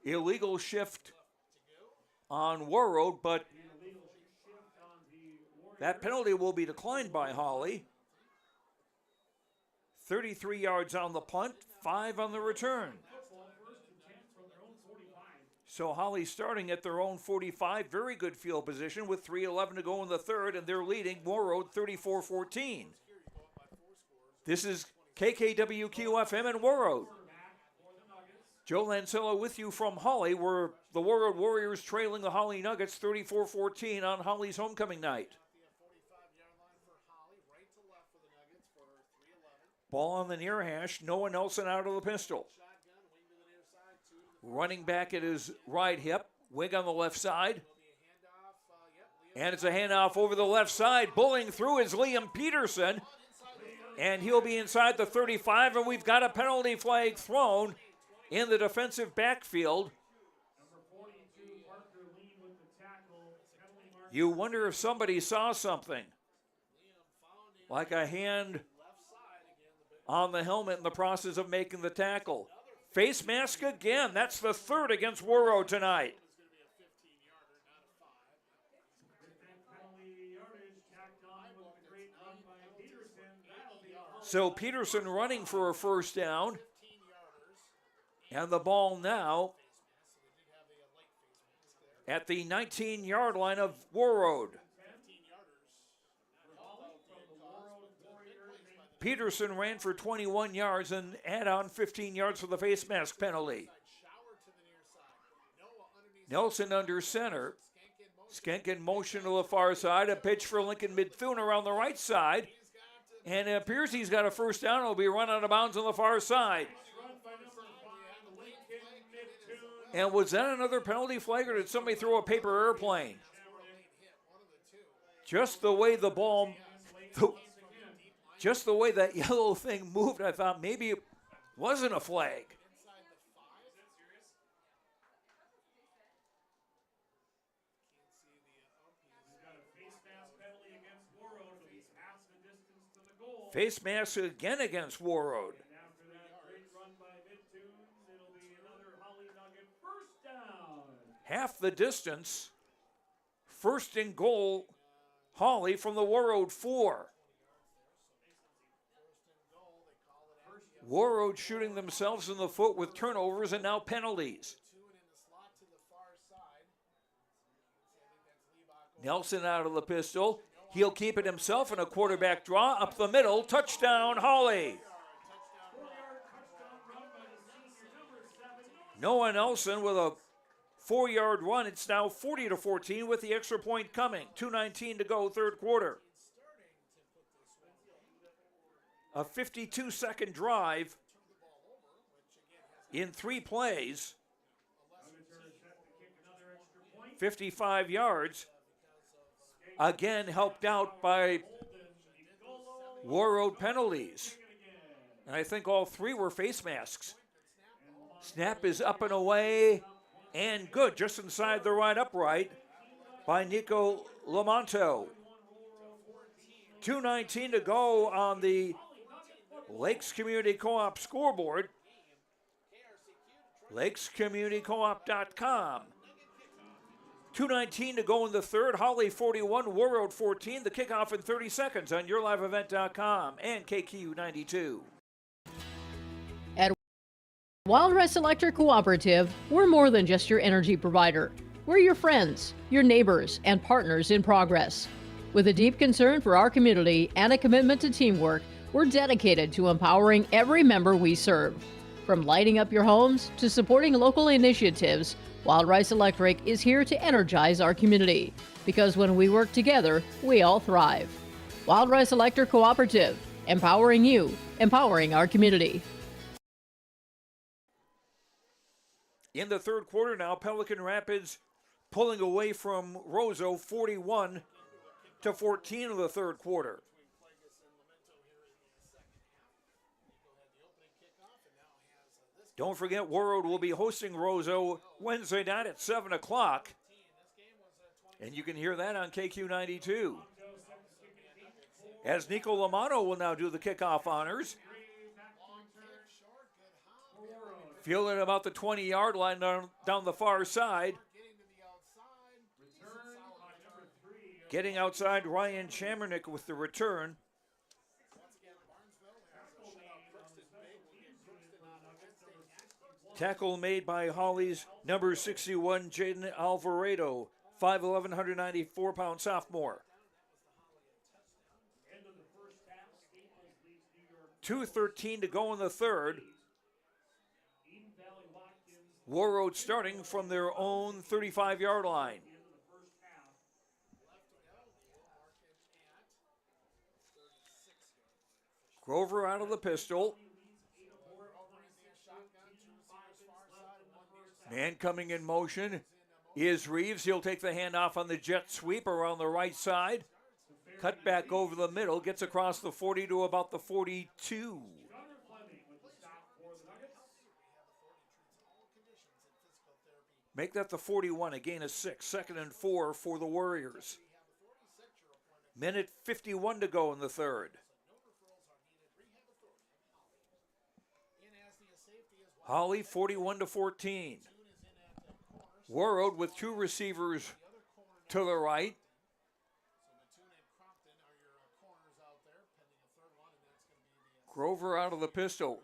Illegal shift on Warroad, but that penalty will be declined by Hawley. 33 yards on the punt, 5 on the return. So Hawley starting at their own 45, very good field position with 3:11 to go in the third, and they're leading Warroad 34-14. This is KKWQ-FM and Warroad. Joe Lancella with you from Hawley, where the Warroad Warriors trailing the Hawley Nuggets 34-14 on Hawley's homecoming night. Ball on the near hash. Noah Nelson out of the pistol. Running back at his right hip. Wing on the left side. And it's a handoff over the left side. Bullying through is Liam Peterson. And he'll be inside the 35, and we've got a penalty flag thrown in the defensive backfield. You wonder if somebody saw something, like a hand on the helmet in the process of making the tackle. Face mask again. That's the third against Warroad tonight. So Peterson running for a first down. And the ball now at the 19-yard line of Warroad. Peterson ran for 21 yards and add on 15 yards for the face mask penalty. Nelson under center. Skenk in motion to the far side. A pitch for Lincoln Midthune around the right side. And it appears he's got a first down. It'll be run out of bounds on the far side. And was that another penalty flag, or did somebody throw a paper airplane? Just the way the ball, just the way that yellow thing moved, I thought maybe it wasn't a flag. Face mask again against Warroad. Half the distance. First and goal, Hawley from the Warroad 4. Warroad shooting themselves in the foot with turnovers and now penalties. Nelson out of the pistol. He'll keep it himself in a quarterback draw. Up the middle, touchdown Hawley. Noah Nelson with a 4-yard run. It's now 40-14 with the extra point coming. 2:19 to go, third quarter. A 52-second drive in 3 plays. 55 yards. Again, helped out by Warroad penalties. And I think all 3 were face masks. Snap is up and away. And good, just inside the right upright by Nico Lamonto. 2:19 to go on the Lakes Community Co-op scoreboard. lakescommunitycoop.com. 2:19 to go in the third. Hawley 41, Warroad 14. The kickoff in 30 seconds on yourliveevent.com and KQ 92. Wild Rice Electric Cooperative, we're more than just your energy provider. We're your friends, your neighbors, and partners in progress. With a deep concern for our community and a commitment to teamwork, we're dedicated to empowering every member we serve. From lighting up your homes to supporting local initiatives, Wild Rice Electric is here to energize our community. Because when we work together, we all thrive. Wild Rice Electric Cooperative, empowering you, empowering our community. In the third quarter now, Pelican Rapids pulling away from Roseau 41-14 of the third quarter. Don't forget, Warroad will be hosting Roseau Wednesday night at 7 o'clock. And you can hear that on KQ 92. As Nico Lamonto will now do the kickoff honors. Fielded about the 20-yard line down the far side. Getting outside Ryan Chamernick with the return. Tackle made by Hawley's number 61, Jaden Alvarado, 5'11", 194-pound sophomore. 2:13 to go in the third. Warroad starting from their own 35-yard line. Grover out of the pistol. Man coming in motion is Reeves. He'll take the handoff on the jet sweep around the right side. Cut back over the middle, gets across the 40 to about the 42. Make that the 41, a gain of 6. 2nd and 4 for the Warriors. Minute 51 to go in the third. Hawley 41-14. Warroad with 2 receivers to the right. Grover out of the pistol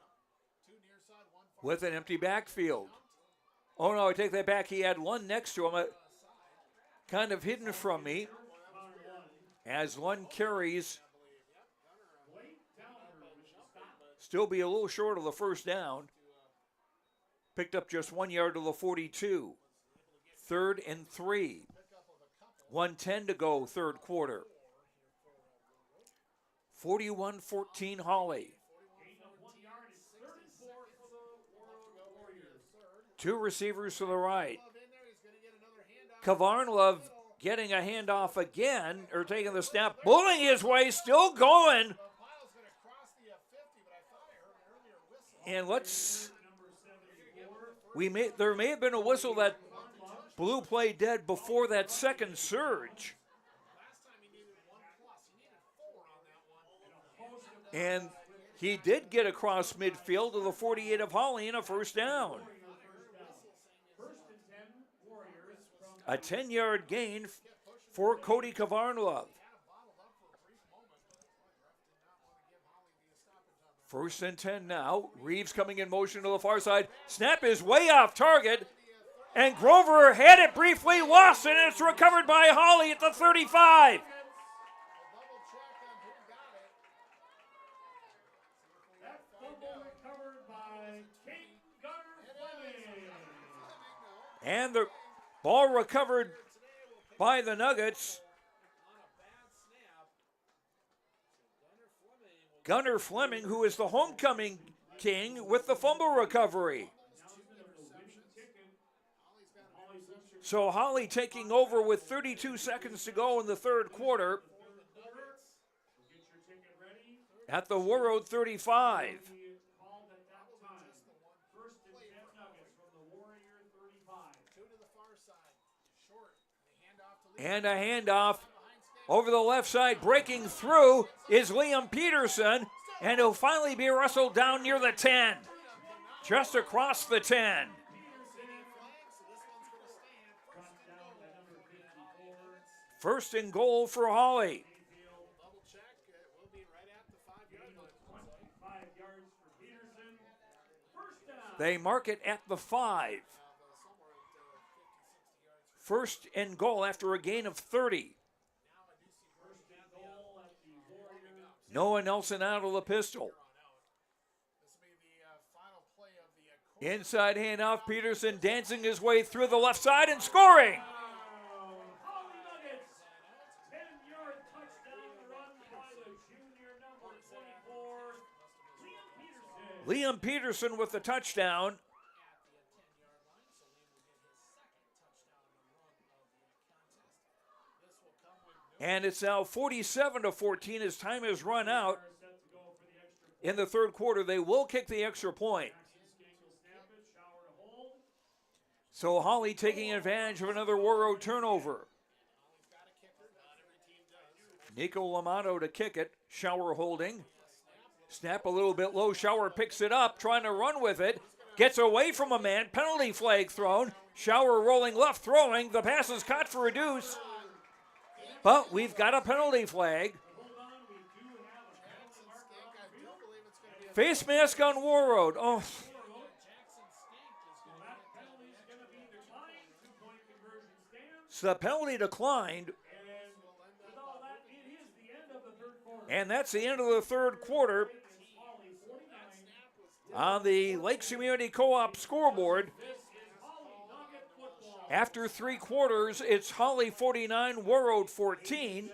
with an empty backfield. Oh no, I take that back. He had Lund next to him, kind of hidden from me. As Lund carries, still be a little short of the first down. Picked up just 1 yard to the 42. 3rd and 3. 1:10 to go, third quarter. 41-14 Hawley. 2 receivers to the right. Kavarnlov getting a handoff again, or taking the snap, bulling his way, still going. And there may have been a whistle that blew play dead before that second surge. And he did get across midfield to the 48 of Hawley and a first down. A 10-yard gain for Cody Kavarnlov. 1st and 10 now. Reeves coming in motion to the far side. Snap is way off target. And Grover had it briefly, lost it, and it's recovered by Hawley at the 35. And the ball recovered by the Nuggets. Gunnar Fleming, who is the homecoming king, with the fumble recovery. So Hawley taking over with 32 seconds to go in the third quarter at the Warroad 35. And a handoff over the left side. Breaking through is Liam Peterson, and he'll finally be wrestled down near the 10. Just across the 10. First and goal for Hawley. They mark it at the 5. First and goal after a gain of 30. Noah Nelson out of the pistol. Inside handoff, Peterson dancing his way through the left side and scoring. Liam Peterson with the touchdown. And it's now 47-14 as time has run out. In the third quarter, they will kick the extra point. So Hawley taking advantage of another Warroad turnover. Nico Lamato to kick it. Shower holding. Snap a little bit low. Shower picks it up, trying to run with it. Gets away from a man. Penalty flag thrown. Shower rolling left, throwing. The pass is caught for a deuce. But we've got a penalty flag. Face mask on Warroad. Oh. So the penalty declined. And that's the end of the third quarter. On the Lakes Community Co-op scoreboard, After 3 quarters, it's Hawley 49, Warroad 14.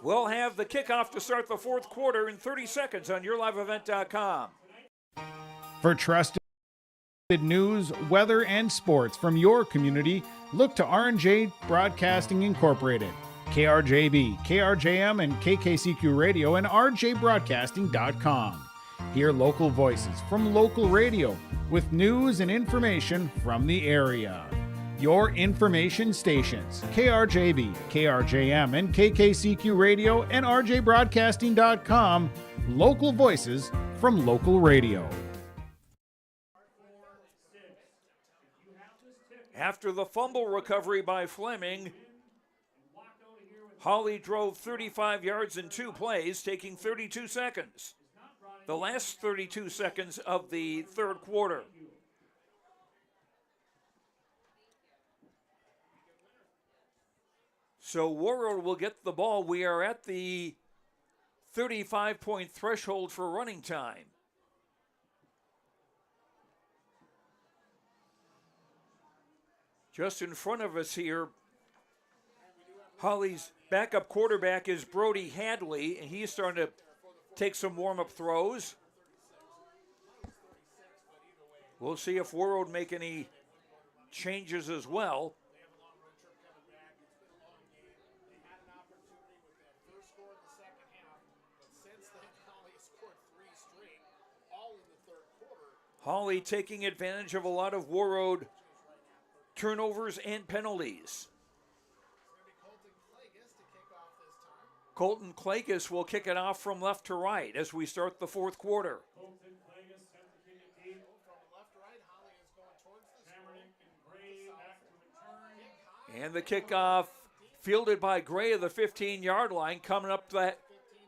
We'll have the kickoff to start the 4th quarter in 30 seconds on YourLiveEvent.com. For trusted news, weather, and sports from your community, look to R&J Broadcasting Incorporated. KRJB, KRJM, and KKCQ Radio and RJBroadcasting.com. Hear local voices from local radio with news and information from the area. Your information stations, KRJB, KRJM, and KKCQ Radio and RJBroadcasting.com. Local voices from local radio. After the fumble recovery by Fleming, Hawley drove 35 yards in 2 plays, taking 32 seconds. The last 32 seconds of the 3rd quarter. So Warroad will get the ball. We are at the 35-point threshold for running time. Just in front of us here, Hawley's backup quarterback is Brody Hadley, and he's starting to take some warm-up throws. We'll see if Warroad make any changes as well. Hawley taking advantage of a lot of Warroad turnovers and penalties. Colton Clagus will kick it off from left to right as we start the 4th quarter. And the kickoff fielded by Gray of the 15-yard line, coming up the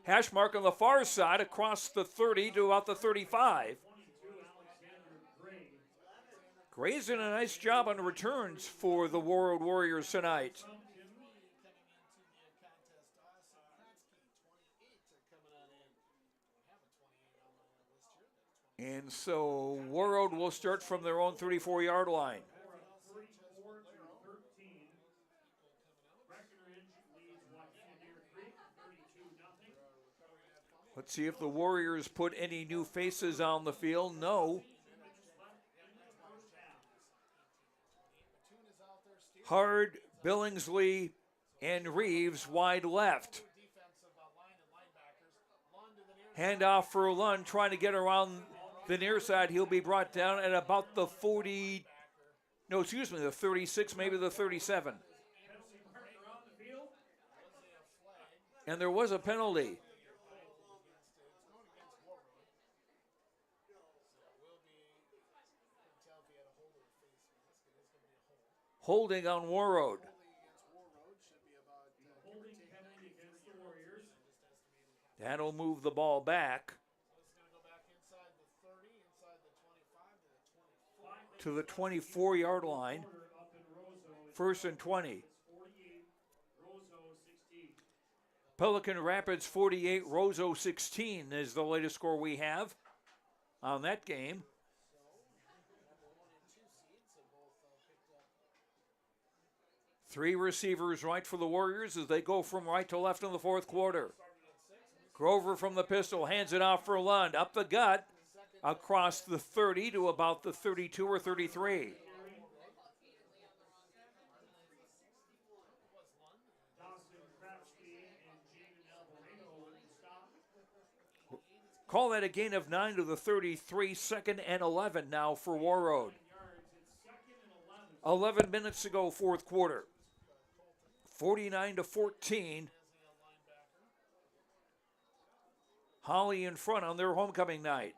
hash mark on the far side across the 30 to about the 35. Gray's done a nice job on returns for the Warroad Warriors tonight. And so Warroad will start from their own 34-yard line. Let's see if the Warriors put any new faces on the field. No. Hard, Billingsley, and Reeves wide left. Handoff for Lund, trying to get around the near side. He'll be brought down at about the 36, maybe the 37. And there was a penalty. Holding on Warroad. That'll move the ball back to the 24-yard line. 1st and 20. Pelican Rapids 48, Roseau 16 is the latest score we have on that game. Three receivers right for the Warriors as they go from right to left in the 4th quarter. Grover from the pistol hands it off for Lund. Up the gut, across the 30 to about the 32 or 33. Call that a gain of 9 to the 33, 2nd and 11 now for Warroad. 11 minutes to go, 4th quarter. 49-14. Hawley in front on their homecoming night.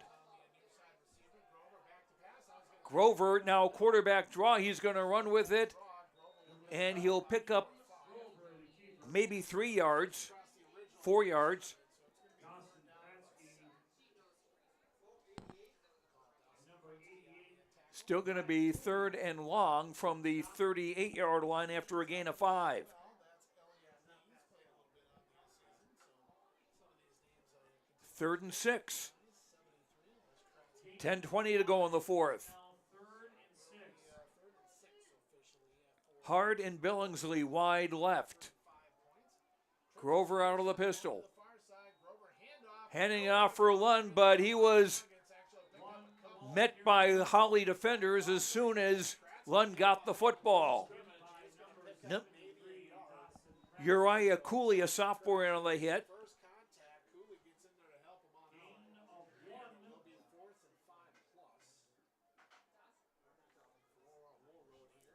Grover now quarterback draw. He's going to run with it, and he'll pick up maybe 3 yards, 4 yards. Still going to be 3rd and long from the 38-yard line after a gain of 5. Third and 6. 10:20 to go in the 4th. Hard and Billingsley wide left. Grover out of the pistol. Handing it off for Lund, but he was met by Hawley defenders as soon as Lund got the football. Uriah Cooley, a sophomore, in on the hit.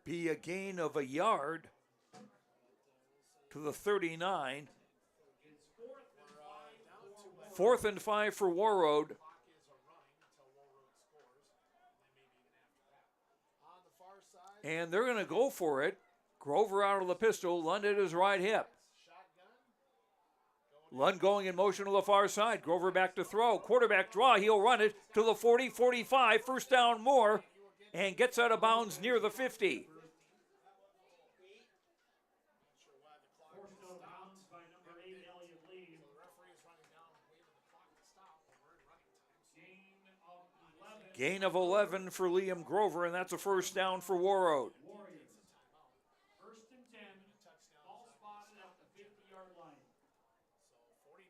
Be a gain of a yard to the 39. 4th and 5 for Warroad. And they're going to go for it. Grover out of the pistol. Lund at his right hip. Lund going in motion to the far side. Grover back to throw. Quarterback draw. He'll run it to the 40, 45. First down more. And gets out of bounds near the 50. Gain of 11 for Liam Grover, and that's a first down for Warroad.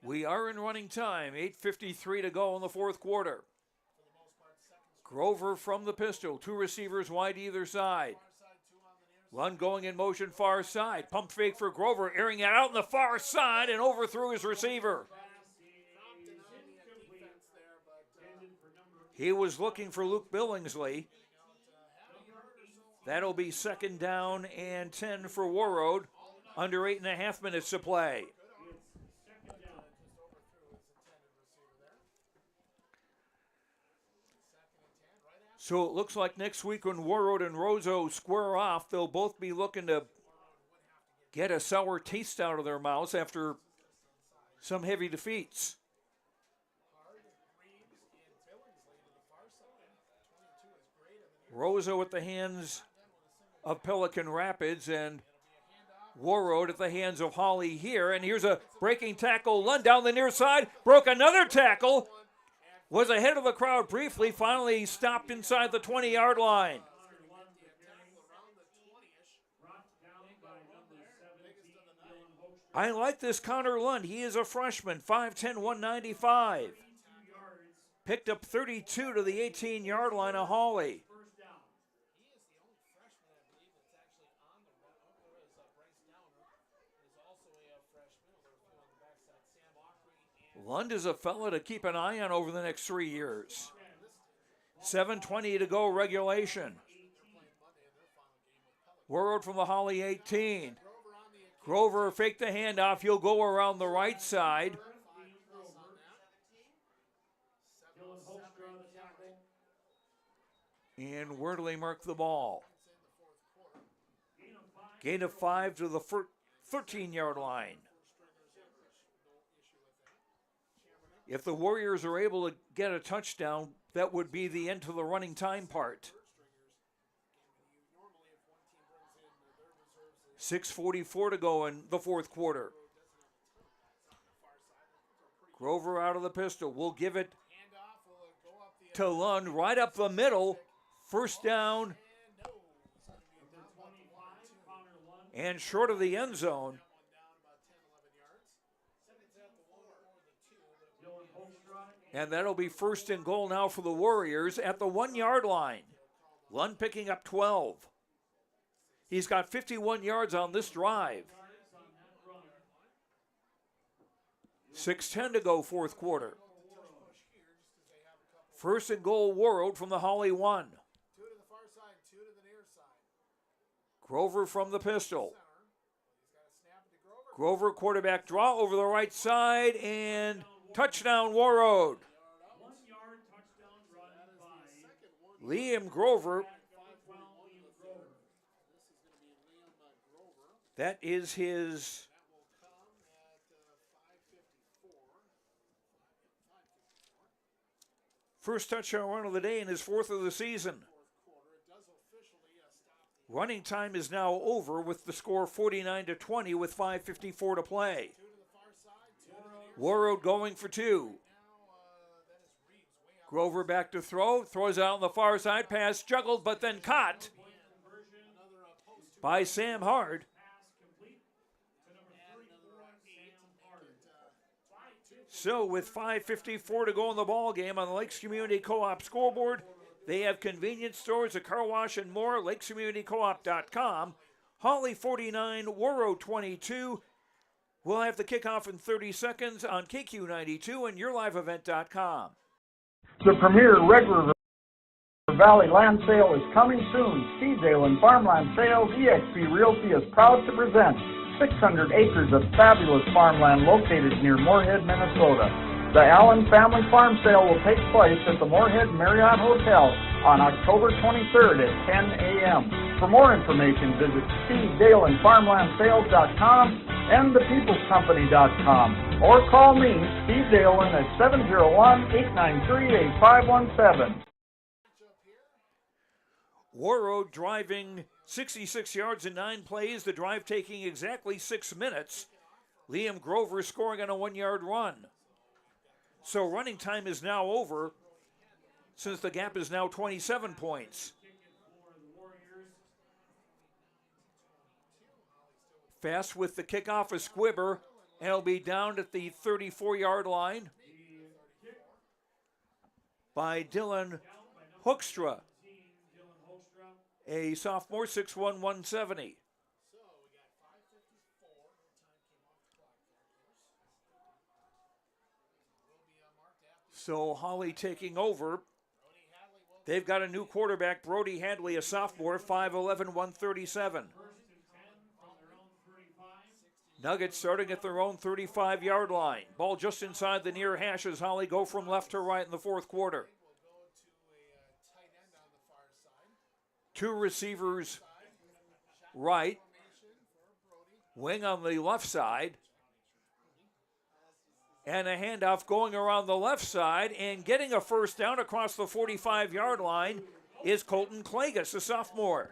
We are in running time, 8:53 to go in the fourth quarter. Grover from the pistol, 2 receivers wide either side. Lund going in motion far side. Pump fake for Grover, airing it out on the far side and overthrew his receiver. He was looking for Luke Billingsley. That'll be second down and 10 for Warroad. Under 8.5 minutes to play. So it looks like next week when Warroad and Roseau square off, they'll both be looking to get a sour taste out of their mouths after some heavy defeats. Roseau at the hands of Pelican Rapids and Warroad at the hands of Hawley here. And here's a breaking tackle. Lund down the near side. Broke another tackle. Was ahead of the crowd briefly. Finally stopped inside the 20-yard line. I like this Connor Lund. He is a freshman, 5'10", 195. Picked up 32 to the 18-yard line of Hawley. Lund is a fella to keep an eye on over the next 3 years. 7:20 to go regulation. Warroad from the Hawley 18. Grover faked the handoff. He'll go around the right side. And where do they mark the ball? Gain of 5 to the 13-yard line. If the Warriors are able to get a touchdown, that would be the end to the running time part. 6:44 to go in the fourth quarter. Grover out of the pistol. We'll give it to Lund right up the middle. First down and short of the end zone. And that'll be first and goal now for the Warriors at the 1-yard line. Lund picking up 12. He's got 51 yards on this drive. 6:10 to go, fourth quarter. First and goal, Warroad from the Hawley 1. Grover from the pistol. Grover quarterback draw over the right side and touchdown Warroad. Liam Grover. That is his first touchdown run of the day and his 4th of the season. Running time is now over with the score 49-20 with 5:54 to play. Warroad going for 2. Grover back to throw. Throws out on the far side. Pass juggled, but then caught. by Sam Hard. So with 5:54 to go in the ball game on the Lakes Community Co-op scoreboard, they have convenience stores, a car wash, and more. LakesCommunityCoop.com. Hawley 49, Warroad 22. We'll have the kickoff in 30 seconds on KQ92 and YourLiveEvent.com. The premier Red River Valley land sale is coming soon. Stevedale and Farmland Sales eXp Realty is proud to present 600 acres of fabulous farmland located near Moorhead, Minnesota. The Allen Family Farm Sale will take place at the Moorhead Marriott Hotel on October 23rd at 10 a.m. For more information, visit SteveDaleandFarmlandSales.com and ThePeoplesCompany.com or call me, Steve Dalen, at 701-893-8517. Warroad driving 66 yards in 9 plays, the drive taking exactly 6 minutes. Liam Grover scoring on a 1-yard run. So running time is now over since the gap is now 27 points. Fast with the kickoff is Squibber, and it'll be down at the 34-yard line by Dylan Hoekstra, a sophomore, 6'1", 170. So Hawley taking over. They've got a new quarterback, Brody Hadley, a sophomore, 5'11", 137. Nuggets starting at their own 35-yard line. Ball just inside the near hash as Hawley go from left to right in the fourth quarter. 2 receivers right. Wing on the left side. And a handoff going around the left side and getting a first down across the 45-yard line is Colton Klages, a sophomore.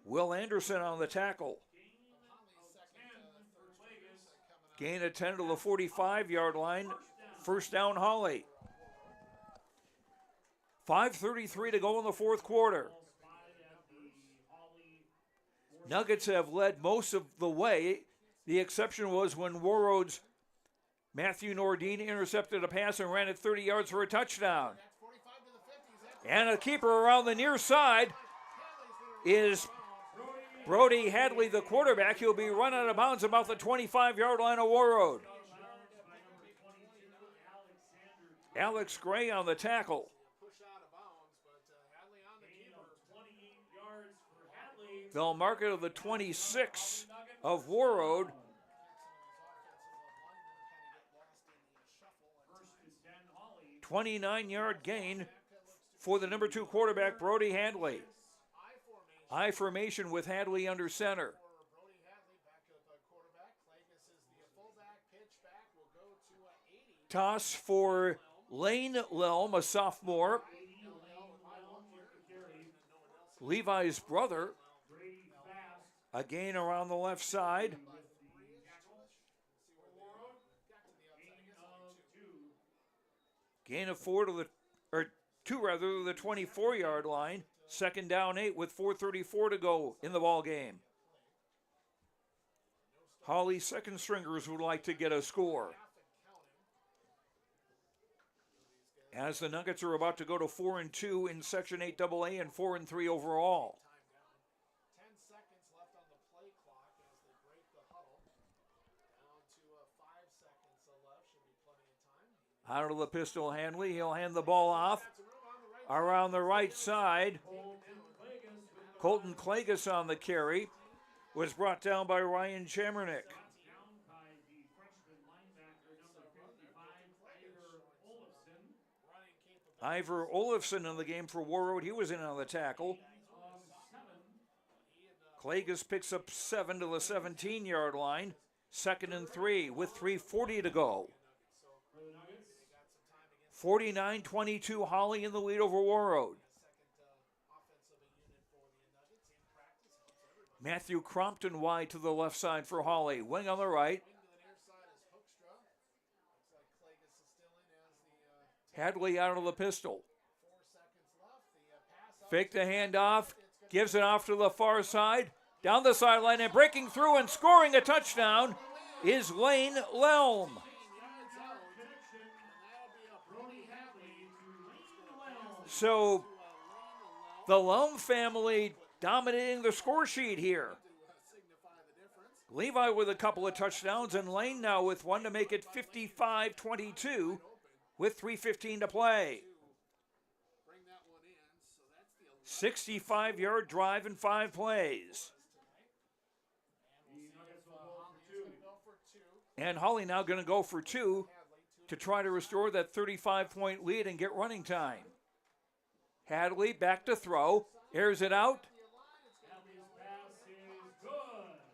Will Anderson on the tackle. Gain of 10 to the 45-yard line. First down, Hawley. 5:33 to go in the fourth quarter. Nuggets have led most of the way. The exception was when Warroad's Matthew Nordine intercepted a pass and ran it 30 yards for a touchdown. And a keeper around the near side is Brody Hadley, the quarterback. He'll be run out of bounds about the 25-yard line of Warroad. Alex Gray on the tackle. They'll mark it to the 26 of Warroad. A 29-yard gain for the number 2 quarterback, Brody Hadley. I formation with Hadley under center. Toss for Lane Lelm, a sophomore. Levi's brother. A gain around the left side. Gain of 2 to the 24-yard line. Second down 8 with 4:34 to go in the ball game. Hawley second stringers would like to get a score. As the Nuggets are about to go to 4-2 in Section 8AA and 4-3 overall. Out of the pistol, Hanley. He'll hand the ball off. Around the right side, Colton Klages on the carry. Was brought down by Ryan Chamernick. Ivor Olafson in the game for Warroad. He was in on the tackle. Klages picks up 7 to the 17-yard line. 2nd and 3 with 3:40 to go. 49-22, Hawley in the lead over Warroad. Matthew Crompton wide to the left side for Hawley. Wing on the right. Hadley out of the pistol. Fake the handoff, gives it off to the far side, down the sideline, and breaking through and scoring a touchdown is Lane Lelm. So the Lelm family dominating the score sheet here. Levi with a couple of touchdowns, and Lane now with one to make it 55-22 with 3:15 to play. 65-yard drive in 5 plays. And Hawley now going to go for 2 to try to restore that 35-point lead and get running time. Hadley back to throw, airs it out.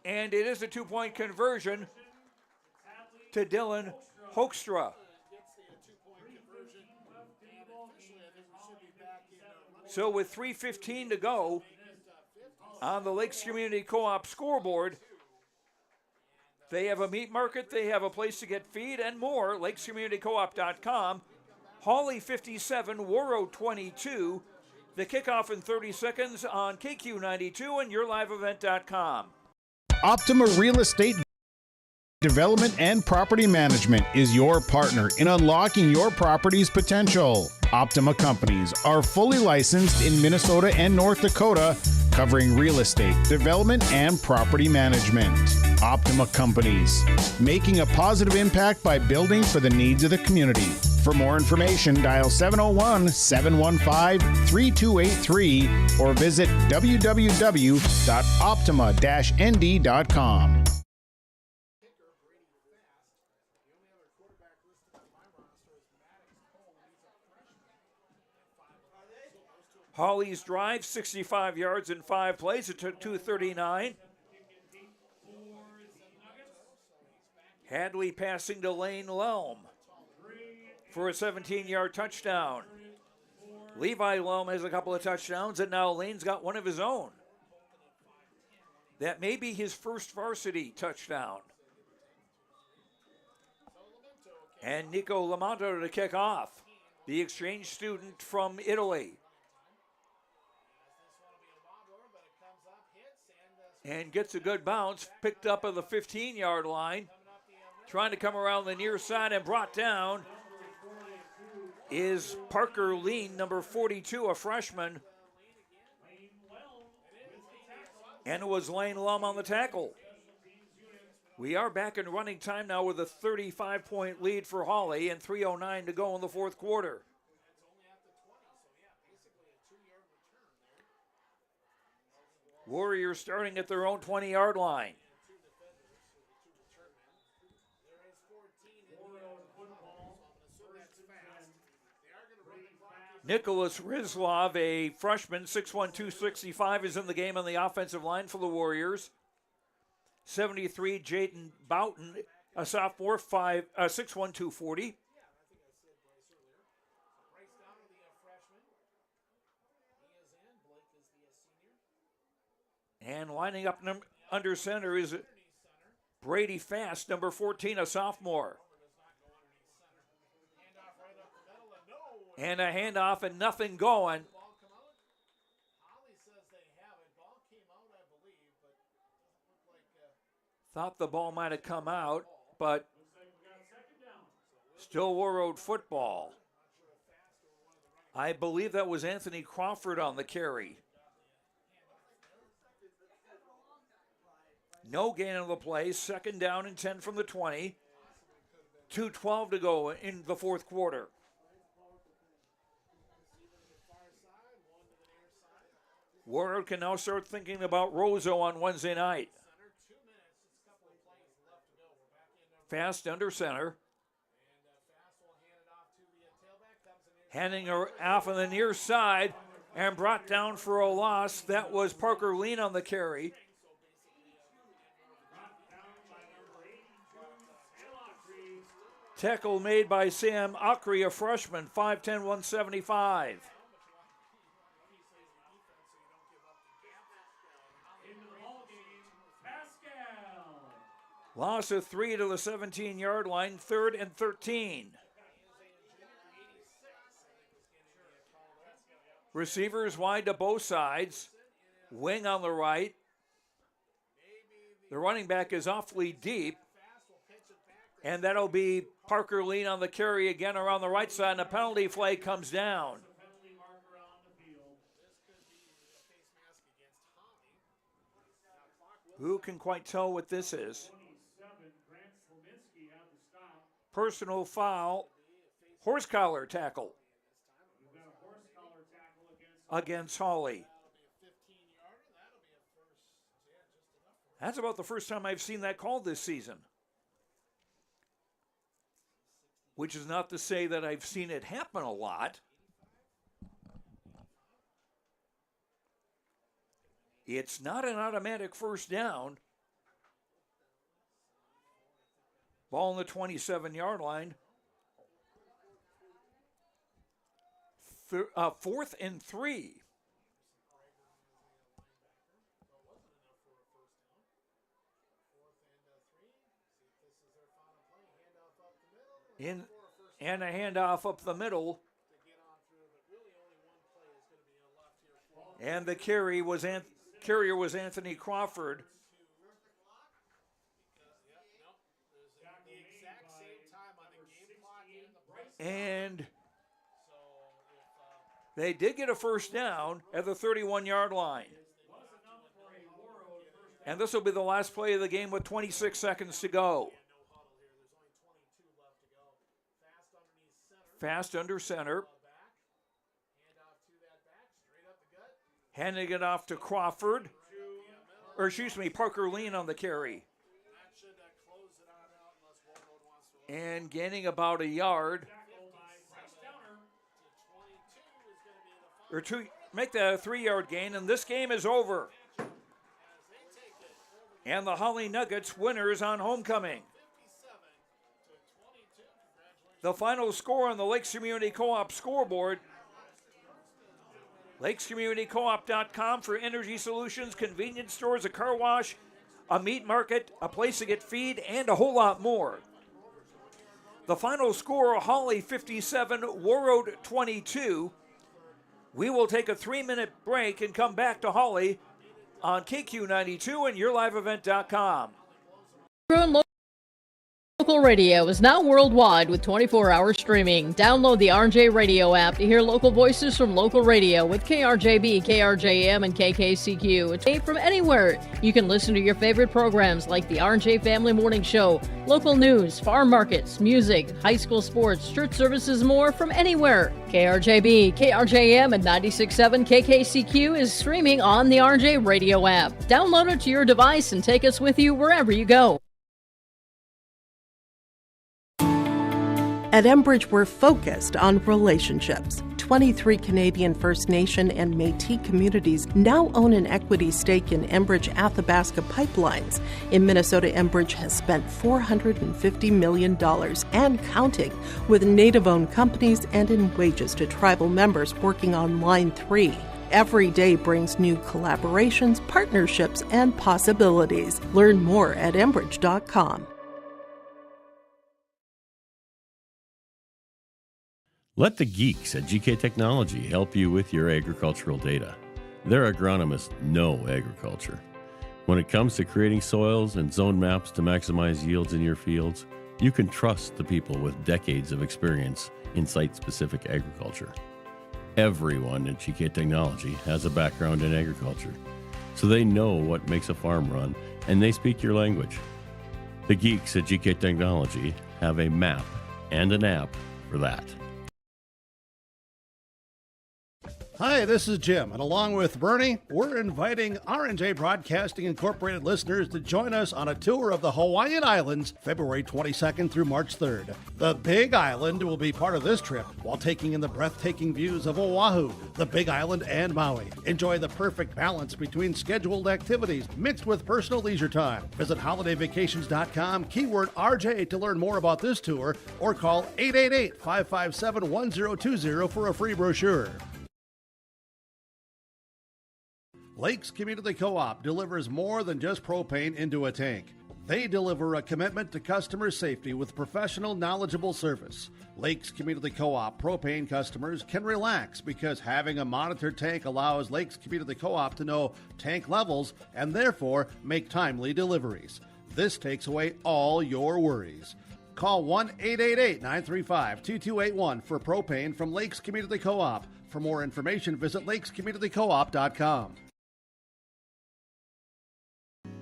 And it is a 2-point conversion to Dylan Hoekstra. So with 3:15 to go on the Lakes Community Co-op scoreboard, they have a meat market, they have a place to get feed and more. lakescommunitycoop.com. Hawley 57, Warroad 22. The kickoff in 30 seconds on KQ92 and yourliveevent.com. Optima Real Estate Development and Property Management is your partner in unlocking your property's potential. Optima companies are fully licensed in Minnesota and North Dakota, covering real estate, development, and property management. Optima companies, making a positive impact by building for the needs of the community. For more information, dial 701-715-3283 or visit www.optima-nd.com. Hawley's drive, 65 yards in 5 plays. It took 2:39. Hadley passing to Lane Lelm for a 17-yard touchdown. Levi Lelm has a couple of touchdowns, and now Lane's got one of his own. That may be his first varsity touchdown. And Nico Lamonto to kick off, the exchange student from Italy. And gets a good bounce, picked up at the 15-yard line. Trying to come around the near side and brought down is Parker Lean, number 42, a freshman. And it was Lane Lelm on the tackle. We are back in running time now with a 35-point lead for Hawley and 3:09 to go in the fourth quarter. Warriors starting at their own 20-yard line. Nicholas Rizlov, a freshman, 6'1", 265, is in the game on the offensive line for the Warriors. 73, Jayden Boughton, a sophomore, 6'1", 240. And lining up under center is Brady Fast, number 14, a sophomore. And a handoff and nothing going. Thought the ball might have come out, but still Warroad football. I believe that was Anthony Crawford on the carry. No gain on the play. 2nd down and 10 from the 20. 2:12 to go in the fourth quarter. Warroad can now start thinking about Roseau on Wednesday night. Fast under center. Handing her off on the near side and brought down for a loss. That was Parker Lean on the carry. Tackle made by Sam Akri, a freshman, 5'10", 175. Loss of 3 to the 17-yard line, 3rd and 13. Receivers wide to both sides. Wing on the right. The running back is awfully deep. And that'll be Parker Lean on the carry again around the right side, and a penalty flag comes down. Who can quite tell what this is? Personal foul, horse collar tackle against Hawley. That's about the first time I've seen that called this season. Which is not to say that I've seen it happen a lot. It's not an automatic first down. Ball on the 27-yard line. 4th and 3. And a handoff up the middle. And the carrier was Anthony Crawford. And they did get a first down at the 31-yard line. And this will be the last play of the game with 26 seconds to go. Fast under center. Handing it off to Crawford. Parker Lean on the carry. And gaining about a yard. Or two, make that a 3-yard gain, and this game is over. And the Hawley Nuggets winners on homecoming. The final score on the Lakes Community Co-op scoreboard. LakesCommunityCoop.com for energy solutions, convenience stores, a car wash, a meat market, a place to get feed, and a whole lot more. The final score, Hawley 57, Warroad 22. We will take a 3-minute break and come back to Hawley on KQ92 and YourLiveEvent.com. Local radio is now worldwide with 24-hour streaming. Download the RJ Radio app to hear local voices from local radio with KRJB, KRJM, and KKCQ. From anywhere, you can listen to your favorite programs like the RJ Family Morning Show, local news, farm markets, music, high school sports, church services, more from anywhere. KRJB, KRJM, and 96.7 KKCQ is streaming on the RJ Radio app. Download it to your device and take us with you wherever you go. At Enbridge, we're focused on relationships. 23 Canadian First Nation and Métis communities now own an equity stake in Enbridge Athabasca Pipelines. In Minnesota, Enbridge has spent $450 million and counting with Native-owned companies and in wages to tribal members working on Line 3. Every day brings new collaborations, partnerships, and possibilities. Learn more at Enbridge.com. Let the geeks at GK Technology help you with your agricultural data. Their agronomists know agriculture. When it comes to creating soils and zone maps to maximize yields in your fields, you can trust the people with decades of experience in site-specific agriculture. Everyone at GK Technology has a background in agriculture, so they know what makes a farm run, and they speak your language. The geeks at GK Technology have a map and an app for that. Hi, this is Jim, and along with Bernie, we're inviting R&J Broadcasting Incorporated listeners to join us on a tour of the Hawaiian Islands, February 22nd through March 3rd. The Big Island will be part of this trip while taking in the breathtaking views of Oahu, the Big Island, and Maui. Enjoy the perfect balance between scheduled activities mixed with personal leisure time. Visit holidayvacations.com, keyword RJ to learn more about this tour, or call 888-557-1020 for a free brochure. Lakes Community Co-op delivers more than just propane into a tank. They deliver a commitment to customer safety with professional, knowledgeable service. Lakes Community Co-op propane customers can relax because having a monitored tank allows Lakes Community Co-op to know tank levels and therefore make timely deliveries. This takes away all your worries. Call 1-888-935-2281 for propane from Lakes Community Co-op. For more information, visit lakescommunitycoop.com.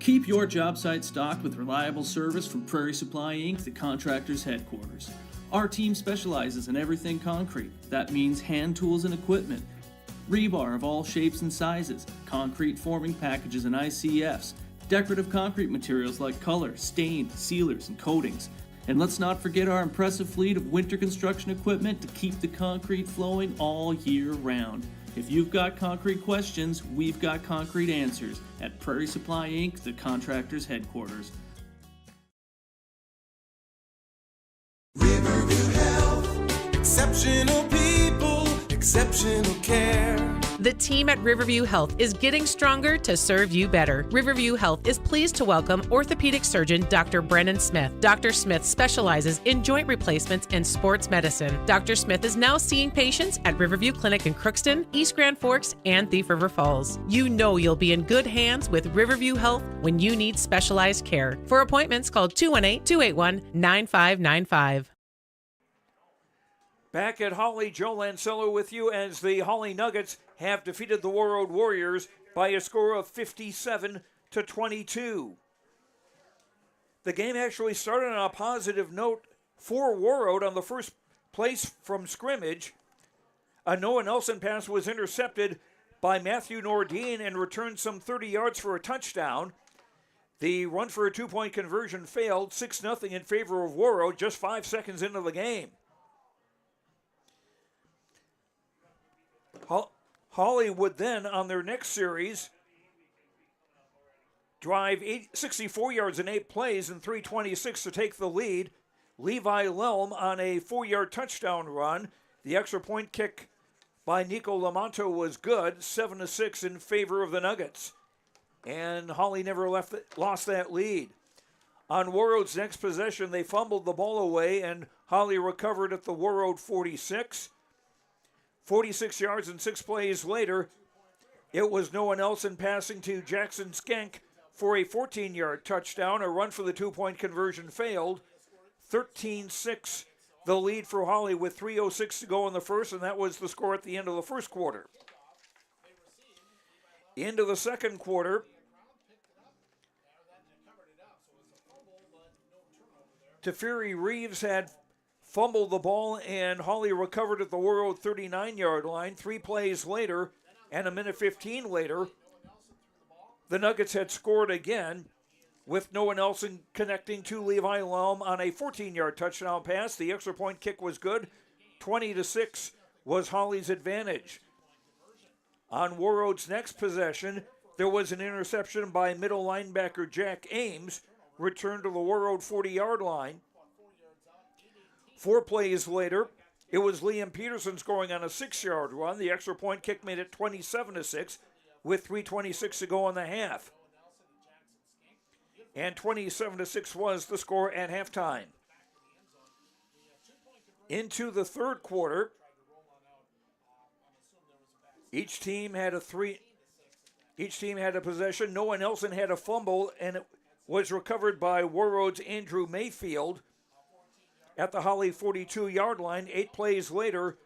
Keep your job site stocked with reliable service from Prairie Supply Inc., the contractor's headquarters. Our team specializes in everything concrete. That means hand tools and equipment, rebar of all shapes and sizes, concrete forming packages and ICFs, decorative concrete materials like color, stain, sealers, and coatings. And let's not forget our impressive fleet of winter construction equipment to keep the concrete flowing all year round. If you've got concrete questions, we've got concrete answers at Prairie Supply Inc., the contractor's headquarters. Riverview Health, exceptional people, exceptional care. The team at Riverview Health is getting stronger to serve you better. Riverview Health is pleased to welcome orthopedic surgeon Dr. Brennan Smith. Dr. Smith specializes in joint replacements and sports medicine. Dr. Smith is now seeing patients at Riverview Clinic in Crookston, East Grand Forks, and Thief River Falls. You know you'll be in good hands with Riverview Health when you need specialized care. For appointments, call 218-281-9595. Back at Hawley, Joe Lancello with you as the Hawley Nuggets have defeated the Warroad Warriors by a score of 57-22. The game actually started on a positive note for Warroad on the first place from scrimmage. A Noah Nelson pass was intercepted by Matthew Nordine and returned some 30 yards for a touchdown. The run for a two-point conversion failed, 6-0 in favor of Warroad just 5 seconds into the game. Hawley would then, on their next series, drive 64 yards in 8 plays and 3:26 to take the lead. Levi Lelm on a 4-yard touchdown run. The extra point kick by Nico Lamonto was good, 7-6 in favor of the Nuggets. And Hawley never lost that lead. On Warroad's next possession, they fumbled the ball away, and Hawley recovered at the Warroad 46. 46 yards and 6 plays later, it was Noah Nelson passing to Jackson Skank for a 14-yard touchdown. A run for the two-point conversion failed. 13-6 the lead for Hawley with 3:06 to go in the first, and that was the score at the end of the first quarter. Into the second quarter, Teferi Reeves had fumbled the ball, and Hawley recovered at the Warroad 39-yard line. 3 plays later, and a minute 15 later, the Nuggets had scored again, with Noah Nelson connecting to Levi Lelm on a 14-yard touchdown pass. The extra point kick was good. 20-6 was Hawley's advantage. On Warroad's next possession, there was an interception by middle linebacker Jack Ames, returned to the Warroad 40-yard line. 4 plays later, it was Liam Peterson scoring on a 6-yard run. The extra point kick made it 27-6 with 3:26 to go in the half. And 27-6 was the score at halftime. Into the third quarter, each team had a possession. Noah Nelson had a fumble, and it was recovered by Warroad's Andrew Mayfield at the Hawley 42-yard line. 8 plays later,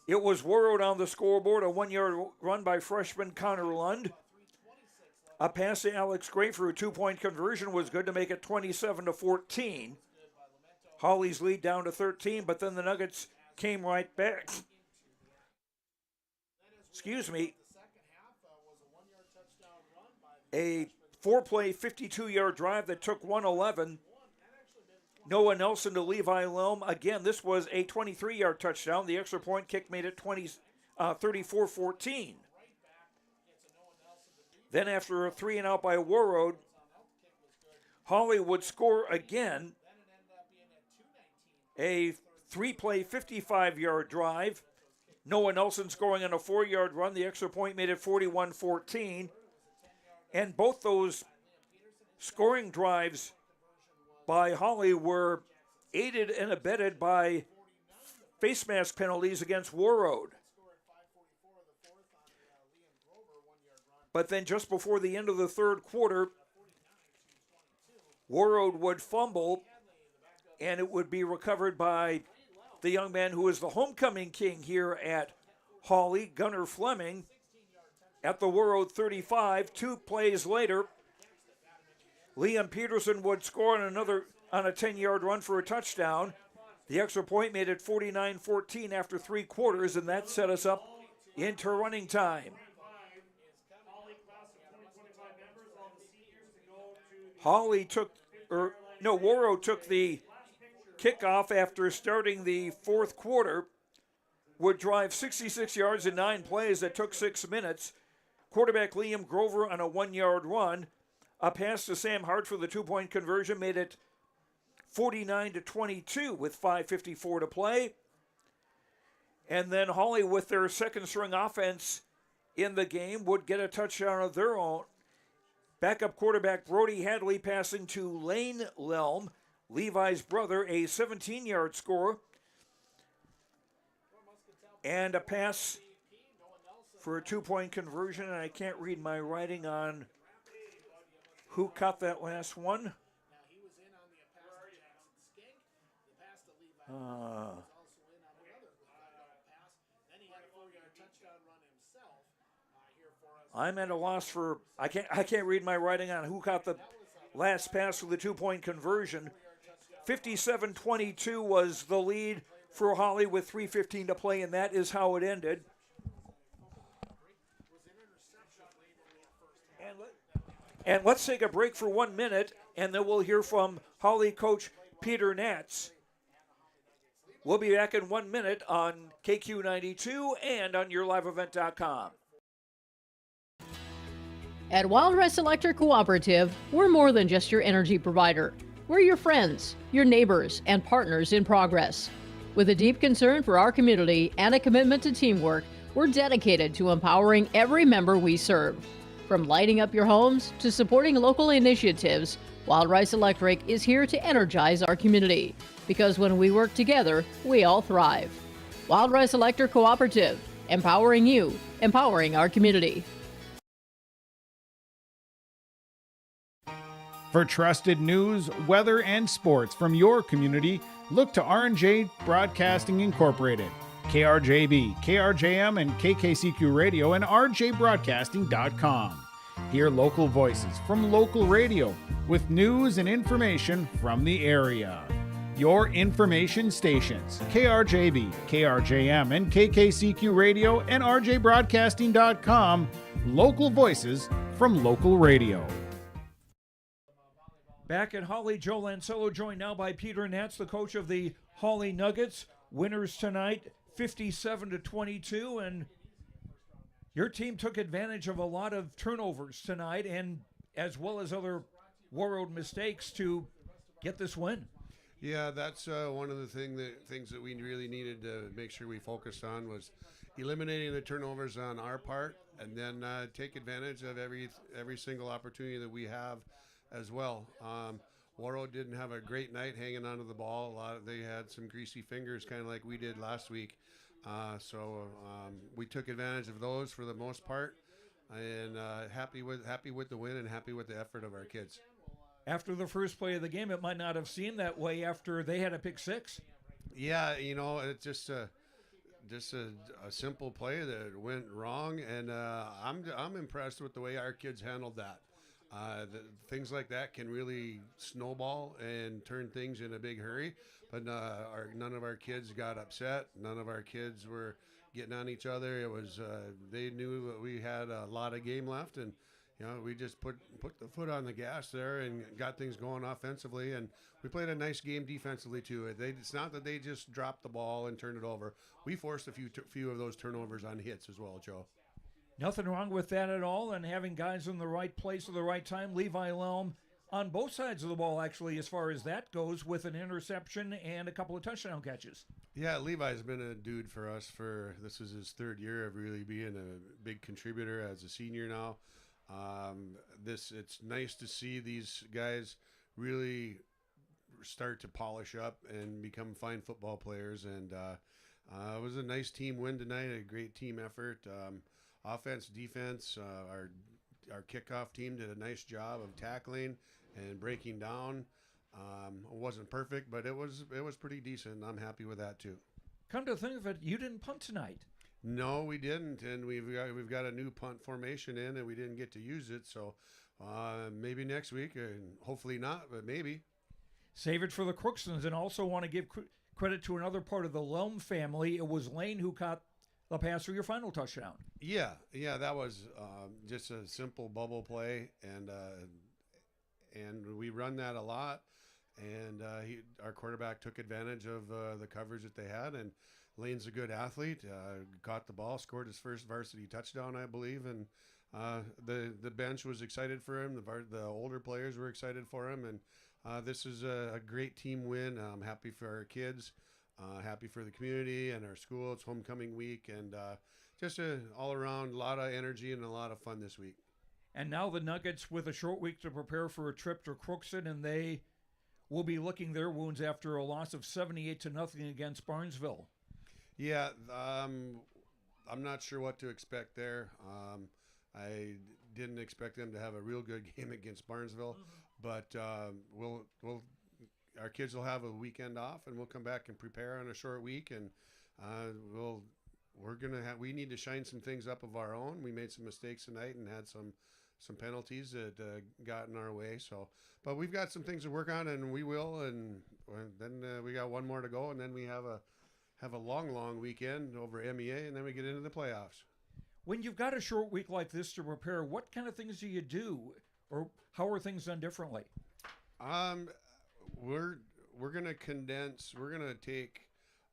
it was Warroad on the scoreboard. A 1-yard run by freshman Connor Lund. A pass to Alex Gray for a 2-point conversion was good to make it 27-14. Hawley's lead down to 13, but then the Nuggets came right back. A 4-play, 52-yard drive that took 111. Noah Nelson to Levi Lelm. Again, this was a 23-yard touchdown. The extra point kick made it 34-14. Then after a 3-and-out by Warroad, Hawley would score again. A 3-play, 55-yard drive. Noah Nelson scoring on a 4-yard run. The extra point made it 41-14. And both those scoring drives by Hawley were aided and abetted by face mask penalties against Warroad. But then just before the end of the third quarter, Warroad would fumble, and it would be recovered by the young man who is the homecoming king here at Hawley, Gunnar Fleming, at the Warroad 35. 2 plays later, Liam Peterson would score on a 10-yard run for a touchdown. The extra point made it 49-14 after 3 quarters, and that set us up into running time. Warroad took the kickoff after starting the fourth quarter, would drive 66 yards in 9 plays that took 6 minutes. Quarterback Liam Grover on a 1-yard run. A pass to Sam Hart for the 2-point conversion made it 49-22 with 5:54 to play. And then Hawley, with their second string offense in the game, would get a touchdown of their own. Backup quarterback Brody Hadley passing to Lane Lelm, Levi's brother, a 17-yard score. And a pass for a 2-point conversion, and I can't read my writing on who caught that last one. I'm at a loss for I can't read my writing on who caught the last pass for the 2-point conversion. 57-22 was the lead for Hawley with 3:15 to play, and that is how it ended. And let's take a break for 1 minute, and then we'll hear from Hawley coach Peter Natz. We'll be back in 1 minute on KQ92 and on YourLiveEvent.com. At Wild Rice Electric Cooperative, we're more than just your energy provider. We're your friends, your neighbors, and partners in progress. With a deep concern for our community and a commitment to teamwork, we're dedicated to empowering every member we serve. From lighting up your homes to supporting local initiatives, Wild Rice Electric is here to energize our community. Because when we work together, we all thrive. Wild Rice Electric Cooperative, empowering you, empowering our community. For trusted news, weather, and sports from your community, look to R&J Broadcasting Incorporated, KRJB, KRJM, and KKCQ Radio, and rjbroadcasting.com. Hear local voices from local radio with news and information from the area. Your information stations, KRJB, KRJM, and KKCQ Radio, and rjbroadcasting.com. Local voices from local radio. Back at Hawley, Joe Lancello joined now by Peter Natz, the coach of the Hawley Nuggets. Winners tonight, 57-22, and your team took advantage of a lot of turnovers tonight, and as well as other Warroad mistakes to get this win. Yeah, that's one of the things that we really needed to make sure we focused on was eliminating the turnovers on our part, and then take advantage of every single opportunity that we have as well. Warroad didn't have a great night hanging onto the ball. They had some greasy fingers, kind of like we did last week. So we took advantage of those for the most part, and happy with the win and happy with the effort of our kids. After the first play of the game, it might not have seemed that way after they had a pick six. Yeah, it's just a simple play that went wrong, and I'm impressed with the way our kids handled that. Things like that can really snowball and turn things in a big hurry, but none of our kids got upset. None of our kids were getting on each other. It was they knew that we had a lot of game left, and we just put the foot on the gas there and got things going offensively, and we played a nice game defensively too. It's not that they just dropped the ball and turned it over. We forced a few of those turnovers on hits as well, Joe. Nothing wrong with that at all, and having guys in the right place at the right time. Levi Lelm on both sides of the ball, actually, as far as that goes, with an interception and a couple of touchdown catches. Yeah, Levi's been a dude for us this is his third year of really being a big contributor as a senior now. It's nice to see these guys really start to polish up and become fine football players. And it was a nice team win tonight, a great team effort. Offense, defense, our kickoff team did a nice job of tackling and breaking down. It wasn't perfect, but it was pretty decent. I'm happy with that too. Come to think of it, you didn't punt tonight. No, we didn't, and we've got a new punt formation in, and we didn't get to use it. So maybe next week, and hopefully not, but maybe. Save it for the Crooksons, and also want to give credit to another part of the Lelm family. It was Lane who caught the pass for your final touchdown. Yeah, that was just a simple bubble play, and we run that a lot. And our quarterback took advantage of the coverage that they had, and Lane's a good athlete. Caught the ball, scored his first varsity touchdown, I believe, and the bench was excited for him. The older players were excited for him, and this is a great team win. I'm happy for our kids, happy for the community and our school. It's homecoming week, and just all around a lot of energy and a lot of fun this week. And now the Nuggets with a short week to prepare for a trip to Crookston, and they will be licking their wounds after a loss of 78-0 against Barnesville. Yeah, I'm not sure what to expect there. I didn't expect them to have a real good game against Barnesville, but our kids will have a weekend off, and we'll come back and prepare on a short week, and we need to shine some things up of our own. We made some mistakes tonight and had some penalties that got in our way. So, but we've got some things to work on, and we will. And then we got one more to go, and then we have a long weekend over MEA, and then we get into the playoffs. When you've got a short week like this to prepare, what kind of things do you do, or how are things done differently? We're gonna condense. We're gonna take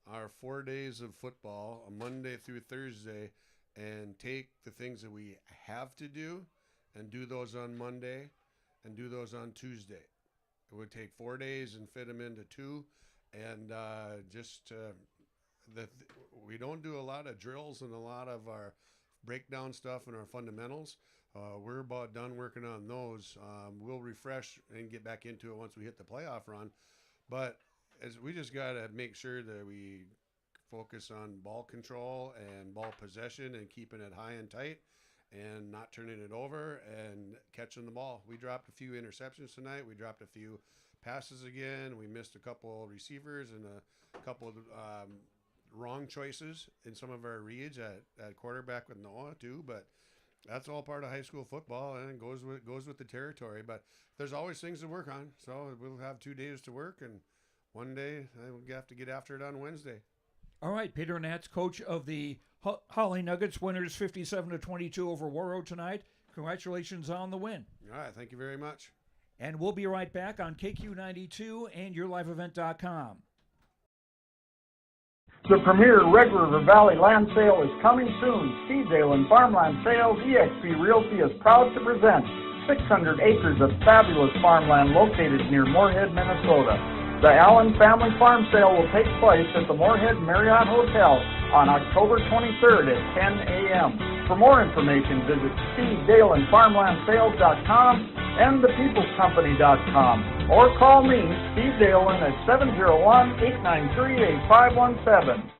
our 4 days of football, Monday through Thursday, and take the things that we have to do and do those on Monday and do those on Tuesday. It would take 4 days and fit them into 2, and we don't do a lot of drills and a lot of our breakdown stuff and our fundamentals. We're about done working on those. We'll refresh and get back into it once we hit the playoff run, but we just got to make sure that we focus on ball control and ball possession and keeping it high and tight and not turning it over and catching the ball. We dropped a few interceptions tonight. We dropped a few passes again. We missed a couple receivers and a couple of wrong choices in some of our reads at quarterback with Noah too, but that's all part of high school football, and it goes with the territory. But there's always things to work on. So we'll have 2 days to work, and one day we have to get after it on Wednesday. All right, Peter Nats, coach of the Hawley Nuggets, winners 57-22 over Warroad tonight. Congratulations on the win. All right, thank you very much. And we'll be right back on KQ92 and YourLiveEvent.com. The premier Red River Valley land sale is coming soon. Stevedale and Farmland Sales eXp Realty is proud to present 600 acres of fabulous farmland located near Moorhead, Minnesota. The Allen Family Farm Sale will take place at the Moorhead Marriott Hotel on October 23rd at 10 a.m. For more information, visit SteveDaleandFarmlandSales.com and ThePeoplesCompany.com or call me, Steve Dalen, at 701-893-8517.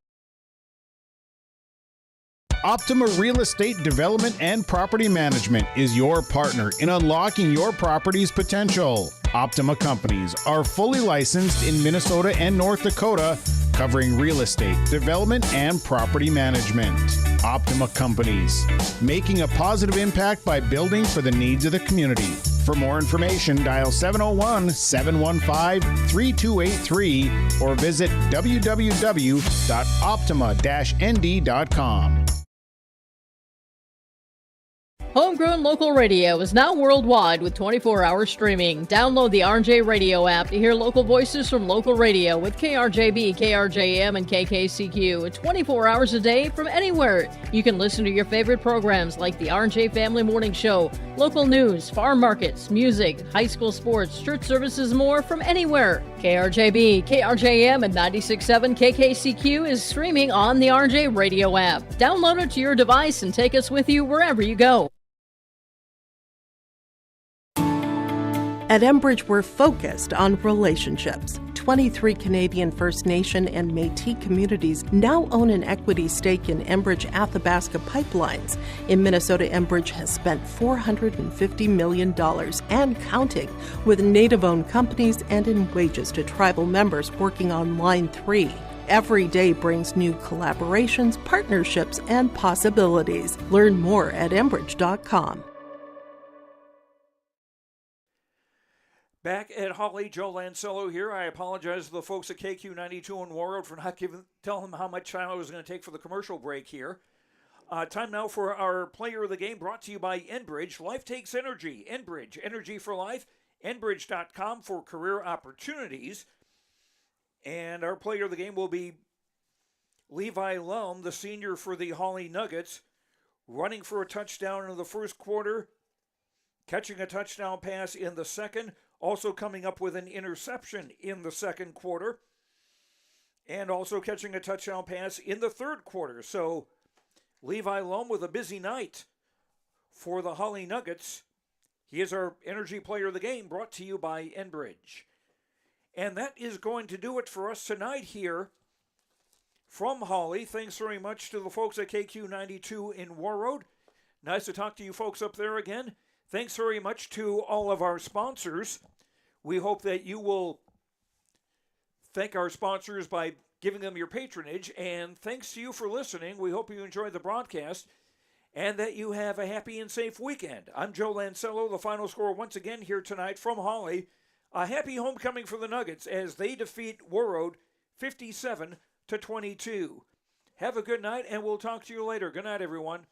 Optima Real Estate Development and Property Management is your partner in unlocking your property's potential. Optima Companies are fully licensed in Minnesota and North Dakota, covering real estate, development, and property management. Optima Companies, making a positive impact by building for the needs of the community. For more information, dial 701-715-3283 or visit www.optima-nd.com. Homegrown local radio is now worldwide with 24-hour streaming. Download the RJ Radio app to hear local voices from local radio with KRJB, KRJM, and KKCQ. 24 hours a day from anywhere. You can listen to your favorite programs like the RJ Family Morning Show, local news, farm markets, music, high school sports, church services, more from anywhere. KRJB, KRJM, and 96.7 KKCQ is streaming on the RJ Radio app. Download it to your device and take us with you wherever you go. At Enbridge, we're focused on relationships. 23 Canadian First Nation and Métis communities now own an equity stake in Enbridge Athabasca Pipelines. In Minnesota, Enbridge has spent $450 million and counting, with Native-owned companies and in wages to tribal members working on Line 3. Every day brings new collaborations, partnerships, and possibilities. Learn more at Enbridge.com. Back at Hawley, Joe Lancello here. I apologize to the folks at KQ92 and Warroad for not telling them how much time I was going to take for the commercial break here. Time now for our player of the game, brought to you by Enbridge. Life takes energy. Enbridge, energy for life. Enbridge.com for career opportunities. And our player of the game will be Levi Lum, the senior for the Hawley Nuggets, running for a touchdown in the first quarter, catching a touchdown pass in the second, also coming up with an interception in the second quarter, and also catching a touchdown pass in the third quarter. So Levi Lum with a busy night for the Hawley Nuggets. He is our energy player of the game, brought to you by Enbridge. And that is going to do it for us tonight here from Hawley. Thanks very much to the folks at KQ92 in Warroad. Nice to talk to you folks up there again. Thanks very much to all of our sponsors. We hope that you will thank our sponsors by giving them your patronage. And thanks to you for listening. We hope you enjoyed the broadcast and that you have a happy and safe weekend. I'm Joe Lancello. The final score once again here tonight from Hawley. A happy homecoming for the Nuggets as they defeat Warroad 57-22. Have a good night, and we'll talk to you later. Good night, everyone.